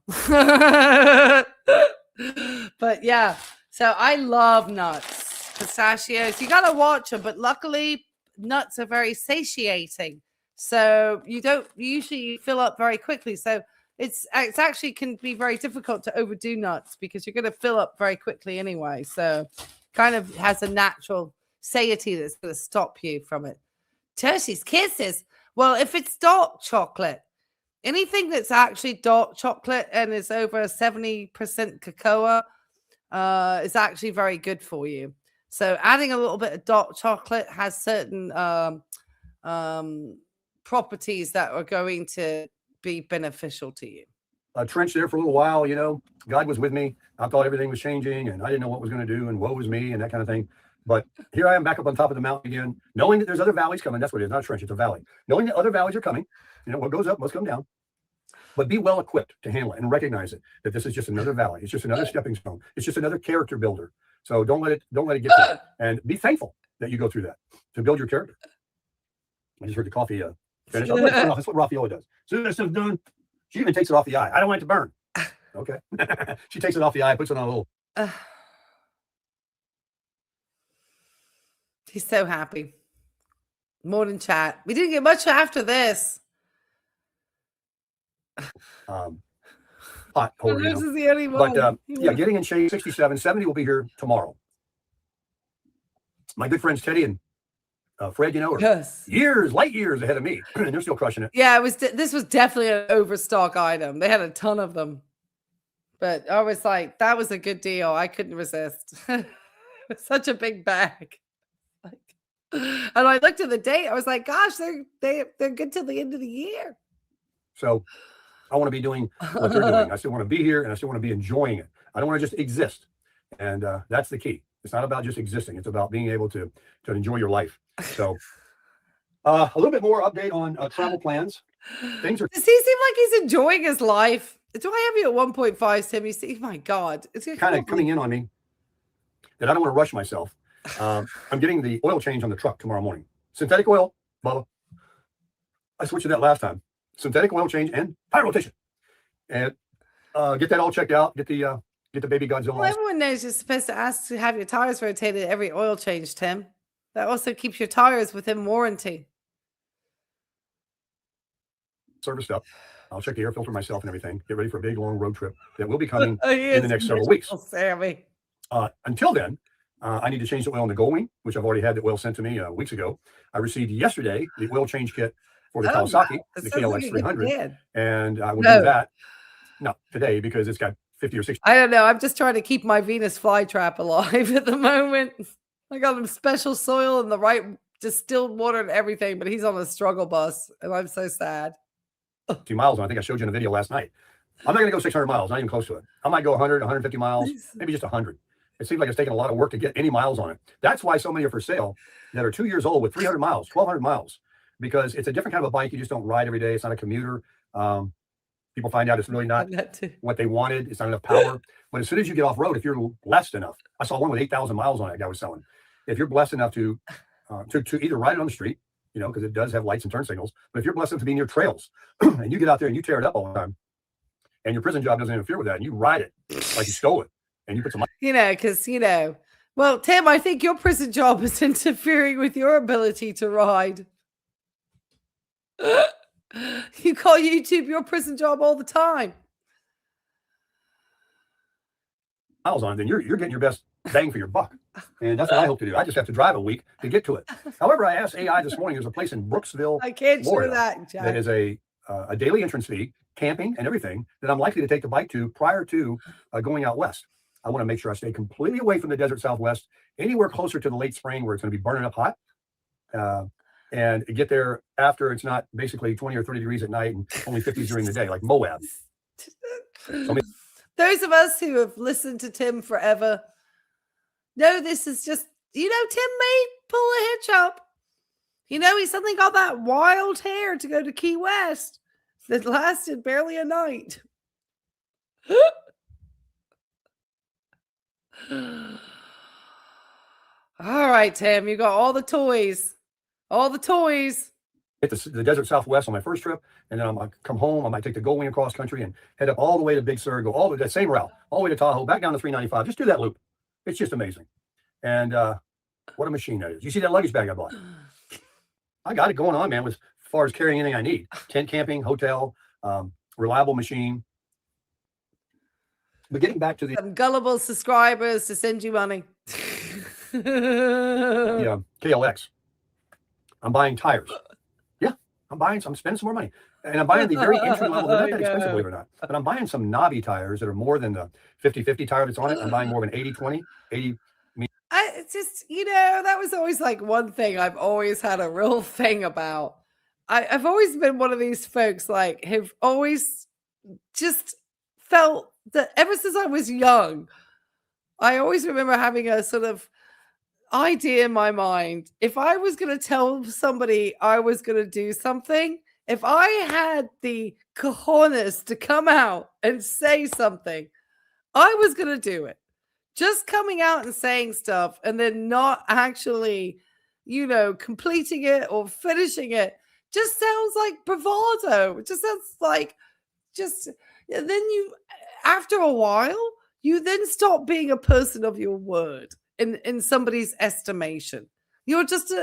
But yeah, so I love nuts, pistachios. You got to watch them, but luckily nuts are very satiating. So you usually fill up very quickly. So it's actually can be very difficult to overdo nuts because you're going to fill up very quickly anyway. So kind of has a natural satiety that's going to stop you from it. Terti's Kisses. Well, if it's dark chocolate, anything that's actually dark chocolate and is over 70% cacao is actually very good for you. So adding a little bit of dark chocolate has certain properties that are going to be beneficial to you. Trench there for a little while, you know, God was with me. I thought everything was changing and I didn't know what was going to do and woe was me and that kind of thing. But here I am back up on top of the mountain again, knowing that there's other valleys coming. That's what it is, not a trench, it's a valley. Knowing that other valleys are coming, you know, what goes up must come down. But be well equipped to handle it and recognize it, that this is just another valley. It's just another stepping stone. It's just another character builder. So don't let it get there. And be thankful that you go through that to build your character. I just heard the coffee finish. That's what Raffaella does. As soon as it's done, she even takes it off the eye. I don't want it to burn. Okay. She takes it off the eye, puts it on a little. He's so happy. Morning chat. We didn't get much after this. Hot, this is the only one. But yeah, getting in shape. 67, 70 will be here tomorrow. My good friends Teddy and Fred, you know, are light years ahead of me, and they're still crushing it. Yeah, this was definitely an overstock item. They had a ton of them, but I was like, that was a good deal. I couldn't resist. It was such a big bag. And I looked at the date. I was like, gosh, they're good till the end of the year. So I want to be doing what they're doing. I still want to be here, and I still want to be enjoying it. I don't want to just exist. And that's the key. It's not about just existing. It's about being able to enjoy your life. So a little bit more update on travel plans. Things are. Does he seem like he's enjoying his life? Do I have you at 1.5, Tim? You see, my God, it's kind of coming in on me that I don't want to rush myself. I'm getting the oil change on the truck tomorrow morning. Synthetic oil, Bubba. I switched to that last time. Synthetic oil change and tire rotation. And get that all checked out. Get the baby Godzilla. Well, everyone knows you're supposed to ask to have your tires rotated every oil change, Tim. That also keeps your tires within warranty. Serviced up. I'll check the air filter myself and everything. Get ready for a big long road trip that will be coming in the next several weeks. Sammy. Until then, I need to change the oil in the Gullwing, which I've already had the oil sent to me weeks ago. I received yesterday the oil change kit for the Kawasaki, the KLX 300, and I will do that. No, today, because it's got 50 or 60. I don't know. I'm just trying to keep my Venus flytrap alive at the moment. I got him special soil and the right distilled water and everything, but he's on a struggle bus, and I'm so sad. 2 miles, and I think I showed you in a video last night. I'm not going to go 600 miles, not even close to it. I might go 100, 150 miles, maybe just 100. It seems like it's taking a lot of work to get any miles on it. That's why so many are for sale that are 2 years old with 300 miles, 1,200 miles, because it's a different kind of a bike. You just don't ride every day. It's not a commuter. People find out it's really not what they wanted. It's not enough power. But as soon as you get off road, if you're blessed enough, I saw one with 8,000 miles on it. That guy was selling. If you're blessed enough to either ride it on the street, you know, because it does have lights and turn signals. But if you're blessed enough to be near trails and you get out there and you tear it up all the time, and your prison job doesn't interfere with that, and you ride it like you stole it, and you put some, you know, because well, Tim, I think your prison job is interfering with your ability to ride. You call YouTube your prison job all the time. miles on it, then you're getting your best bang for your buck. And that's what I hope to do. I just have to drive a week to get to it. However, I asked AI this morning, there's a place in Brooksville, I can't Florida, show that, Jack. that is a daily entrance fee, camping and everything, that I'm likely to take the bike to prior to going out west. I want to make sure I stay completely away from the desert Southwest, anywhere closer to the late spring where it's going to be burning up hot, and get there after it's not basically 20 or 30 degrees at night and only 50s during the day, like Moab. Those of us who have listened to Tim forever know this is just, Tim may pull a hitch up. He suddenly got that wild hair to go to Key West that lasted barely a night. All right, Tim, you got all the toys. All the toys. Hit the desert Southwest on my first trip, and then I'm going to come home. I might take the Goldwing across country and head up all the way to Big Sur, go all that same route, all the way to Tahoe, back down to 395. Just do that loop. It's just amazing. And what a machine that is. You see that luggage bag I bought? I got it going on, man, as far as carrying anything I need. Tent camping, hotel, reliable machine. But getting back to the gullible subscribers to send you money. Yeah, KLX. I'm buying tires. Yeah, I'm spending some more money. And I'm buying the very entry level. They're not that expensive, believe it or not. But I'm buying some knobby tires that are more than the 50-50 tire that's on it. I'm buying more of an 80-20, 80. It's just, that was always like one thing I've always had a real thing about. I've always been one of these folks like who've always just felt that ever since I was young, I always remember having a sort of idea in my mind. If I was going to tell somebody I was going to do something, if I had the cojones to come out and say something, I was going to do it. Just coming out and saying stuff and then not actually, completing it or finishing it just sounds like bravado. It just sounds like then you, after a while, you then stop being a person of your word in somebody's estimation. You're just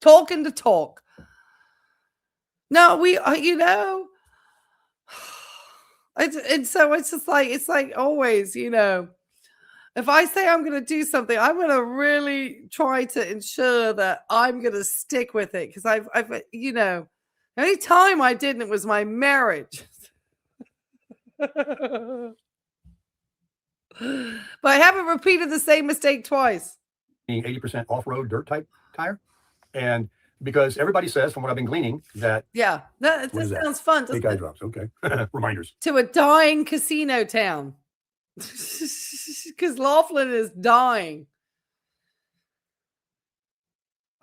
talking to talk. No, and so it's just like, always, if I say I'm going to do something, I'm going to really try to ensure that I'm going to stick with it. Because I've the only time I didn't was my marriage. But I haven't repeated the same mistake twice. 80% off-road dirt type tire. And because everybody says, from what I've been gleaning, that that sounds fun. Big guy drops. Okay. Reminders. To a dying casino town. Because Laughlin is dying.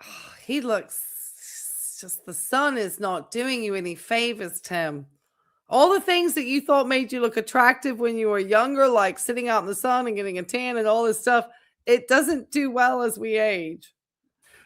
Oh, he looks just, the sun is not doing you any favors, Tim. All the things that you thought made you look attractive when you were younger, like sitting out in the sun and getting a tan and all this stuff, it doesn't do well as we age.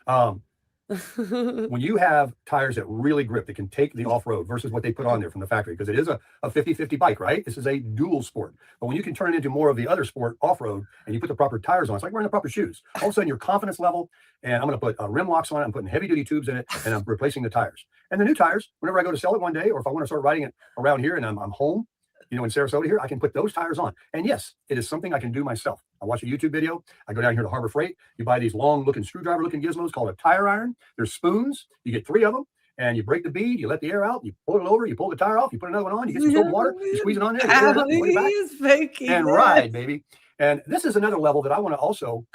When you have tires that really grip, that can take the off-road versus what they put on there from the factory, because it is a 50-50 bike, right? This is a dual sport. But when you can turn it into more of the other sport, off-road, and you put the proper tires on, it's like wearing the proper shoes. All of a sudden, your confidence level, and I'm going to put rim locks on it, I'm putting heavy-duty tubes in it, and I'm replacing the tires. And the new tires, whenever I go to sell it one day, or if I want to start riding it around here and I'm home, in Sarasota here, I can put those tires on. And yes, it is something I can do myself. I watch a YouTube video. I go down here to Harbor Freight. You buy these long-looking screwdriver-looking gizmos called a tire iron. There's spoons. You get 3 of them, and you break the bead. You let the air out. You pull it over. You pull the tire off. You put another one on. You get some soap water. You squeeze it on there. You it back, and ride, baby. And this is another level that I want to also,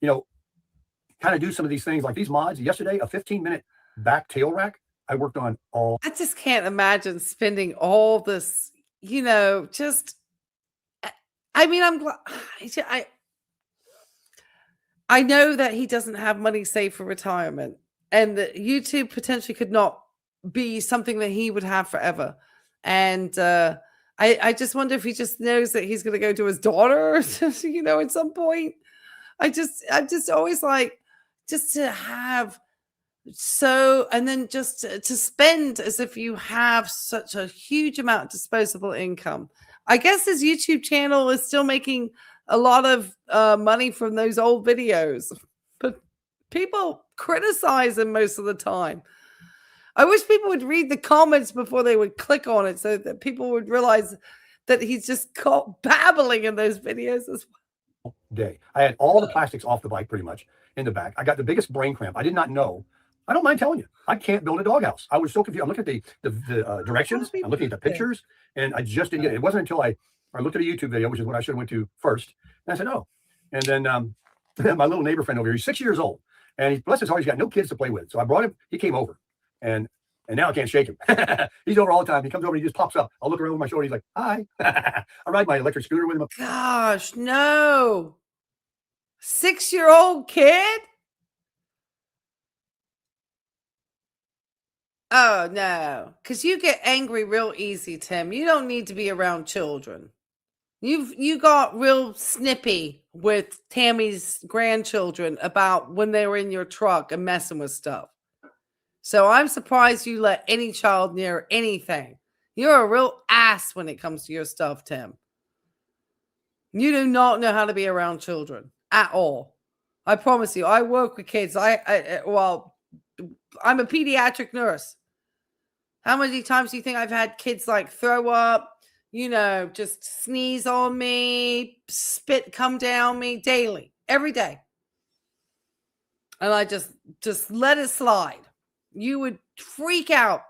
kind of do some of these things like these mods. Yesterday, a 15-minute back tail rack. I worked on all. I just can't imagine spending all this. Just, I mean, I'm glad. I know that he doesn't have money saved for retirement, and that YouTube potentially could not be something that he would have forever. And I just wonder if he just knows that he's going to go to his daughter, at some point. I'm just always like, just to have. So, and then just to spend as if you have such a huge amount of disposable income. I guess his YouTube channel is still making a lot of money from those old videos, but people criticize him most of the time. I wish people would read the comments before they would click on it so that people would realize that he's just caught babbling in those videos as well. Day. I had all the plastics off the bike pretty much in the back. I got the biggest brain cramp. I did not know. I don't mind telling you, I can't build a doghouse. I was so confused. I'm looking at the directions. I'm looking at the pictures, and I just didn't get it. It wasn't until I looked at a YouTube video, which is what I should have went to first. And I said, oh. And then my little neighbor friend over here, he's 6 years old, and he, bless his heart, he's got no kids to play with. So I brought him. He came over, and now I can't shake him. He's over all the time. He comes over and he just pops up. I'll look around over my shoulder. He's like, hi. I ride my electric scooter with him. Gosh, no. 6-year-old kid? Oh, no, because you get angry real easy, Tim. You don't need to be around children. You got real snippy with Tammy's grandchildren about when they were in your truck and messing with stuff. So I'm surprised you let any child near anything. You're a real ass when it comes to your stuff, Tim. You do not know how to be around children at all. I promise you. I work with kids. I'm a pediatric nurse. How many times do you think I've had kids like throw up, just sneeze on me, spit come down me daily, every day? And I just let it slide. You would freak out.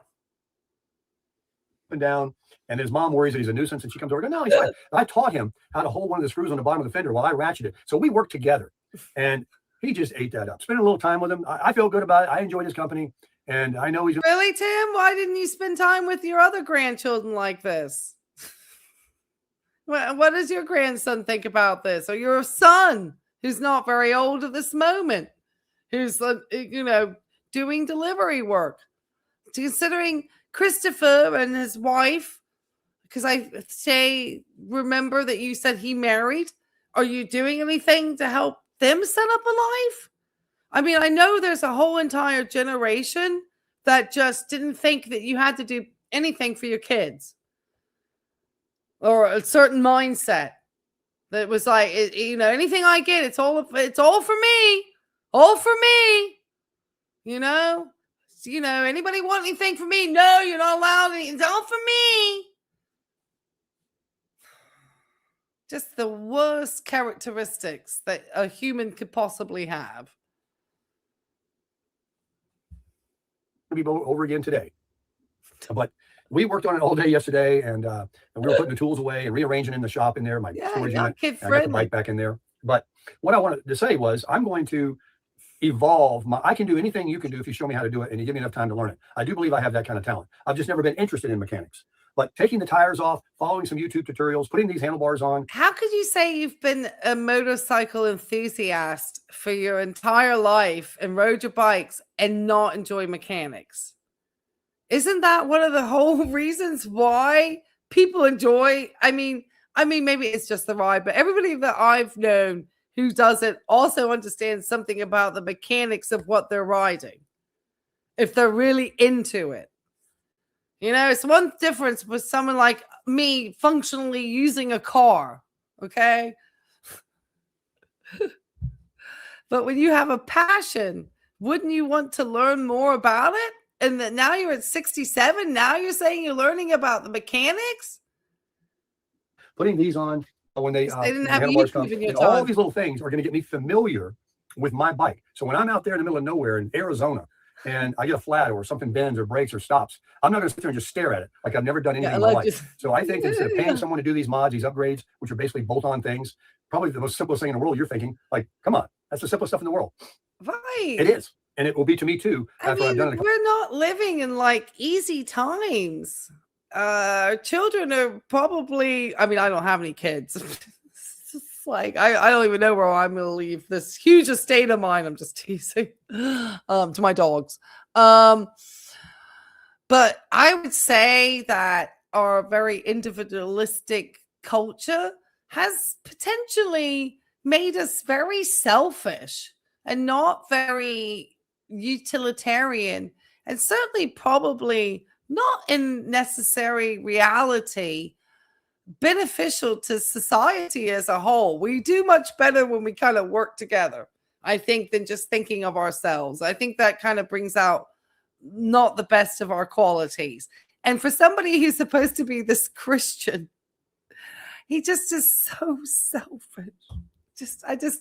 And down, and his mom worries that he's a nuisance, and she comes over and goes, no, he's fine. I taught him how to hold one of the screws on the bottom of the fender while I ratcheted. So we worked together, and he just ate that up. Spending a little time with him. I feel good about it. I enjoyed his company. And I know he's really, Tim. Why didn't you spend time with your other grandchildren like this? What does your grandson think about this? Or your son, who's not very old at this moment, who's doing delivery work, considering Christopher and his wife? Because remember that you said he married. Are you doing anything to help them set up a life? I mean, I know there's a whole entire generation that just didn't think that you had to do anything for your kids, or a certain mindset that was like, anything I get, it's all for me, all for me. Anybody want anything from me? No, you're not allowed. It's all for me. Just the worst characteristics that a human could possibly have. Be over again today, but we worked on it all day yesterday, and we were putting the tools away and rearranging in the shop in there, my storage unit. I got the bike back in there. But what I wanted to say was, I'm going to evolve. I can do anything you can do if you show me how to do it and you give me enough time to learn it. I do believe I have that kind of talent. I've just never been interested in mechanics. But taking the tires off, following some YouTube tutorials, putting these handlebars on. How could you say you've been a motorcycle enthusiast for your entire life and rode your bikes and not enjoy mechanics? Isn't that one of the whole reasons why people enjoy? I mean, maybe it's just the ride, but everybody that I've known who does it also understands something about the mechanics of what they're riding, if they're really into it. You know, it's one difference with someone like me functionally using a car, okay? But when you have a passion, wouldn't you want to learn more about it? And that now you're at 67, now you're saying you're learning about the mechanics? Putting these on when they didn't have handlebars YouTube come, in your and all time. these little things are going to get me familiar with my bike. So when I'm out there in the middle of nowhere in Arizona and I get a flat or something bends or breaks or stops, I'm not going to sit there and just stare at it like I've never done anything in my life. So I think that instead of paying someone to do these mods, these upgrades, which are basically bolt-on things, probably the most simplest thing in the world, you're thinking, like, come on, that's the simplest stuff in the world. Right. It is. And it will be to me too. After I've done it. We're not living in like easy times. Children are probably, I mean, I don't have any kids. It's like, I don't even know where I'm going to leave this huge estate of mine. I'm just teasing to my dogs. But I would say that our very individualistic culture has potentially made us very selfish and not very utilitarian, and certainly probably not in necessary reality beneficial to society as a whole. We do much better when we kind of work together, I think, than just thinking of ourselves. I think that kind of brings out not the best of our qualities. And for somebody who's supposed to be this Christian, he just is so selfish. It's frustrating.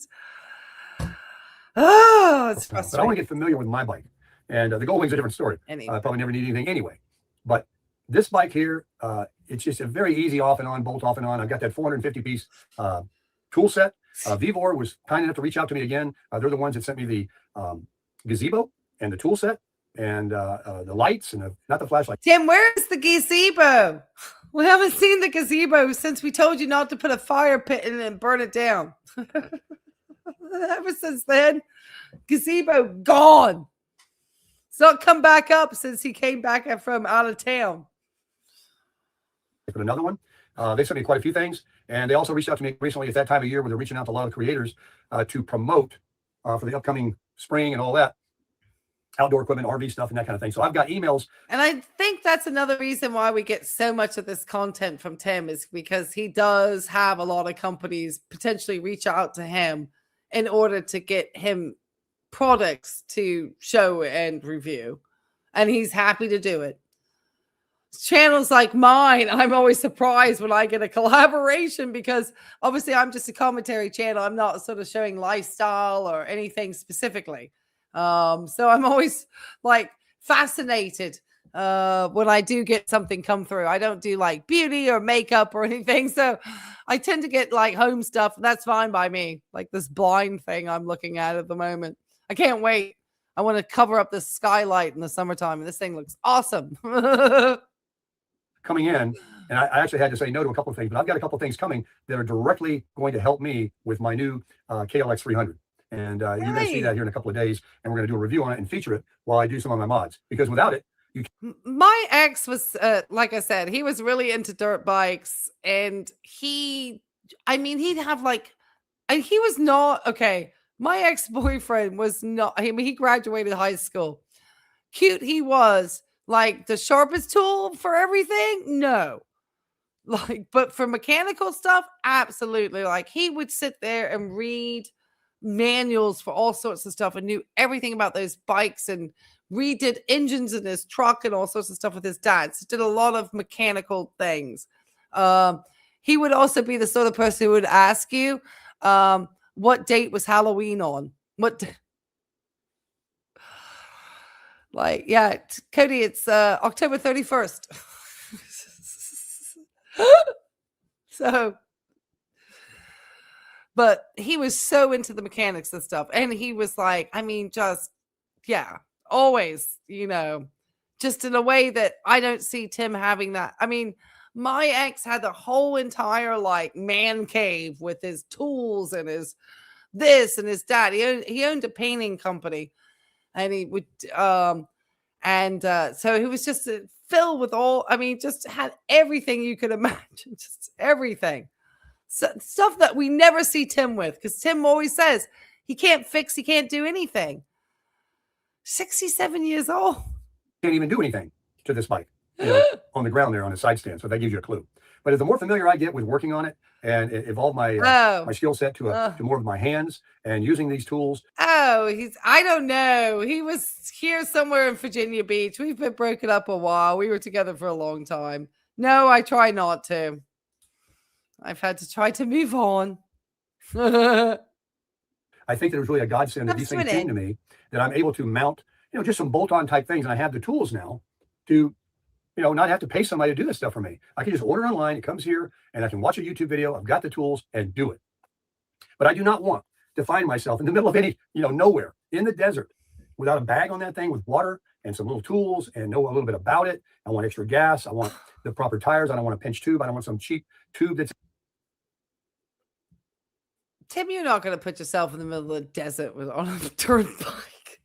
But I want to get familiar with my bike. And the Goldwing's a different story. Anyway. I probably never need anything anyway. But this bike here, it's just a very easy off and on, bolt off and on. I've got that 450-piece tool set. Vivor was kind enough to reach out to me again. They're the ones that sent me the gazebo and the tool set and the lights and not the flashlight. Tim, where's the gazebo? We haven't seen the gazebo since we told you not to put a fire pit in it and burn it down. Ever since then, gazebo gone. It's not come back up since he came back from out of town. But another one, they sent me quite a few things, and they also reached out to me recently at that time of year where they're reaching out to a lot of creators to promote for the upcoming spring and all that outdoor equipment, RV stuff, and that kind of thing. So I've got emails. And I think that's another reason why we get so much of this content from Tim, is because he does have a lot of companies potentially reach out to him in order to get him products to show and review. And he's happy to do it. Channels like mine, I'm always surprised when I get a collaboration, because obviously I'm just a commentary channel. I'm not sort of showing lifestyle or anything specifically. So I'm always like fascinated when I do get something come through. I don't do like beauty or makeup or anything. So I tend to get like home stuff. And that's fine by me. Like this blind thing I'm looking at the moment. I can't wait. I want to cover up this skylight in the summertime. And this thing looks awesome. Coming in, and I actually had to say no to a couple of things, but I've got a couple of things coming that are directly going to help me with my new KLX 300. And you're going to see that here in a couple of days, and we're going to do a review on it and feature it while I do some of my mods, because without it, my ex was, like I said, he was really into dirt bikes, and he'd have like, and he was not, okay, my ex-boyfriend was not, I mean, he graduated high school. Cute he was, like the sharpest tool for everything? No. Like, but for mechanical stuff, absolutely. Like he would sit there and read manuals for all sorts of stuff and knew everything about those bikes and redid engines in his truck and all sorts of stuff with his dad. So did a lot of mechanical things. He would also be the sort of person who would ask you, what date was Halloween on? Like, yeah, Cody, it's October 31st. So, but he was so into the mechanics and stuff. And he was like, I mean, just, yeah, always, you know, just in a way that I don't see Tim having that. I mean, my ex had the whole entire like man cave with his tools and his this and his that. He owned a painting company, and he would so he was just filled with all. I mean, just had everything you could imagine, just everything. So, stuff that we never see Tim with, because Tim always says he can't do anything. 67 years old. Can't even do anything to this bike, on the ground there on the side stand. So that gives you a clue. But the more familiar I get with working on it, and it evolved my my skill set to more of my hands and using these tools. I don't know. He was here somewhere in Virginia Beach. We've been broken up a while. We were together for a long time. No, I try not to. I've had to try to move on. I think there was really a godsend that these things came to me, that I'm able to mount, just some bolt-on type things. And I have the tools now to, not have to pay somebody to do this stuff for me. I can just order online. It comes here and I can watch a YouTube video. I've got the tools and do it. But I do not want to find myself in the middle of any, nowhere in the desert without a bag on that thing with water and some little tools and know a little bit about it. I want extra gas. I want the proper tires. I don't want a pinch tube. I don't want some cheap tube that's. Tim, you're not going to put yourself in the middle of the desert on a turnpike.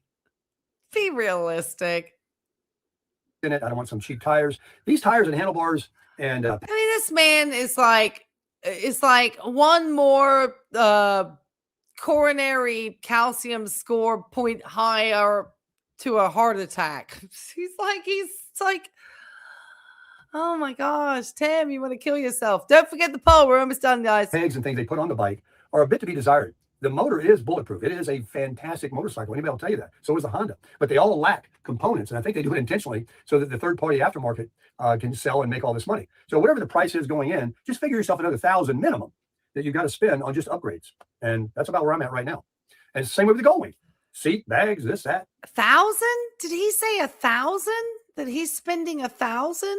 Be realistic. In it, I don't want some cheap tires. These tires and handlebars and. I mean, this man is like, it's like one more coronary calcium score point higher to a heart attack. He's like, oh my gosh, Tim, you want to kill yourself? Don't forget the pole. We're almost done, guys. Pegs and things they put on the bike are a bit to be desired. The motor is bulletproof. It is a fantastic motorcycle. Anybody will tell you that. So is the Honda. But they all lack components. And I think they do it intentionally so that the third-party aftermarket can sell and make all this money. So whatever the price is going in, just figure yourself another $1,000 minimum that you've got to spend on just upgrades. And that's about where I'm at right now. And same with the Goldwing. Seat, bags, this, that. 1,000? Did he say 1,000? That he's spending 1,000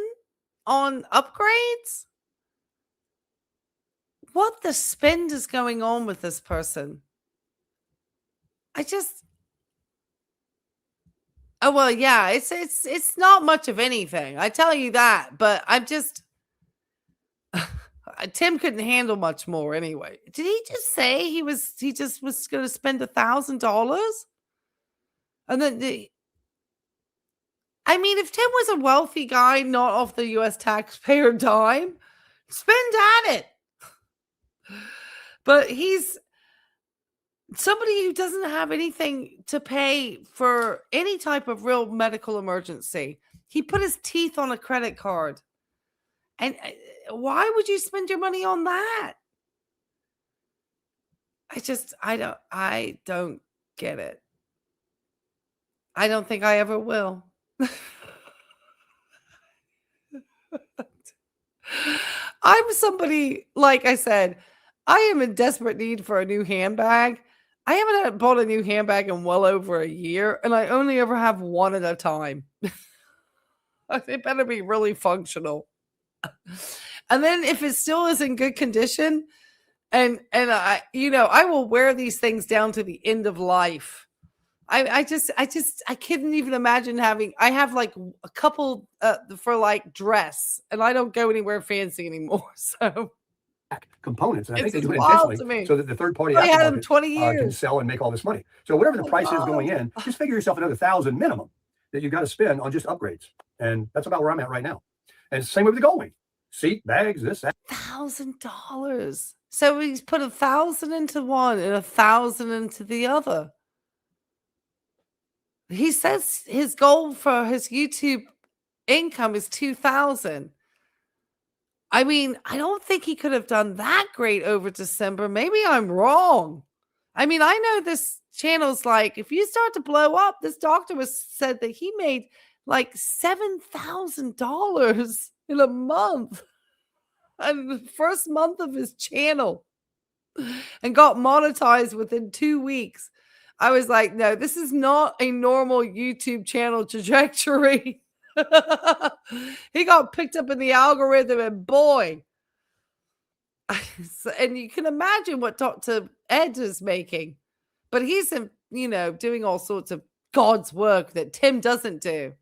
on upgrades? What the spend is going on with this person? Well, yeah, it's not much of anything. I tell you that, but I'm just Tim couldn't handle much more anyway. Did he just say he just was going to spend $1,000? And then I mean, if Tim was a wealthy guy, not off the US taxpayer dime, spend at it. But he's somebody who doesn't have anything to pay for any type of real medical emergency. He put his teeth on a credit card. And why would you spend your money on that? I don't get it. I don't think I ever will. I'm somebody, like I said, I am in desperate need for a new handbag. I haven't bought a new handbag in well over a year, and I only ever have one at a time. It better be really functional. And then if it still is in good condition, and I will wear these things down to the end of life. I couldn't even imagine I have like a couple for like dress, and I don't go anywhere fancy anymore. So components, and I think they do it intentionally so that the third-party aftermarket can sell and make all this money. So whatever the price is going in, just figure yourself another $1,000 minimum that you've got to spend on just upgrades. And that's about where I'm at right now. And same with the Goldwing. Seat, bags, this, that. $1,000. So he's put 1,000 into one and 1,000 into the other. He says his goal for his YouTube income is 2,000. I mean, I don't think he could have done that great over December. Maybe I'm wrong. I mean, I know this channel's like, if you start to blow up, this doctor said that he made like $7,000 in a month. And the first month of his channel, and got monetized within 2 weeks. I was like, no, this is not a normal YouTube channel trajectory. He got picked up in the algorithm, and boy, and you can imagine what Dr. Ed is making, but he's doing all sorts of God's work that Tim doesn't do.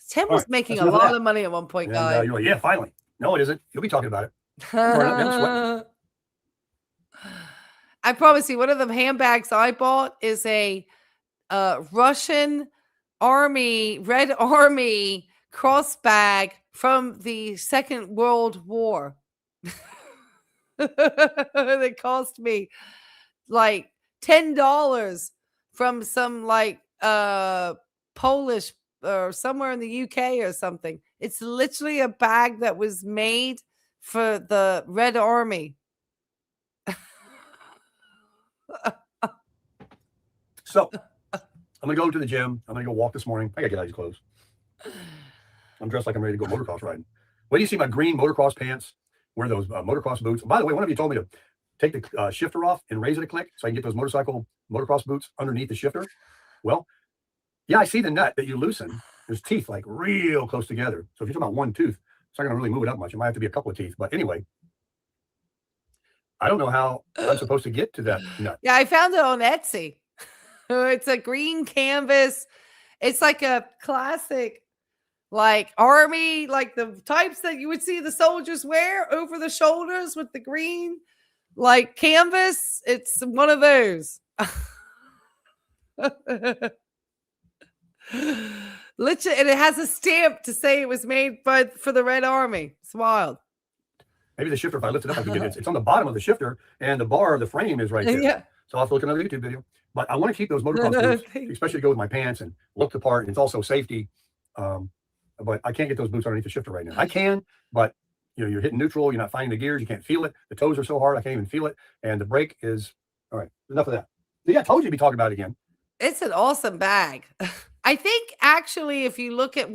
Tim was making a lot of money at one point, guys. You're like, yeah, finally. No, it isn't. You'll be talking about it. I promise you, one of the handbags I bought is a Russian Army, Red Army cross bag from the Second World War. That cost me like $10 from some like Polish or somewhere in the UK or something. It's literally a bag that was made for the Red Army. So I'm gonna go to the gym. I'm gonna go walk this morning. I gotta get out of these clothes. I'm dressed like I'm ready to go motocross riding. Wait do you see my green motocross pants? Wear those motocross boots. By the way, one of you told me to take the shifter off and raise it a click so I can get those motocross boots underneath the shifter. Well, yeah, I see the nut that you loosen. There's teeth like real close together. So if you're talking about one tooth, it's not going to really move it up much. It might have to be a couple of teeth. But anyway, I don't know how I'm supposed to get to that nut. Yeah, I found it on Etsy. It's a green canvas. It's like a classic, like army, like the types that you would see the soldiers wear over the shoulders with the green, like canvas. It's one of those. Literally, and it has a stamp to say it was made for the Red Army. It's wild. Maybe the shifter, if I lift it up, I can get it. It's on the bottom of the shifter, and the bar of the frame is right there. Yeah. So I'll have to look at another YouTube video. But I want to keep those motocross boots, especially to go with my pants and look the part. And it's also safety. But I can't get those boots underneath the shifter right now. I can, but you're hitting neutral. You're not finding the gears. You can't feel it. The toes are so hard, I can't even feel it. And the brake is, all right, enough of that. Yeah, I told you to be talking about it again. It's an awesome bag. I think actually, if you look at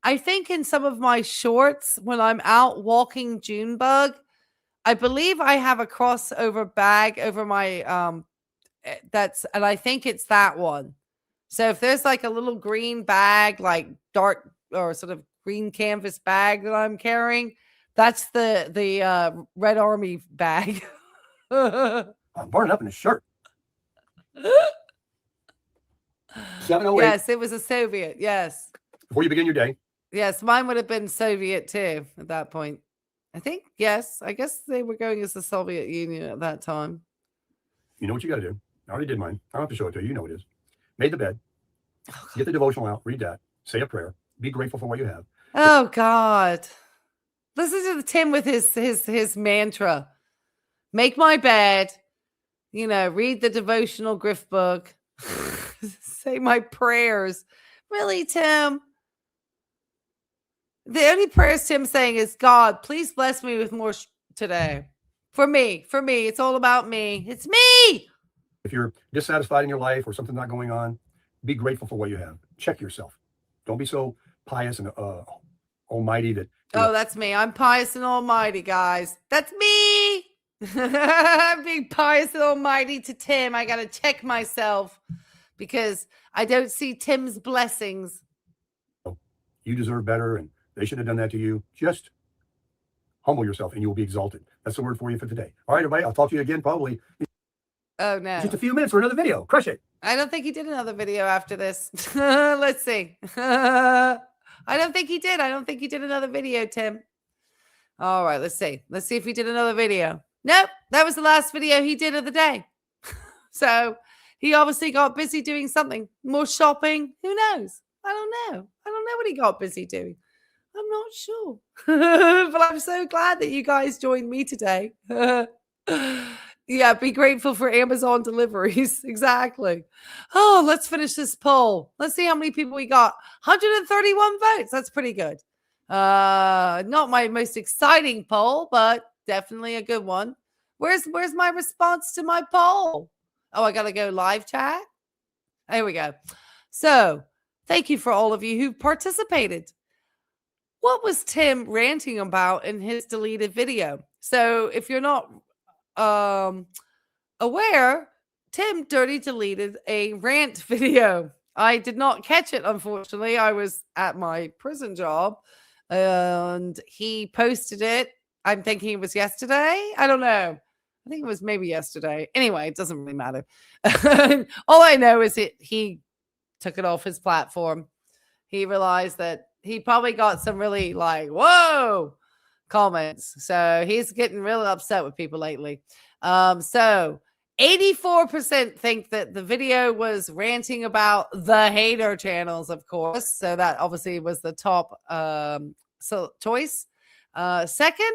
I think in some of my shorts, when I'm out walking Junebug, I believe I have a crossover bag over my, and I think it's that one. So if there's like a little green bag, like dark or sort of green canvas bag that I'm carrying, that's the Red Army bag. I'm burning up in a shirt. 7:08. Yes, it was a Soviet. Yes. Before you begin your day. Yes, mine would have been Soviet too at that point. I think, yes. I guess they were going as the Soviet Union at that time. You know what you got to do. I already did mine. I don't have to show it to you. You know what it is. Made the bed. Get the devotional out. Read that. Say a prayer. Be grateful for what you have. Oh, God. Listen to Tim with his mantra. Make my bed. Read the devotional grift book. Say my prayers. Really, Tim? The only prayers Tim's saying is, God, please bless me with more today. For me. It's all about me. It's me. If you're dissatisfied in your life or something's not going on, be grateful for what you have. Check yourself. Don't be so pious and almighty that. That's me. I'm pious and almighty, guys. That's me. I'm being pious and almighty to Tim. I got to check myself because I don't see Tim's blessings. You deserve better, and they should have done that to you. Just humble yourself, and you will be exalted. That's the word for you for today. All right, everybody. I'll talk to you again probably. Oh, no. Just a few minutes for another video. Crush it. I don't think he did another video after this. Let's see. I don't think he did. I don't think he did another video, Tim. All right, let's see. Let's see if he did another video. Nope, that was the last video he did of the day. So he obviously got busy doing something. More shopping. Who knows? I don't know. I don't know what he got busy doing. I'm not sure. But I'm so glad that you guys joined me today. Yeah, be grateful for Amazon deliveries. Exactly. Oh, let's finish this poll. Let's see how many people we got. 131 votes. That's pretty good. Not my most exciting poll, but definitely a good one. Where's my response to my poll? Oh, I got to go live chat. There we go. So thank you for all of you who participated. What was Tim ranting about in his deleted video? So if you're not aware, Tim dirty deleted a rant video. I did not catch it, unfortunately. I was at my prison job and he posted it. I'm thinking it was yesterday. I don't know. I think it was maybe yesterday. Anyway, it doesn't really matter. All I know is he took it off his platform. he realized that he probably got some really like, whoa, comments. So he's getting really upset with people lately. So 84% think that the video was ranting about the hater channels, of course. So that obviously was the top choice. Second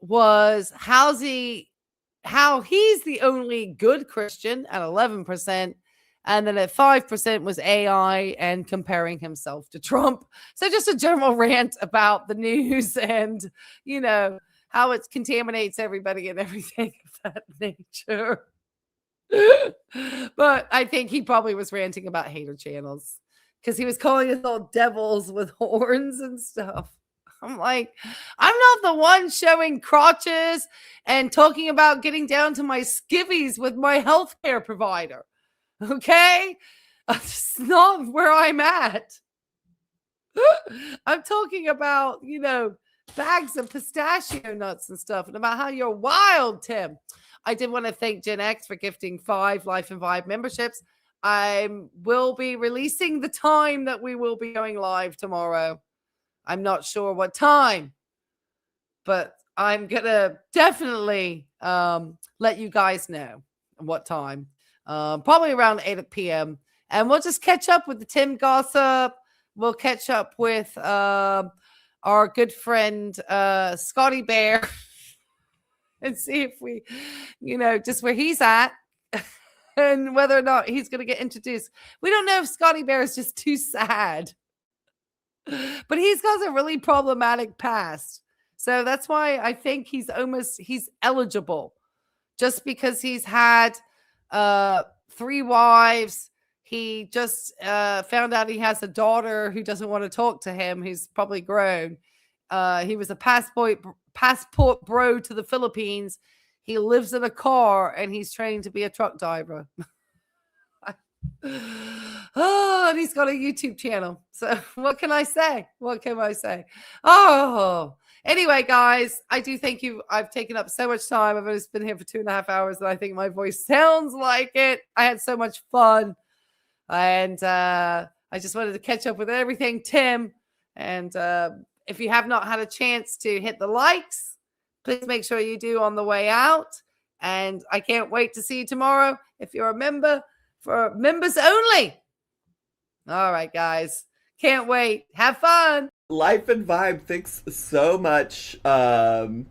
was how he's the only good Christian at 11%. And then at 5% was AI and comparing himself to Trump. So just a general rant about the news and, you know, how it contaminates everybody and everything of that nature. But I think he probably was ranting about hater channels because he was calling us all devils with horns and stuff. I'm like, I'm not the one showing crotches and talking about getting down to my skivvies with my healthcare provider. Okay? That's not where I'm at. I'm talking about, you know, bags of pistachio nuts and stuff and about how you're wild, Tim. I did want to thank Gen X for gifting 5 Life and Vibe memberships. I will be releasing the time that we will be going live tomorrow. I'm not sure what time, but I'm going to definitely let you guys know what time. Probably around 8 p.m. And we'll just catch up with the Tim gossip. We'll catch up with our good friend Scotty Bear and see if we, you know, just where he's at and whether or not he's going to get introduced. We don't know if Scotty Bear is just too sad, but he's got a really problematic past. So that's why I think he's eligible just because he's had 3 wives. He just found out he has a daughter who doesn't want to talk to him. He's probably grown. He was a passport bro to the Philippines. He lives in a car and he's trained to be a truck driver. Oh, and he's got a YouTube channel. So what can I say? What can I say? Oh, anyway, guys, I do thank you. I've taken up so much time. I've only been here for 2.5 hours and I think my voice sounds like it. I had so much fun. And I just wanted to catch up with everything, Tim. And if you have not had a chance to hit the likes, please make sure you do on the way out. And I can't wait to see you tomorrow if you're a member, for members only. All right, guys. Can't wait. Have fun. Life and Vibe, thanks so much. My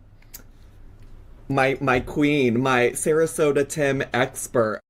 queen, my Sarasota Tim expert.